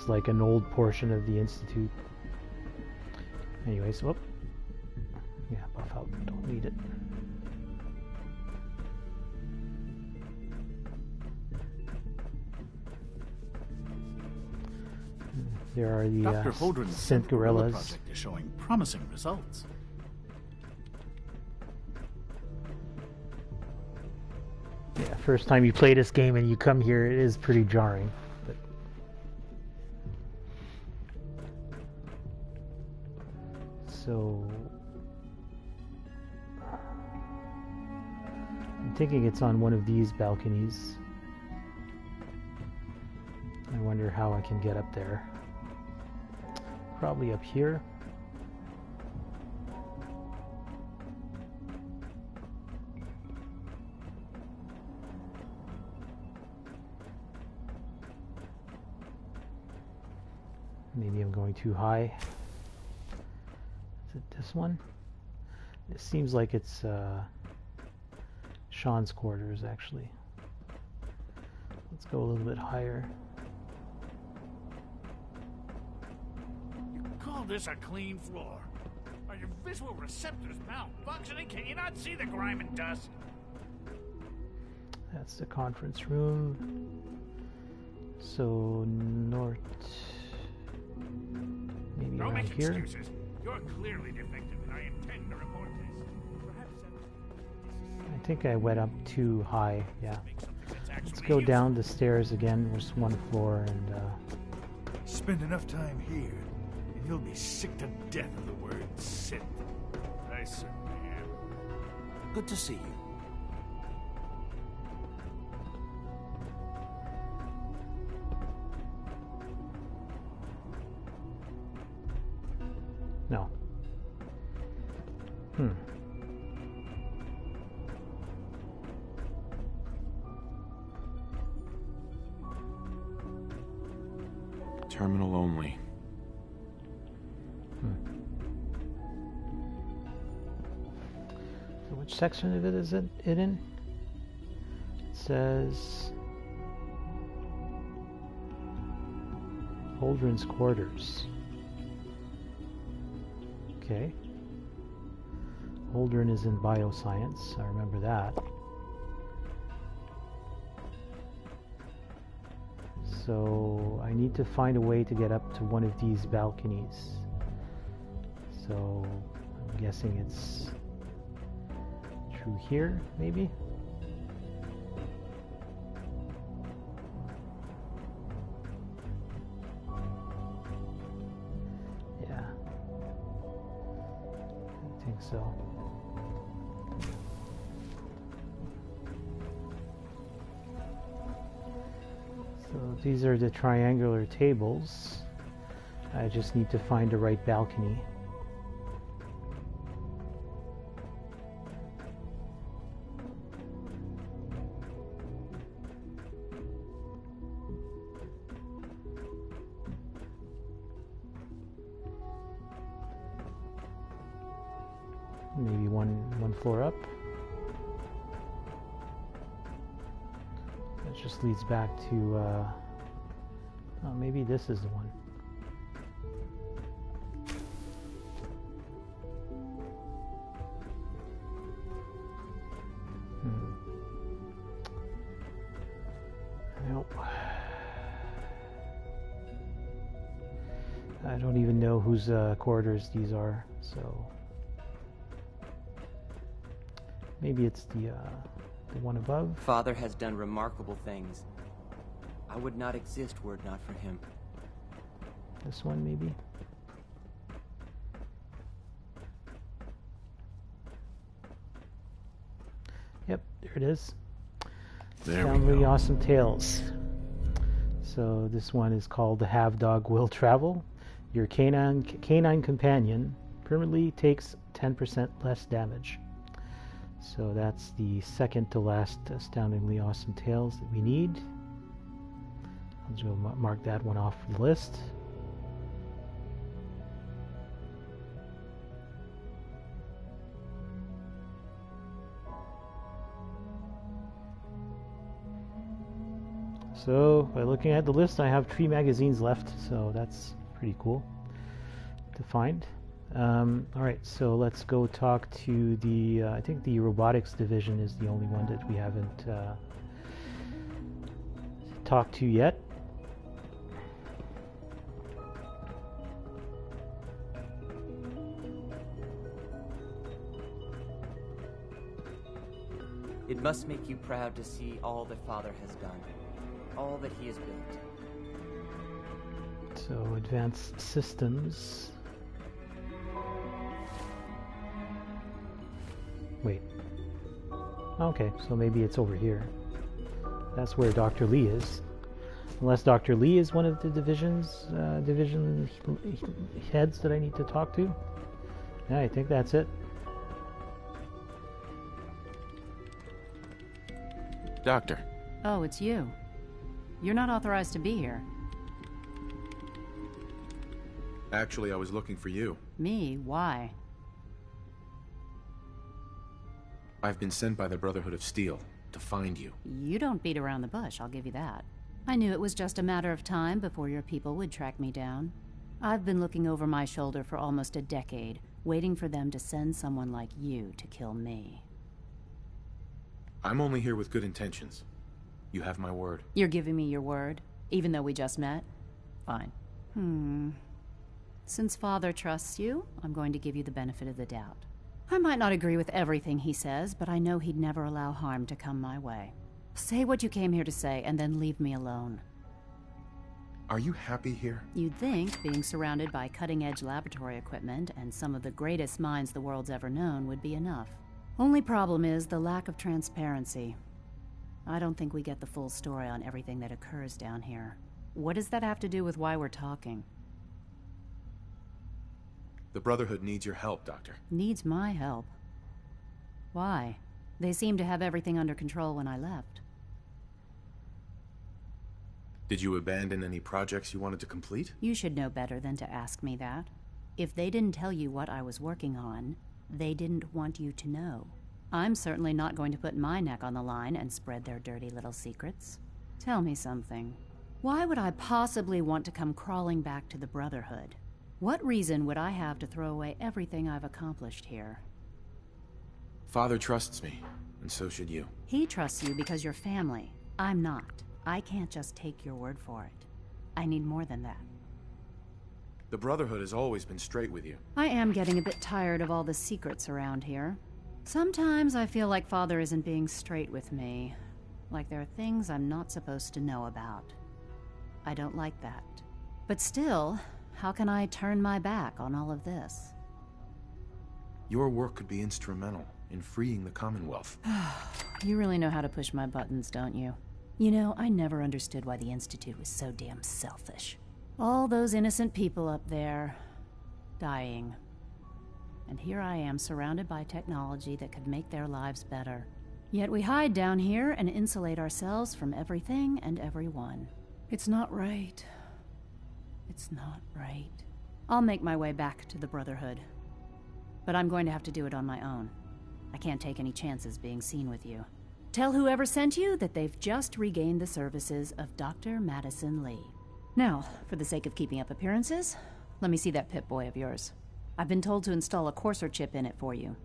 looks like an old portion of the Institute. Anyways, whoop. Yeah, buff out. Don't need it. There are the Dr. Holdren's synth gorillas. project is showing promising results. Yeah, first time you play this game and you come here, it is pretty jarring. But so I'm thinking it's on one of these balconies. I wonder how I can get up there. Probably up here. Maybe I'm going too high. Is it this one? It seems like it's Sean's quarters, actually. Let's go a little bit higher. You call this a clean floor? Are your visual receptors malfunctioning? Can you not see the grime and dust? That's the conference room. So north. Maybe Don't around make here. excuses. You're clearly defective, and I intend to report this. Perhaps I think I went up too high. Yeah. Let's go down the stairs again. There's one floor, and spend enough time here, and you'll be sick to death of the word synth. I certainly am. Good to see you. no. Terminal only. So which section of it is it in? It says Holdren's quarters. Okay. Holdren is in bioscience. I remember that. So I need to find a way to get up to one of these balconies. So I'm guessing it's through here, maybe? Yeah. I think so. So these are the triangular tables. I just need to find the right balcony. Maybe one floor up. That just leads back to, oh, maybe this is the one. Nope. I don't even know whose quarters these are, so maybe it's the one above. Father has done remarkable things. I would not exist were it not for him. This one, maybe? Yep, there it is. There we Astoundingly go. Awesome Tales. So this one is called The Have Dog Will Travel. Your canine companion permanently takes 10% less damage. So that's the second to last Astoundingly Awesome Tales that we need. I'll just mark that one off the list. So, by looking at the list, I have 3 magazines left, so that's pretty cool to find. Alright, so let's go talk to the, I think the Robotics Division is the only one that we haven't talked to yet. It must make you proud to see all that Father has done, all that he has built. So, advanced systems. Wait. Okay, so maybe it's over here. That's where Dr. Lee is. Unless Dr. Lee is one of the division heads that I need to talk to. Yeah, I think that's it. Doctor. Oh, it's you. You're not authorized to be here. Actually, I was looking for you. Me? Why? I've been sent by the Brotherhood of Steel to find you. You don't beat around the bush, I'll give you that. I knew it was just a matter of time before your people would track me down. I've been looking over my shoulder for almost a decade, waiting for them to send someone like you to kill me. I'm only here with good intentions. You have my word. You're giving me your word, even though we just met? Fine. Since Father trusts you, I'm going to give you the benefit of the doubt. I might not agree with everything he says, but I know he'd never allow harm to come my way. Say what you came here to say, and then leave me alone. Are you happy here? You'd think being surrounded by cutting-edge laboratory equipment and some of the greatest minds the world's ever known would be enough. Only problem is the lack of transparency. I don't think we get the full story on everything that occurs down here. What does that have to do with why we're talking? The Brotherhood needs your help, Doctor. Needs my help? Why? They seemed to have everything under control when I left. Did you abandon any projects you wanted to complete? You should know better than to ask me that. If they didn't tell you what I was working on, they didn't want you to know. I'm certainly not going to put my neck on the line and spread their dirty little secrets. Tell me something. Why would I possibly want to come crawling back to the Brotherhood? What reason would I have to throw away everything I've accomplished here? Father trusts me, and so should you. He trusts you because you're family. I'm not. I can't just take your word for it. I need more than that. The Brotherhood has always been straight with you. I am getting a bit tired of all the secrets around here. Sometimes I feel like Father isn't being straight with me. Like there are things I'm not supposed to know about. I don't like that. But still, how can I turn my back on all of this? Your work could be instrumental in freeing the Commonwealth. You really know how to push my buttons, don't you? You know, I never understood why the Institute was so damn selfish. All those innocent people up there, dying. And here I am, surrounded by technology that could make their lives better. Yet we hide down here and insulate ourselves from everything and everyone. It's not right. It's not right. I'll make my way back to the Brotherhood. But I'm going to have to do it on my own. I can't take any chances being seen with you. Tell whoever sent you that they've just regained the services of Dr. Madison Lee. Now, for the sake of keeping up appearances, let me see that Pip-Boy of yours. I've been told to install a Coarser chip in it for you.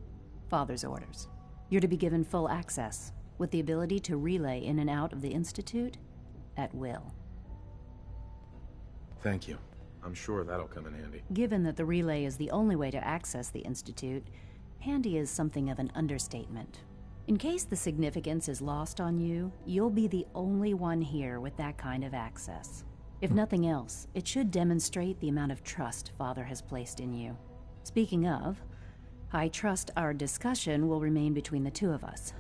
Father's orders. You're to be given full access, with the ability to relay in and out of the Institute at will. Thank you. I'm sure that'll come in handy. Given that the relay is the only way to access the Institute, handy is something of an understatement. In case the significance is lost on you, you'll be the only one here with that kind of access. If nothing else, it should demonstrate the amount of trust Father has placed in you. Speaking of, I trust our discussion will remain between the two of us.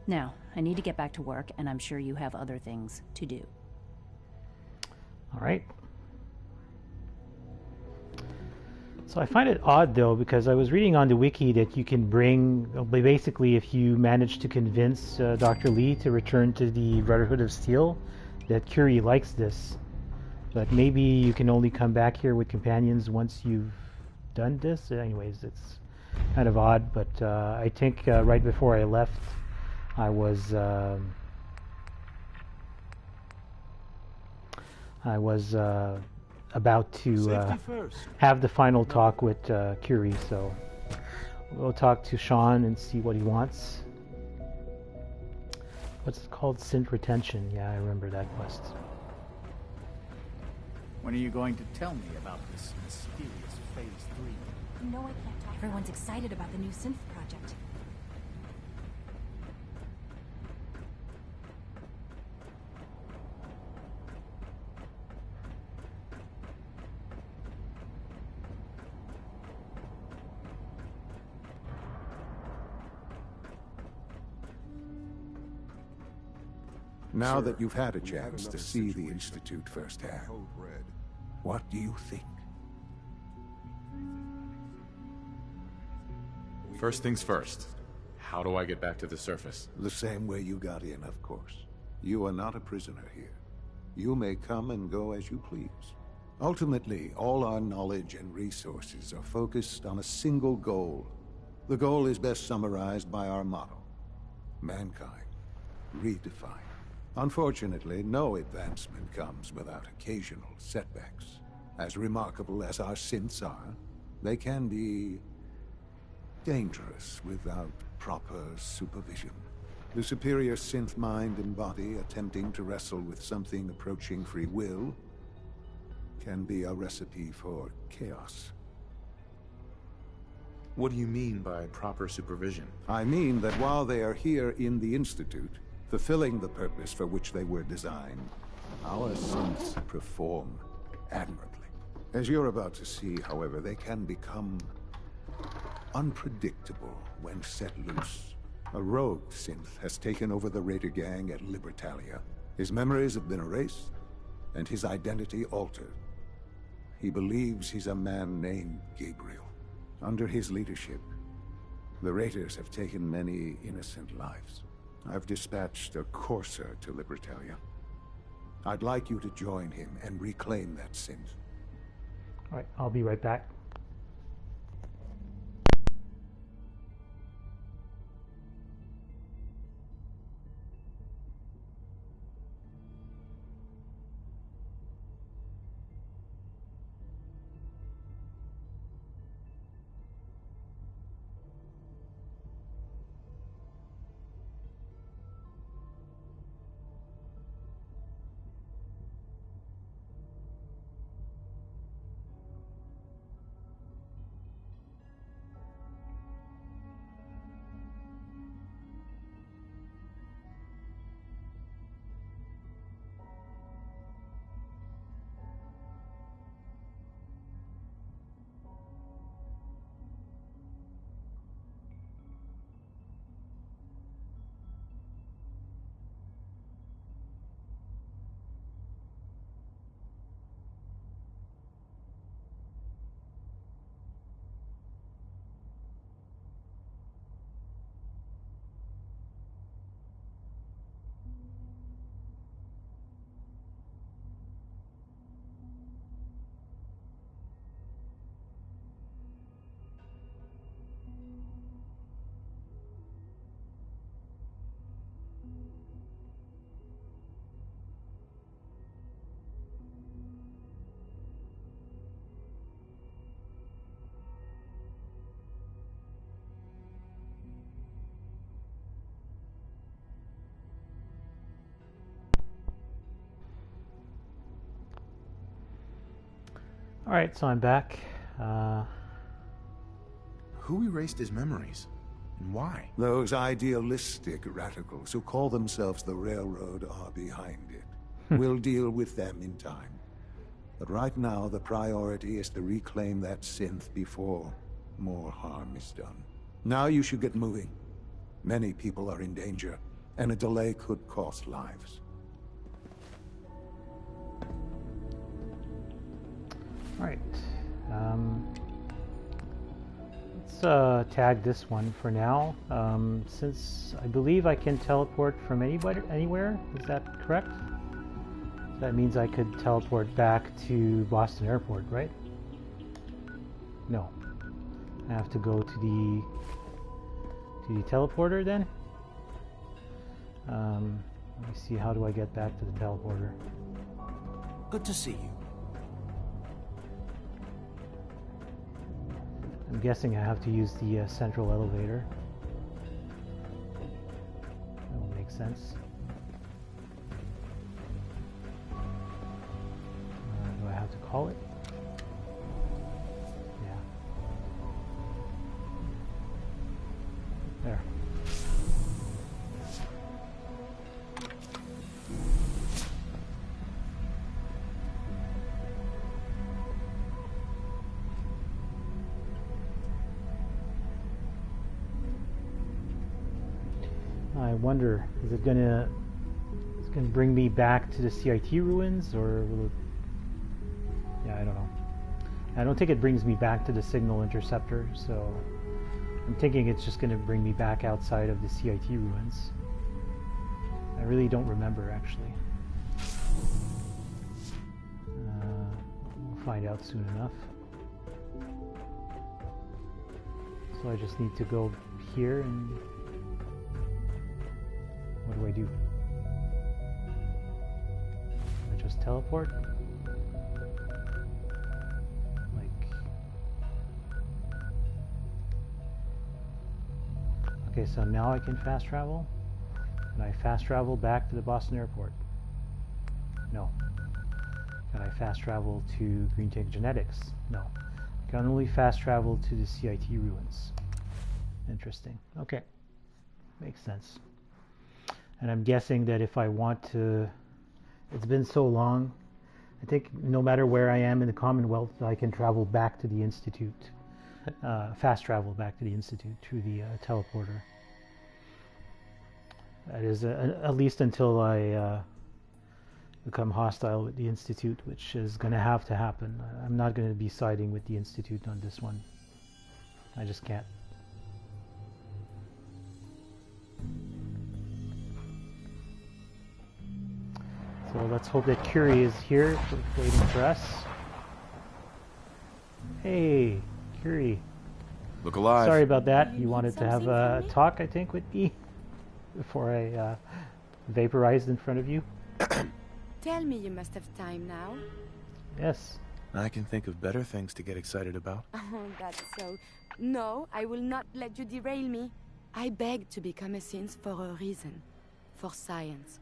Now, I need to get back to work, and I'm sure you have other things to do. All right. So I find it odd, though, because I was reading on the wiki that you can bring, basically, if you manage to convince Dr. Lee to return to the Brotherhood of Steel, that Curie likes this. But maybe you can only come back here with companions once you've done this. Anyways, it's kind of odd, but I think right before I left, I was I was about to Safety first. have the final talk with Curie, so we'll talk to Sean and see what he wants. What's it called? Synth retention. Yeah, I remember that quest. When are you going to tell me about this mysterious Phase 3? You know I can't talk. Everyone's excited about the new synth project. Now that you've had a chance to see the Institute firsthand, what do you think? First things first. How do I get back to the surface? The same way you got in, of course. You are not a prisoner here. You may come and go as you please. Ultimately, all our knowledge and resources are focused on a single goal. The goal is best summarized by our motto: mankind, redefined. Unfortunately, no advancement comes without occasional setbacks. As remarkable as our synths are, they can be dangerous without proper supervision. The superior synth mind and body attempting to wrestle with something approaching free will can be a recipe for chaos. What do you mean by proper supervision? I mean that while they are here in the Institute, fulfilling the purpose for which they were designed, our synths perform admirably. As you're about to see, however, they can become unpredictable when set loose. A rogue synth has taken over the Raider gang at Libertalia. His memories have been erased, and his identity altered. He believes he's a man named Gabriel. Under his leadership, the Raiders have taken many innocent lives. I've dispatched a Coarser to Libertalia. I'd like you to join him and reclaim that synth. All right, I'll be right back. Alright, so I'm back. Who erased his memories? And why? Those idealistic radicals who call themselves the Railroad are behind it. We'll deal with them in time. But right now, the priority is to reclaim that synth before more harm is done. Now you should get moving. Many people are in danger, and a delay could cost lives. Alright, let's tag this one for now. Since I believe I can teleport from anywhere, is that correct? That means I could teleport back to Boston Airport, right? No. I have to go to the teleporter then? Let me see, how do I get back to the teleporter? Good to see you. I'm guessing I have to use the central elevator. That will make sense. Do I have to call it? Yeah. There. I wonder, is it gonna bring me back to the CIT ruins, or will it? Yeah, I don't know. I don't think it brings me back to the signal interceptor, so I'm thinking it's just gonna bring me back outside of the CIT ruins. I really don't remember, actually. We'll find out soon enough. So I just need to go here and... What do I do? I just teleport? Like... Okay, so now I can fast travel? Can I fast travel back to the Boston airport? No. Can I fast travel to Green Tech Genetics? No. I can only fast travel to the CIT ruins. Interesting. Okay. Makes sense. And I'm guessing that if I want to... It's been so long. I think no matter where I am in the Commonwealth, I can travel back to the Institute. Fast travel back to the Institute through the teleporter. That is, at least until I become hostile with the Institute, which is going to have to happen. I'm not going to be siding with the Institute on this one. I just can't. So let's hope that Curie is here, waiting for us. Hey, Curie. Look alive. Sorry about that. You wanted to have a talk, I think, with me before I vaporized in front of you. Tell me you must have time now. Yes. I can think of better things to get excited about. Oh, that's so. No, I will not let you derail me. I begged to become a synth for a reason. For science.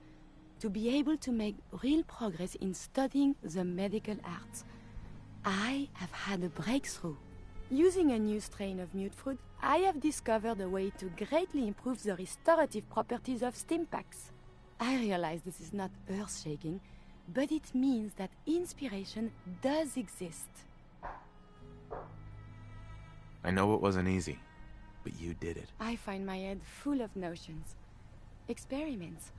To be able to make real progress in studying the medical arts. I have had a breakthrough. Using a new strain of mute fruit, I have discovered a way to greatly improve the restorative properties of stimpaks. I realize this is not earth-shaking, but it means that inspiration does exist. I know it wasn't easy, but you did it. I find my head full of notions. Experiments.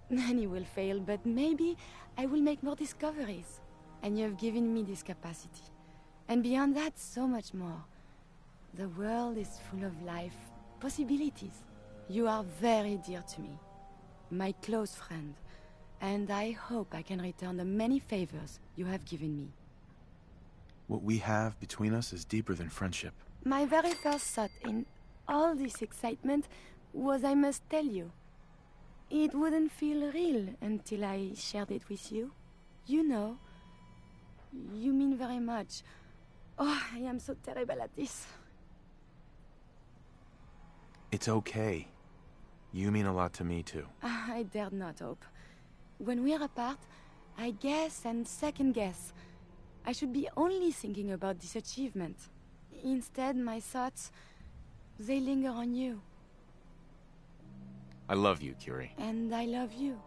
Many will fail, but maybe I will make more discoveries. And you have given me this capacity. And beyond that, so much more. The world is full of life, possibilities. You are very dear to me. My close friend. And I hope I can return the many favors you have given me. What we have between us is deeper than friendship. My very first thought in all this excitement was I must tell you. It wouldn't feel real until I shared it with you. You know, you mean very much. Oh, I am so terrible at this. It's okay. You mean a lot to me, too. I dared not hope. When we're apart, I guess and second guess. I should be only thinking about this achievement. Instead, my thoughts, they linger on you. I love you, Curie. And I love you.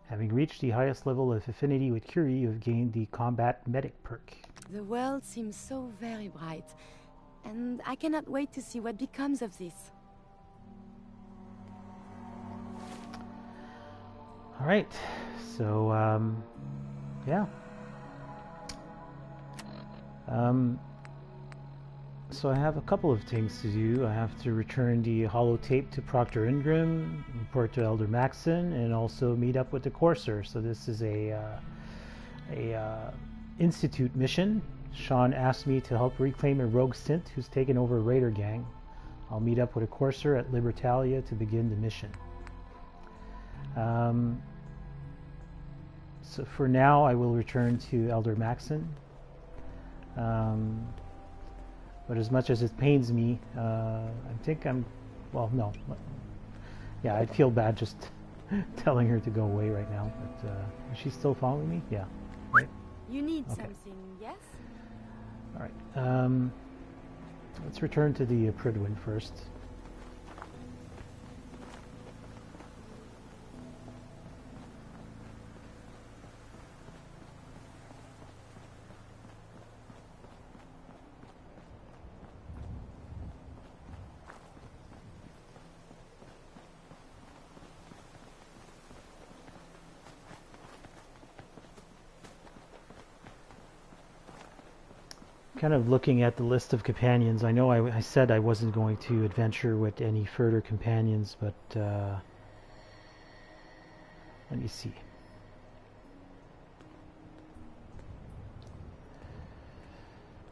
Having reached the highest level of affinity with Curie, you have gained the Combat Medic perk. The world seems so very bright, and I cannot wait to see what becomes of this. Alright, so, yeah. So I have a couple of things to do. I have to return the holotape to Proctor Ingram, report to Elder Maxon, and also meet up with the Coarser. So this is a Institute mission. Sean asked me to help reclaim a rogue synth who's taken over a raider gang. I'll meet up with a Coarser at Libertalia to begin the mission. So for now, I will return to Elder Maxon. But as much as it pains me, I think well, no. Yeah, I'd feel bad just telling her to go away right now, but is she still following me? Yeah, right? You need Okay. something, yes? Alright, let's return to the Pridwin first. Kind of looking at the list of companions. I know I said I wasn't going to adventure with any further companions, but let me see.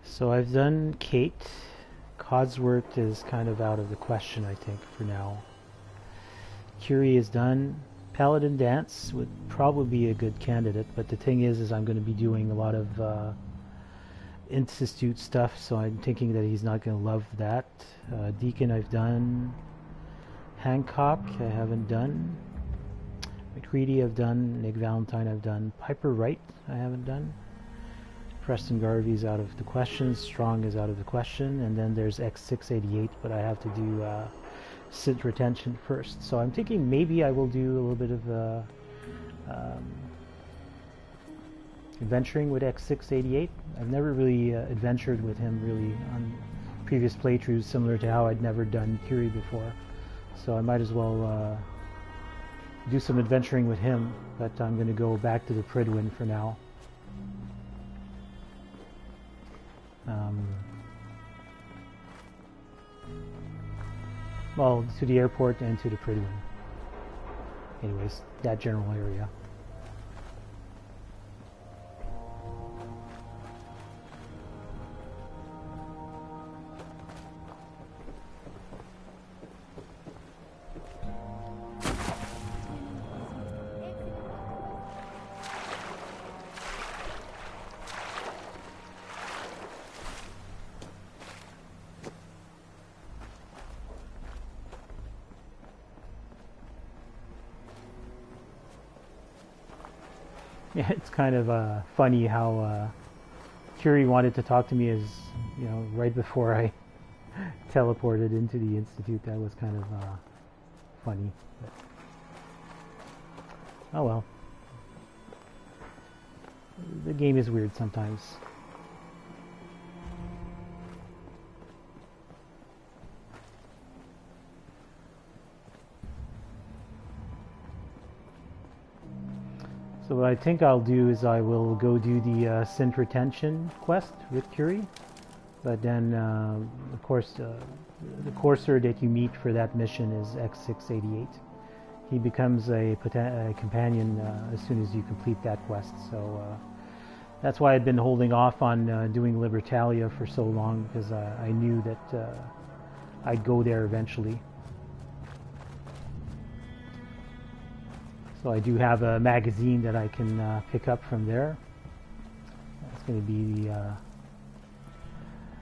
So I've done Kate. Codsworth is kind of out of the question, I think, for now. Curie is done. Paladin Dance would probably be a good candidate, but the thing is I'm going to be doing a lot of Institute stuff, so I'm thinking that he's not going to love that. Deacon I've done. Hancock I haven't done. McCready I've done. Nick Valentine I've done. Piper Wright I haven't done. Preston Garvey's out of the question. Strong is out of the question. And then there's X688, but I have to do synth retention first. So I'm thinking maybe I will do a little bit of adventuring with X688. I've never really adventured with him really on previous playthroughs, similar to how I'd never done Curie before. So I might as well do some adventuring with him, but I'm going to go back to the Pridwin for now. Well, to the airport and to the Pridwin. Anyways, that general area. Yeah, it's kind of funny how Curie wanted to talk to me as, you know, right before I teleported into the Institute. That was kind of funny. But, oh well. The game is weird sometimes. So what I think I'll do is I will go do the synth retention quest with Curie, but then of course the Coarser that you meet for that mission is X688. He becomes a companion as soon as you complete that quest, so that's why I'd been holding off on doing Libertalia for so long, because I knew that I'd go there eventually. So I do have a magazine that I can pick up from there. That's going to be the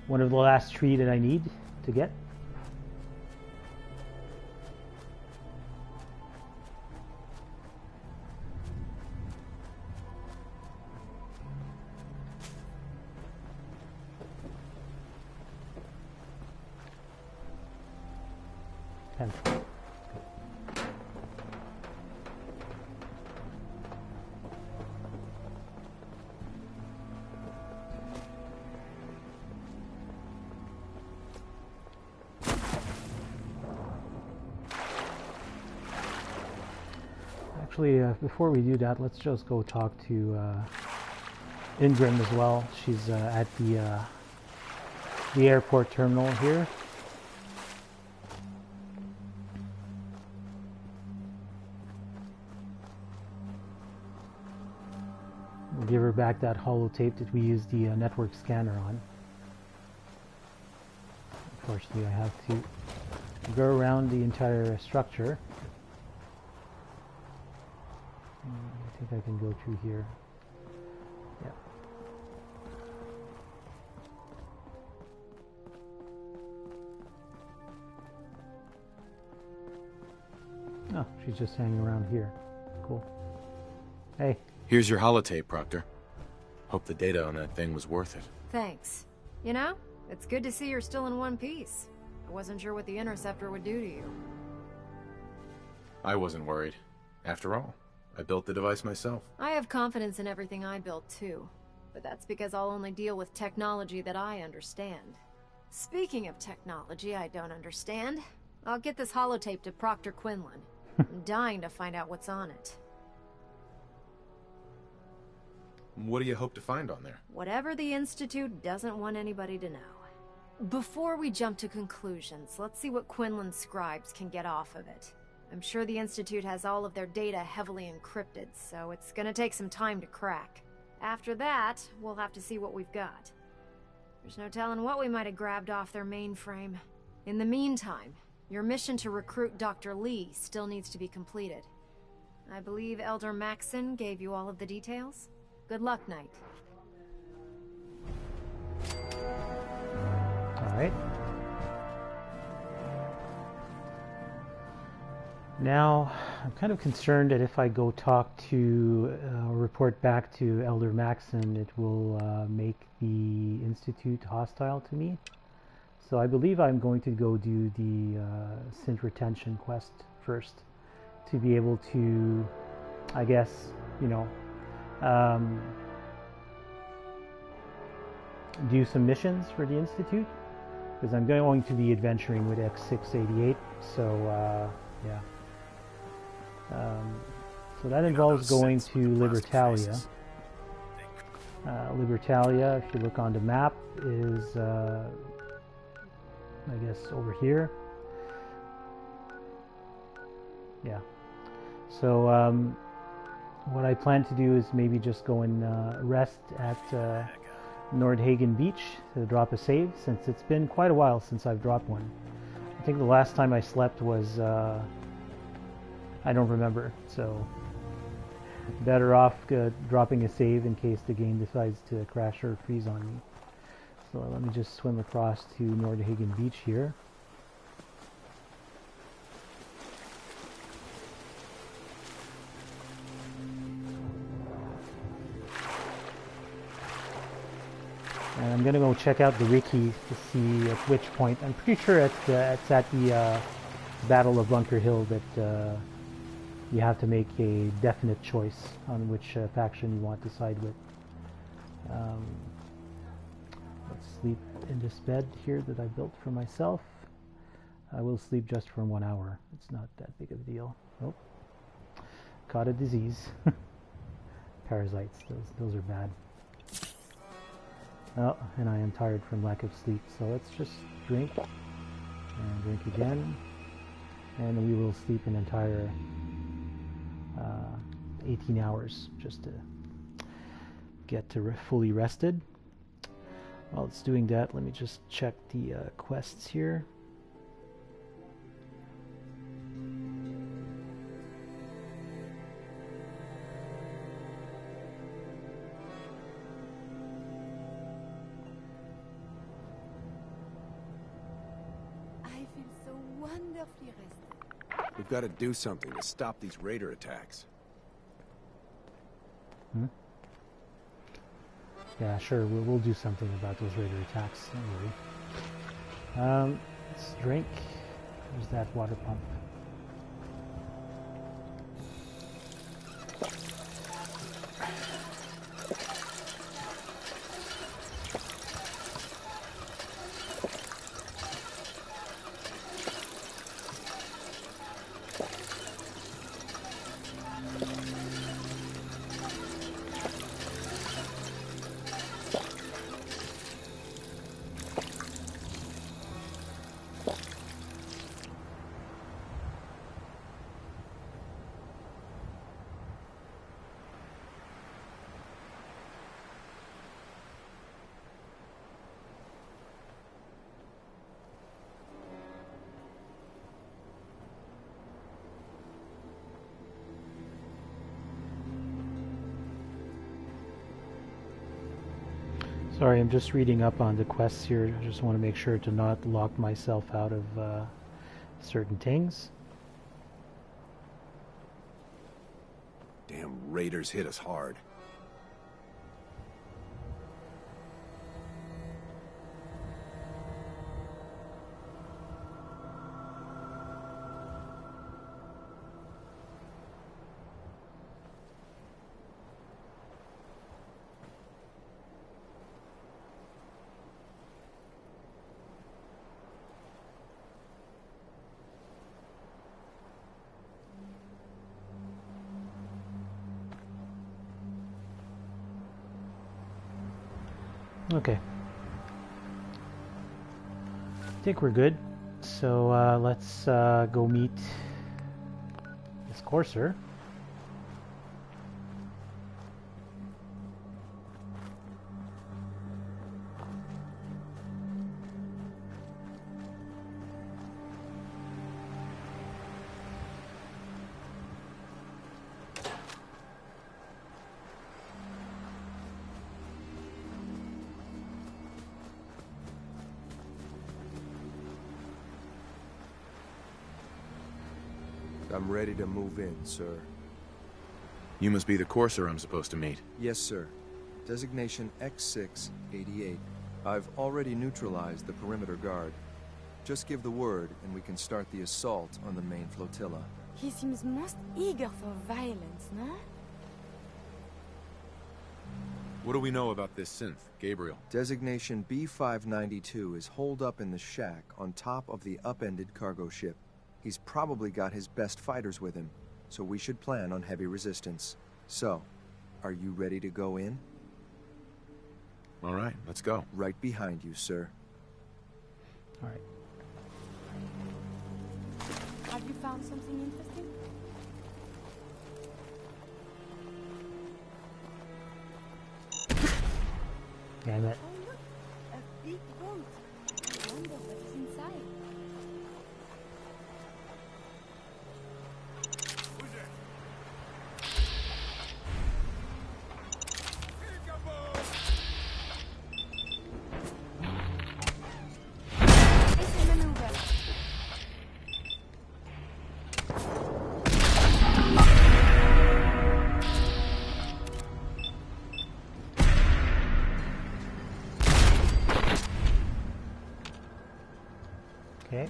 one of the last 3 that I need to get. Actually, before we do that, let's just go talk to Ingram as well. She's at the airport terminal here. We'll give her back that holotape that we used the network scanner on. Unfortunately, I have to go around the entire structure. I think I can go through here. Yeah. Oh, she's just hanging around here. Cool. Hey. Here's your holotape, Proctor. Hope the data on that thing was worth it. Thanks. You know, it's good to see you're still in one piece. I wasn't sure what the Interceptor would do to you. I wasn't worried. After all, I built the device myself. I have confidence in everything I built too. But that's because I'll only deal with technology that I understand. Speaking of technology I don't understand, I'll get this holotape to Proctor Quinlan. I'm dying to find out what's on it. What do you hope to find on there? Whatever the Institute doesn't want anybody to know. Before we jump to conclusions, let's see what Quinlan's scribes can get off of it. I'm sure the Institute has all of their data heavily encrypted, so it's gonna take some time to crack. After that, we'll have to see what we've got. There's no telling what we might have grabbed off their mainframe. In the meantime, your mission to recruit Dr. Lee still needs to be completed. I believe Elder Maxson gave you all of the details? Good luck, Knight. Alright. Now, I'm kind of concerned that if I go talk to, report back to Elder Maxson, it will make the Institute hostile to me. So I believe I'm going to go do the synth retention quest first to be able to, I guess, you know, do some missions for the Institute, because I'm going to be adventuring with X688, so yeah. So that involves going to Libertalia. Libertalia, if you look on the map, is I guess over here. Yeah. So what I plan to do is maybe just go and rest at Nordhagen Beach to drop a save, since it's been quite a while since I've dropped one. I think the last time I slept was I don't remember, so better off dropping a save in case the game decides to crash or freeze on me. So let me just swim across to Nordhagen Beach here. And I'm going to go check out the wiki to see at which point. I'm pretty sure it's at the Battle of Bunker Hill that you have to make a definite choice on which faction you want to side with. Let's sleep in this bed here that I built for myself. I will sleep just for 1 hour. It's not that big of a deal. Oh, caught a disease. Parasites, those are bad. Oh, and I am tired from lack of sleep, so let's just drink and drink again, and we will sleep an entire 18 hours just to get to fully rested. While it's doing that, let me just check the quests here. I feel so wonderfully rested. We've got to do something to stop these raider attacks. Hmm? Yeah, sure, we'll do something about those raider attacks, don't worry. Let's drink. There's that water pump. Sorry, I'm just reading up on the quests here. I just want to make sure to not lock myself out of certain things. Damn raiders hit us hard. Okay. I think we're good. So let's go meet this Coarser. I'm ready to move in, sir. You must be the Coarser I'm supposed to meet. Yes, sir. Designation X688. I've already neutralized the perimeter guard. Just give the word, and we can start the assault on the main flotilla. He seems most eager for violence, no? What do we know about this synth, Gabriel? Designation B592 is holed up in the shack on top of the upended cargo ship. He's probably got his best fighters with him, so we should plan on heavy resistance. So, are you ready to go in? All right, let's go. Right behind you, sir. All right. Have you found something interesting? Damn it. Oh look, a big boat. I wonder what's inside. Okay.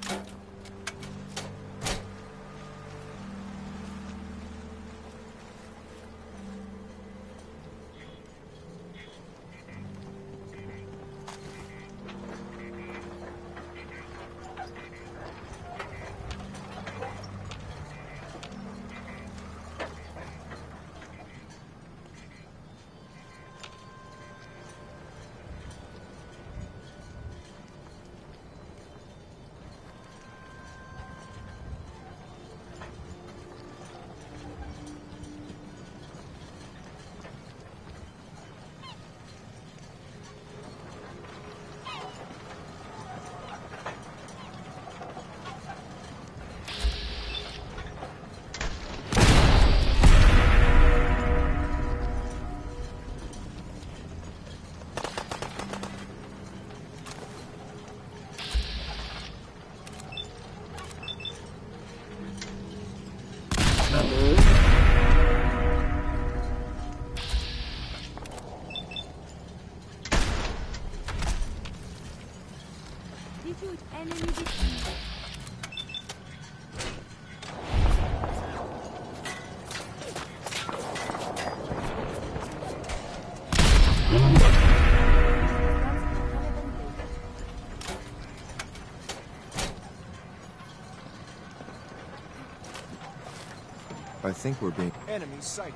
I think we're being... Enemy sighted.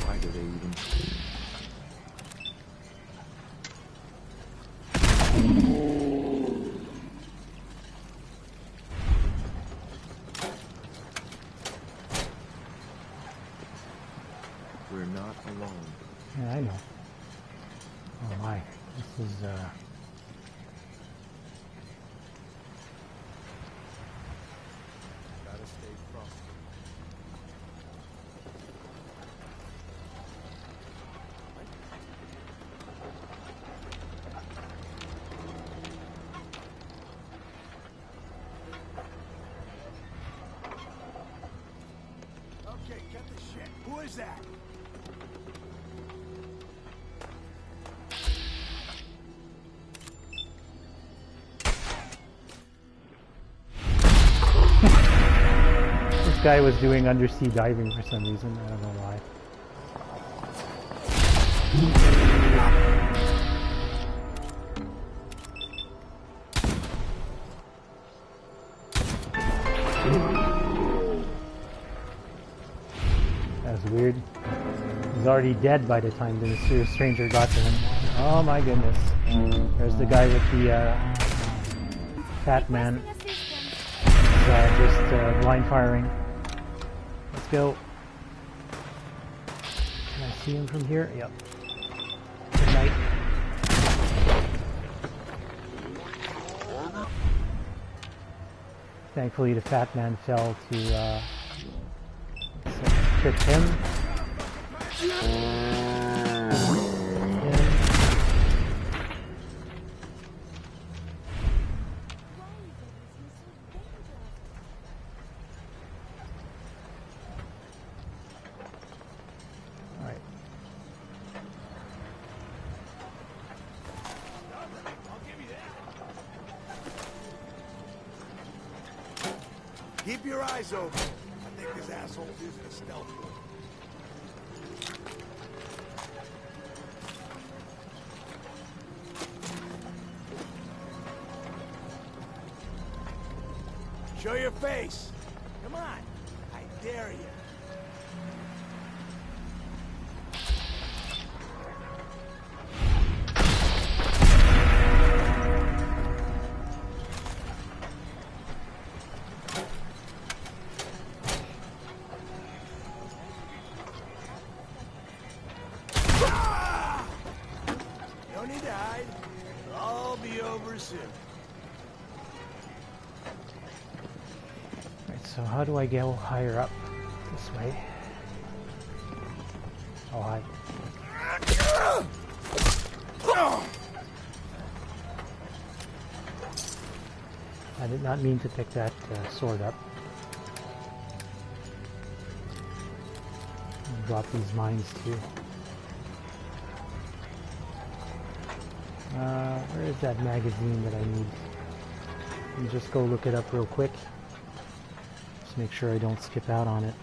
Why do they even... We're not alone. Yeah, I know. Oh my. This is Gotta stay frosty. that? This guy was doing undersea diving for some reason. I don't know why. That's weird. He's already dead by the time the mysterious stranger got to him. Oh my goodness. There's the guy with the fat man. He's just blind firing. Let's go. Can I see him from here? Yep. Good night. Thankfully the fat man fell to trick him. Alright. Keep your eyes open. I think this asshole's using a stealth mode. Show your face. Come on. I dare you. Don't need to hide. It'll all be over soon. So how do I go higher up? This way. Oh, hi. I did not mean to pick that sword up. I'll drop these mines too. Where is that magazine that I need? Let me just go look it up real quick. Make sure I don't skip out on it.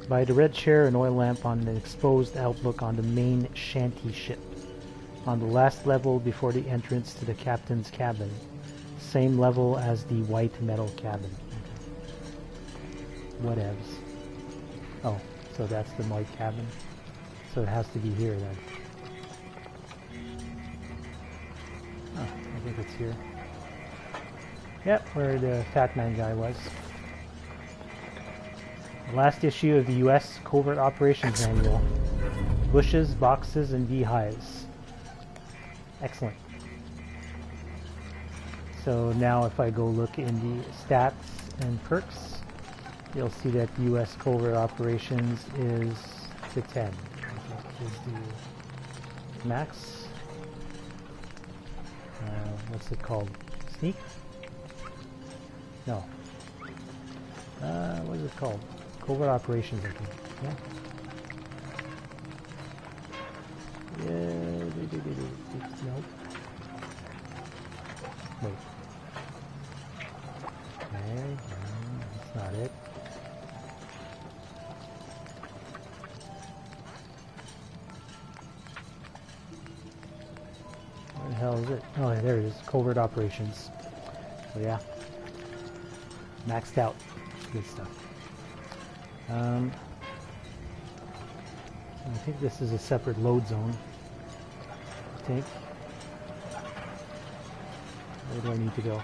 By the red chair, an oil lamp on the exposed outlook on the main shanty ship. On the last level before the entrance to the captain's cabin. Same level as the white metal cabin. Whatevs. Oh, so that's the white cabin. So it has to be here then. Oh, I think it's here. Yep, where the fat man guy was. The last issue of the U.S. Covert Operations Manual. Bushes, boxes, and beehives. Excellent. So now if I go look in the stats and perks, you'll see that U.S. Covert Operations is to 10. Is the max. What's it called? Sneak? No. What is it called? Covert Operations, I think. Yeah. Nope. Wait. Okay, that's not it. Where the hell is it? Oh, there it is. Covert Operations. So yeah. Maxed out. Good stuff. I think this is a separate load zone. I think. Where do I need to go?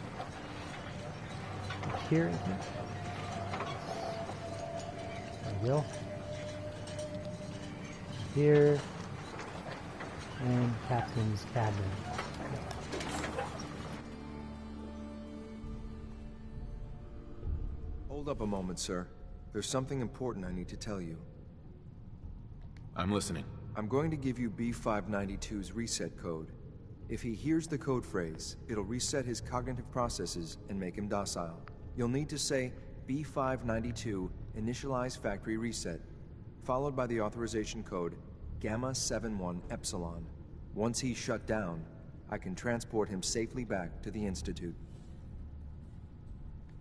Up here, I think. There we go. Here. And Captain's cabin. Hold up a moment, sir. There's something important I need to tell you. I'm listening. I'm going to give you B592's reset code. If he hears the code phrase, it'll reset his cognitive processes and make him docile. You'll need to say, B592 initialize factory reset, followed by the authorization code Gamma 71 Epsilon. Once he's shut down, I can transport him safely back to the Institute.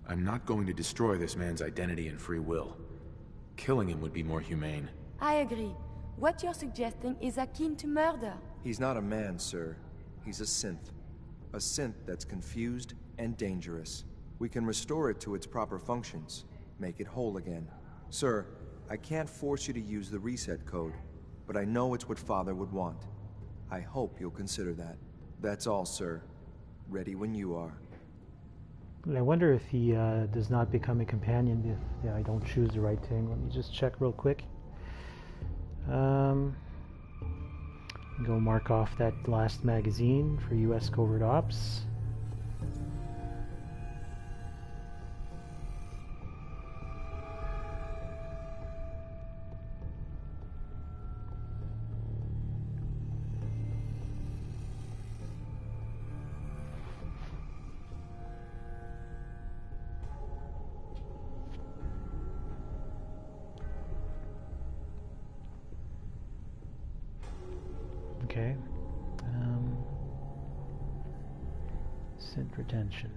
I'm not going to destroy this man's identity and free will. Killing him would be more humane. I agree. What you're suggesting is akin to murder. He's not a man, sir. He's a synth. A synth that's confused and dangerous. We can restore it to its proper functions, make it whole again. Sir, I can't force you to use the reset code, but I know it's what Father would want. I hope you'll consider that. That's all, sir. Ready when you are. I wonder if he does not become a companion if I don't choose the right thing. Let me just check real quick. Go mark off that last magazine for U.S. Covert Ops. Okay. Synth retention.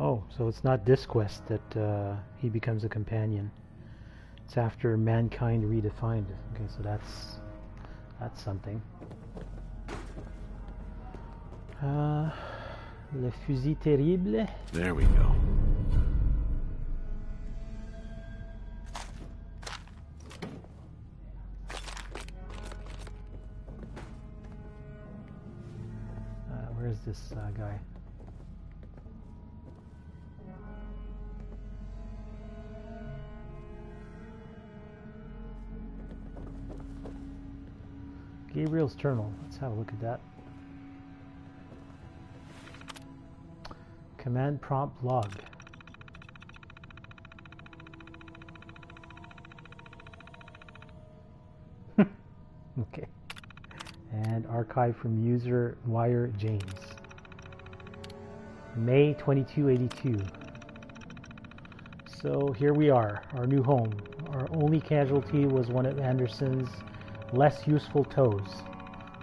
Oh, so it's not this quest that he becomes a companion. It's after Mankind Redefined. Okay, so that's something. Le fusil terrible. There we go. Where's this guy? Gabriel's Terminal. Let's have a look at that. Command prompt log. Okay. And archive from user Wire James. May 2282. So here we are, our new home. Our only casualty was one of Anderson's less useful toes.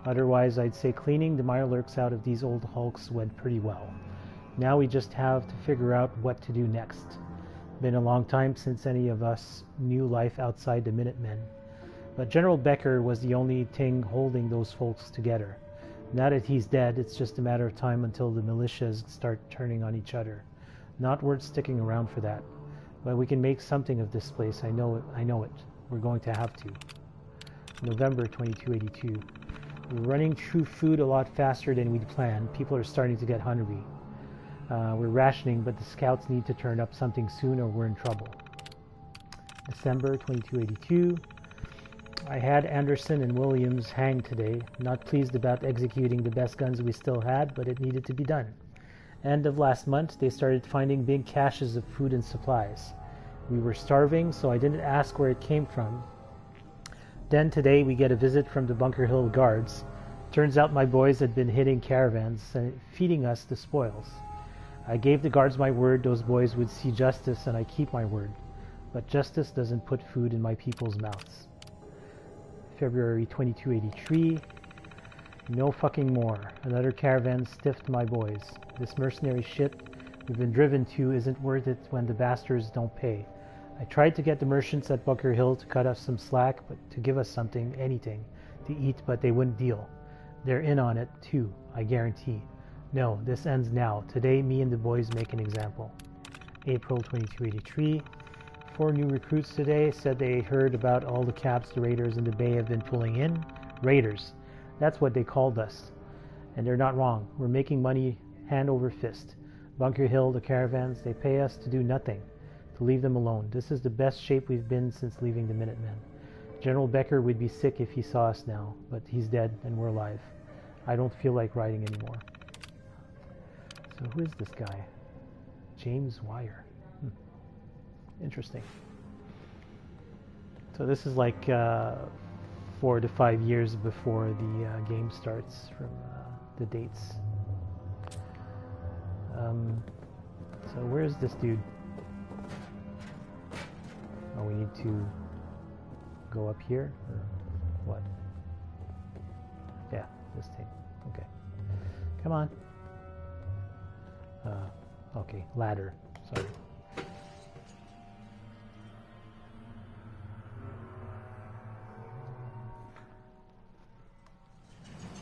Otherwise, I'd say cleaning the Mirelurks out of these old hulks went pretty well. Now we just have to figure out what to do next. Been a long time since any of us knew life outside the Minutemen. But General Becker was the only thing holding those folks together. Now that he's dead, it's just a matter of time until the militias start turning on each other. Not worth sticking around for that. But we can make something of this place. I know it. We're going to have to. November 2282. We're running through food a lot faster than we'd planned. People are starting to get hungry. We're rationing, but the scouts need to turn up something soon or we're in trouble. December 2282. I had Anderson and Williams hanged today. Not pleased about executing the best guns we still had, but it needed to be done. End of last month, they started finding big caches of food and supplies. We were starving, so I didn't ask where it came from. Then today we get a visit from the Bunker Hill guards. Turns out my boys had been hitting caravans and feeding us the spoils. I gave the guards my word those boys would see justice, and I keep my word. But justice doesn't put food in my people's mouths. February 2283. No fucking more. Another caravan stiffed my boys. This mercenary shit we've been driven to isn't worth it when the bastards don't pay. I tried to get the merchants at Bunker Hill to cut us some slack, but to give us something, anything, to eat, but they wouldn't deal. They're in on it, too, I guarantee. No, this ends now. Today, me and the boys make an example. April 2283. 4 new recruits today said they heard about all the caps the raiders in the bay have been pulling in. Raiders. That's what they called us. And they're not wrong. We're making money hand over fist. Bunker Hill, the caravans, they pay us to do nothing. To leave them alone. This is the best shape we've been since leaving the Minutemen. General Becker would be sick if he saw us now, but he's dead and we're alive. I don't feel like riding anymore. So who is this guy? James Wire. Interesting. So this is like 4 to 5 years before the game starts from the dates. So where's this dude? Oh, we need to go up here, or what? Yeah, this thing. Okay. Come on. Okay, ladder. Sorry.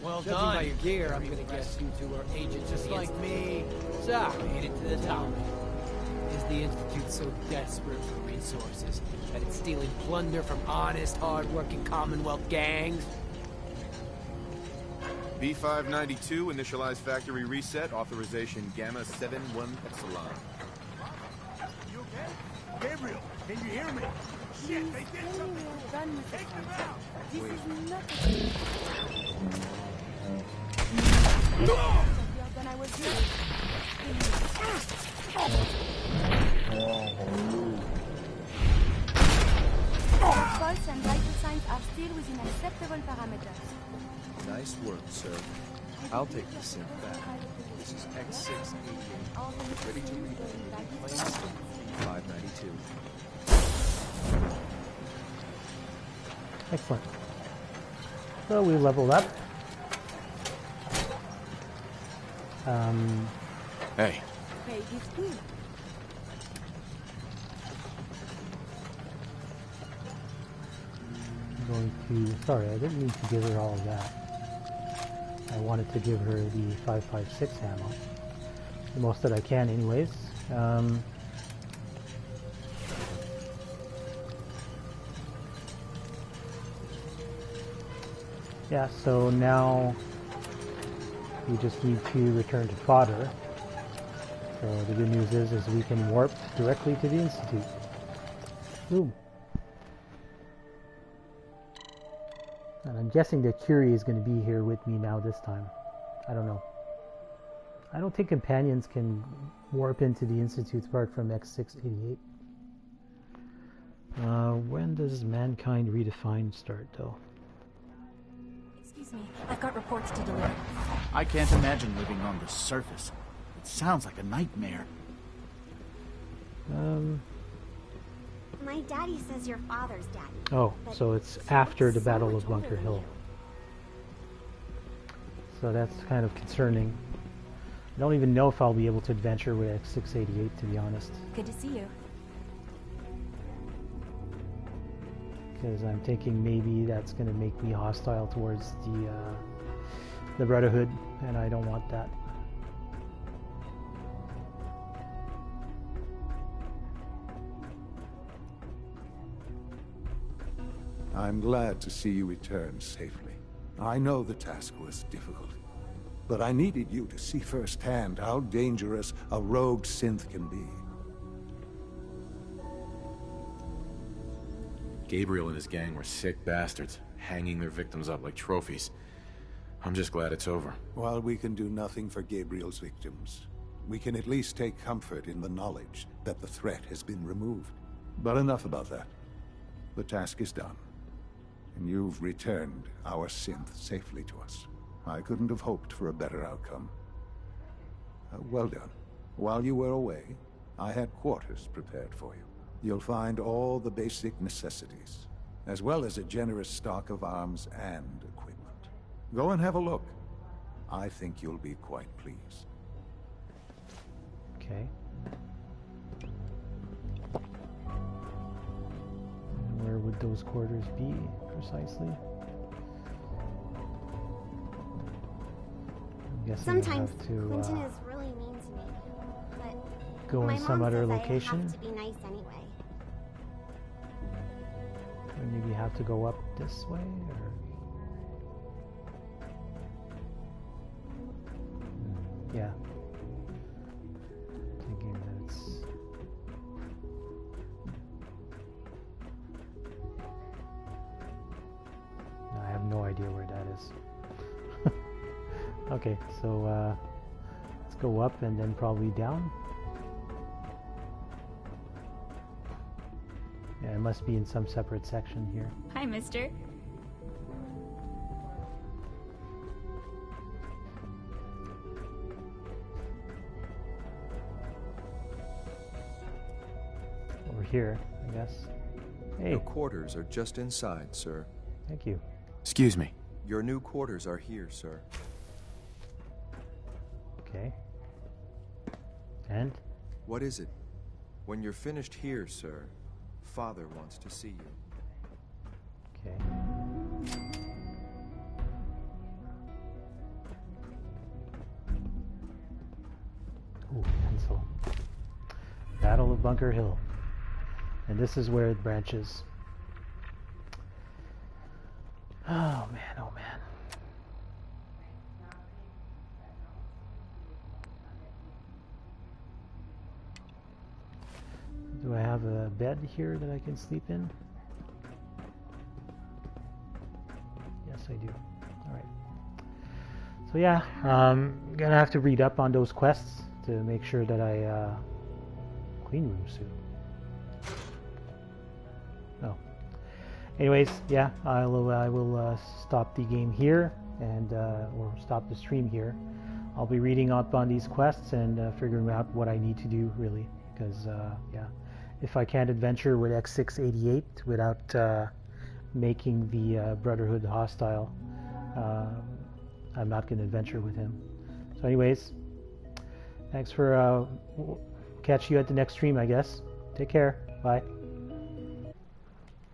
Well done. By your gear, I'm gonna guess you two are agents just like me. So, headed to the top. Is the Institute so desperate for resources that it's stealing plunder from honest, hard-working Commonwealth gangs? B592, initialize factory reset, authorization Gamma 71 Epsilon. You okay? Gabriel, can you hear me? Shit, they did something to him. Take them out! This is not than I was here. Pulse and vital signs are still within acceptable parameters. Nice work, sir. I'll take the synth back. This is X688. Ready to read. Claim 592. Excellent. So we leveled up. Hey. Hey, this good. I'm going to... Sorry, I didn't need to give her all of that. I wanted to give her the 5.56 ammo. The most that I can anyways. Yeah, so now we just need to return to fodder. So the good news is we can warp directly to the Institute. Ooh. And I'm guessing that Curie is going to be here with me now this time. I don't know. I don't think companions can warp into the Institute apart from X688. When does Mankind Redefined start, though? Excuse me, I've got reports to deliver. I can't imagine living on the surface. It sounds like a nightmare. My daddy says your father's daddy. Oh, so it's after the Battle of Bunker Hill. So that's kind of concerning. I don't even know if I'll be able to adventure with X688, to be honest. Good to see you. Because I'm thinking maybe that's going to make me hostile towards the Brotherhood, and I don't want that. I'm glad to see you return safely. I know the task was difficult, but I needed you to see firsthand how dangerous a rogue synth can be. Gabriel and his gang were sick bastards, hanging their victims up like trophies. I'm just glad it's over. While we can do nothing for Gabriel's victims, we can at least take comfort in the knowledge that the threat has been removed. But enough about that. The task is done, and you've returned our synth safely to us. I couldn't have hoped for a better outcome. Well done. While you were away, I had quarters prepared for you. You'll find all the basic necessities, as well as a generous stock of arms and equipment. Go and have a look. I think you'll be quite pleased. Okay. And where would those quarters be, precisely? I'm guessing Sometimes I'll have to, Clinton is really mean to me, but go in some other location. I have to be nice anyway. We maybe have to go up this way, or... Yeah. Thinking that it's... Okay, so let's go up and then probably down. Yeah, it must be in some separate section here. Hi, mister. Over here, I guess. Hey. Your quarters are just inside, sir. Thank you. Excuse me. Your new quarters are here, sir. Okay. And? What is it? When you're finished here, sir, Father wants to see you. Okay. Ooh, pencil. Battle of Bunker Hill. And this is where it branches. Oh man, oh man. Do I have a bed here that I can sleep in? Yes, I do. Alright. So yeah, gonna have to read up on those quests to make sure that I clean room suit. Oh. Anyways, yeah, I will stop the game here and or stop the stream here. I'll be reading up on these quests and figuring out what I need to do really, because yeah, if I can't adventure with X688 without making the Brotherhood hostile, I'm not going to adventure with him. So anyways, thanks for catch you at the next stream, I guess. Take care. Bye.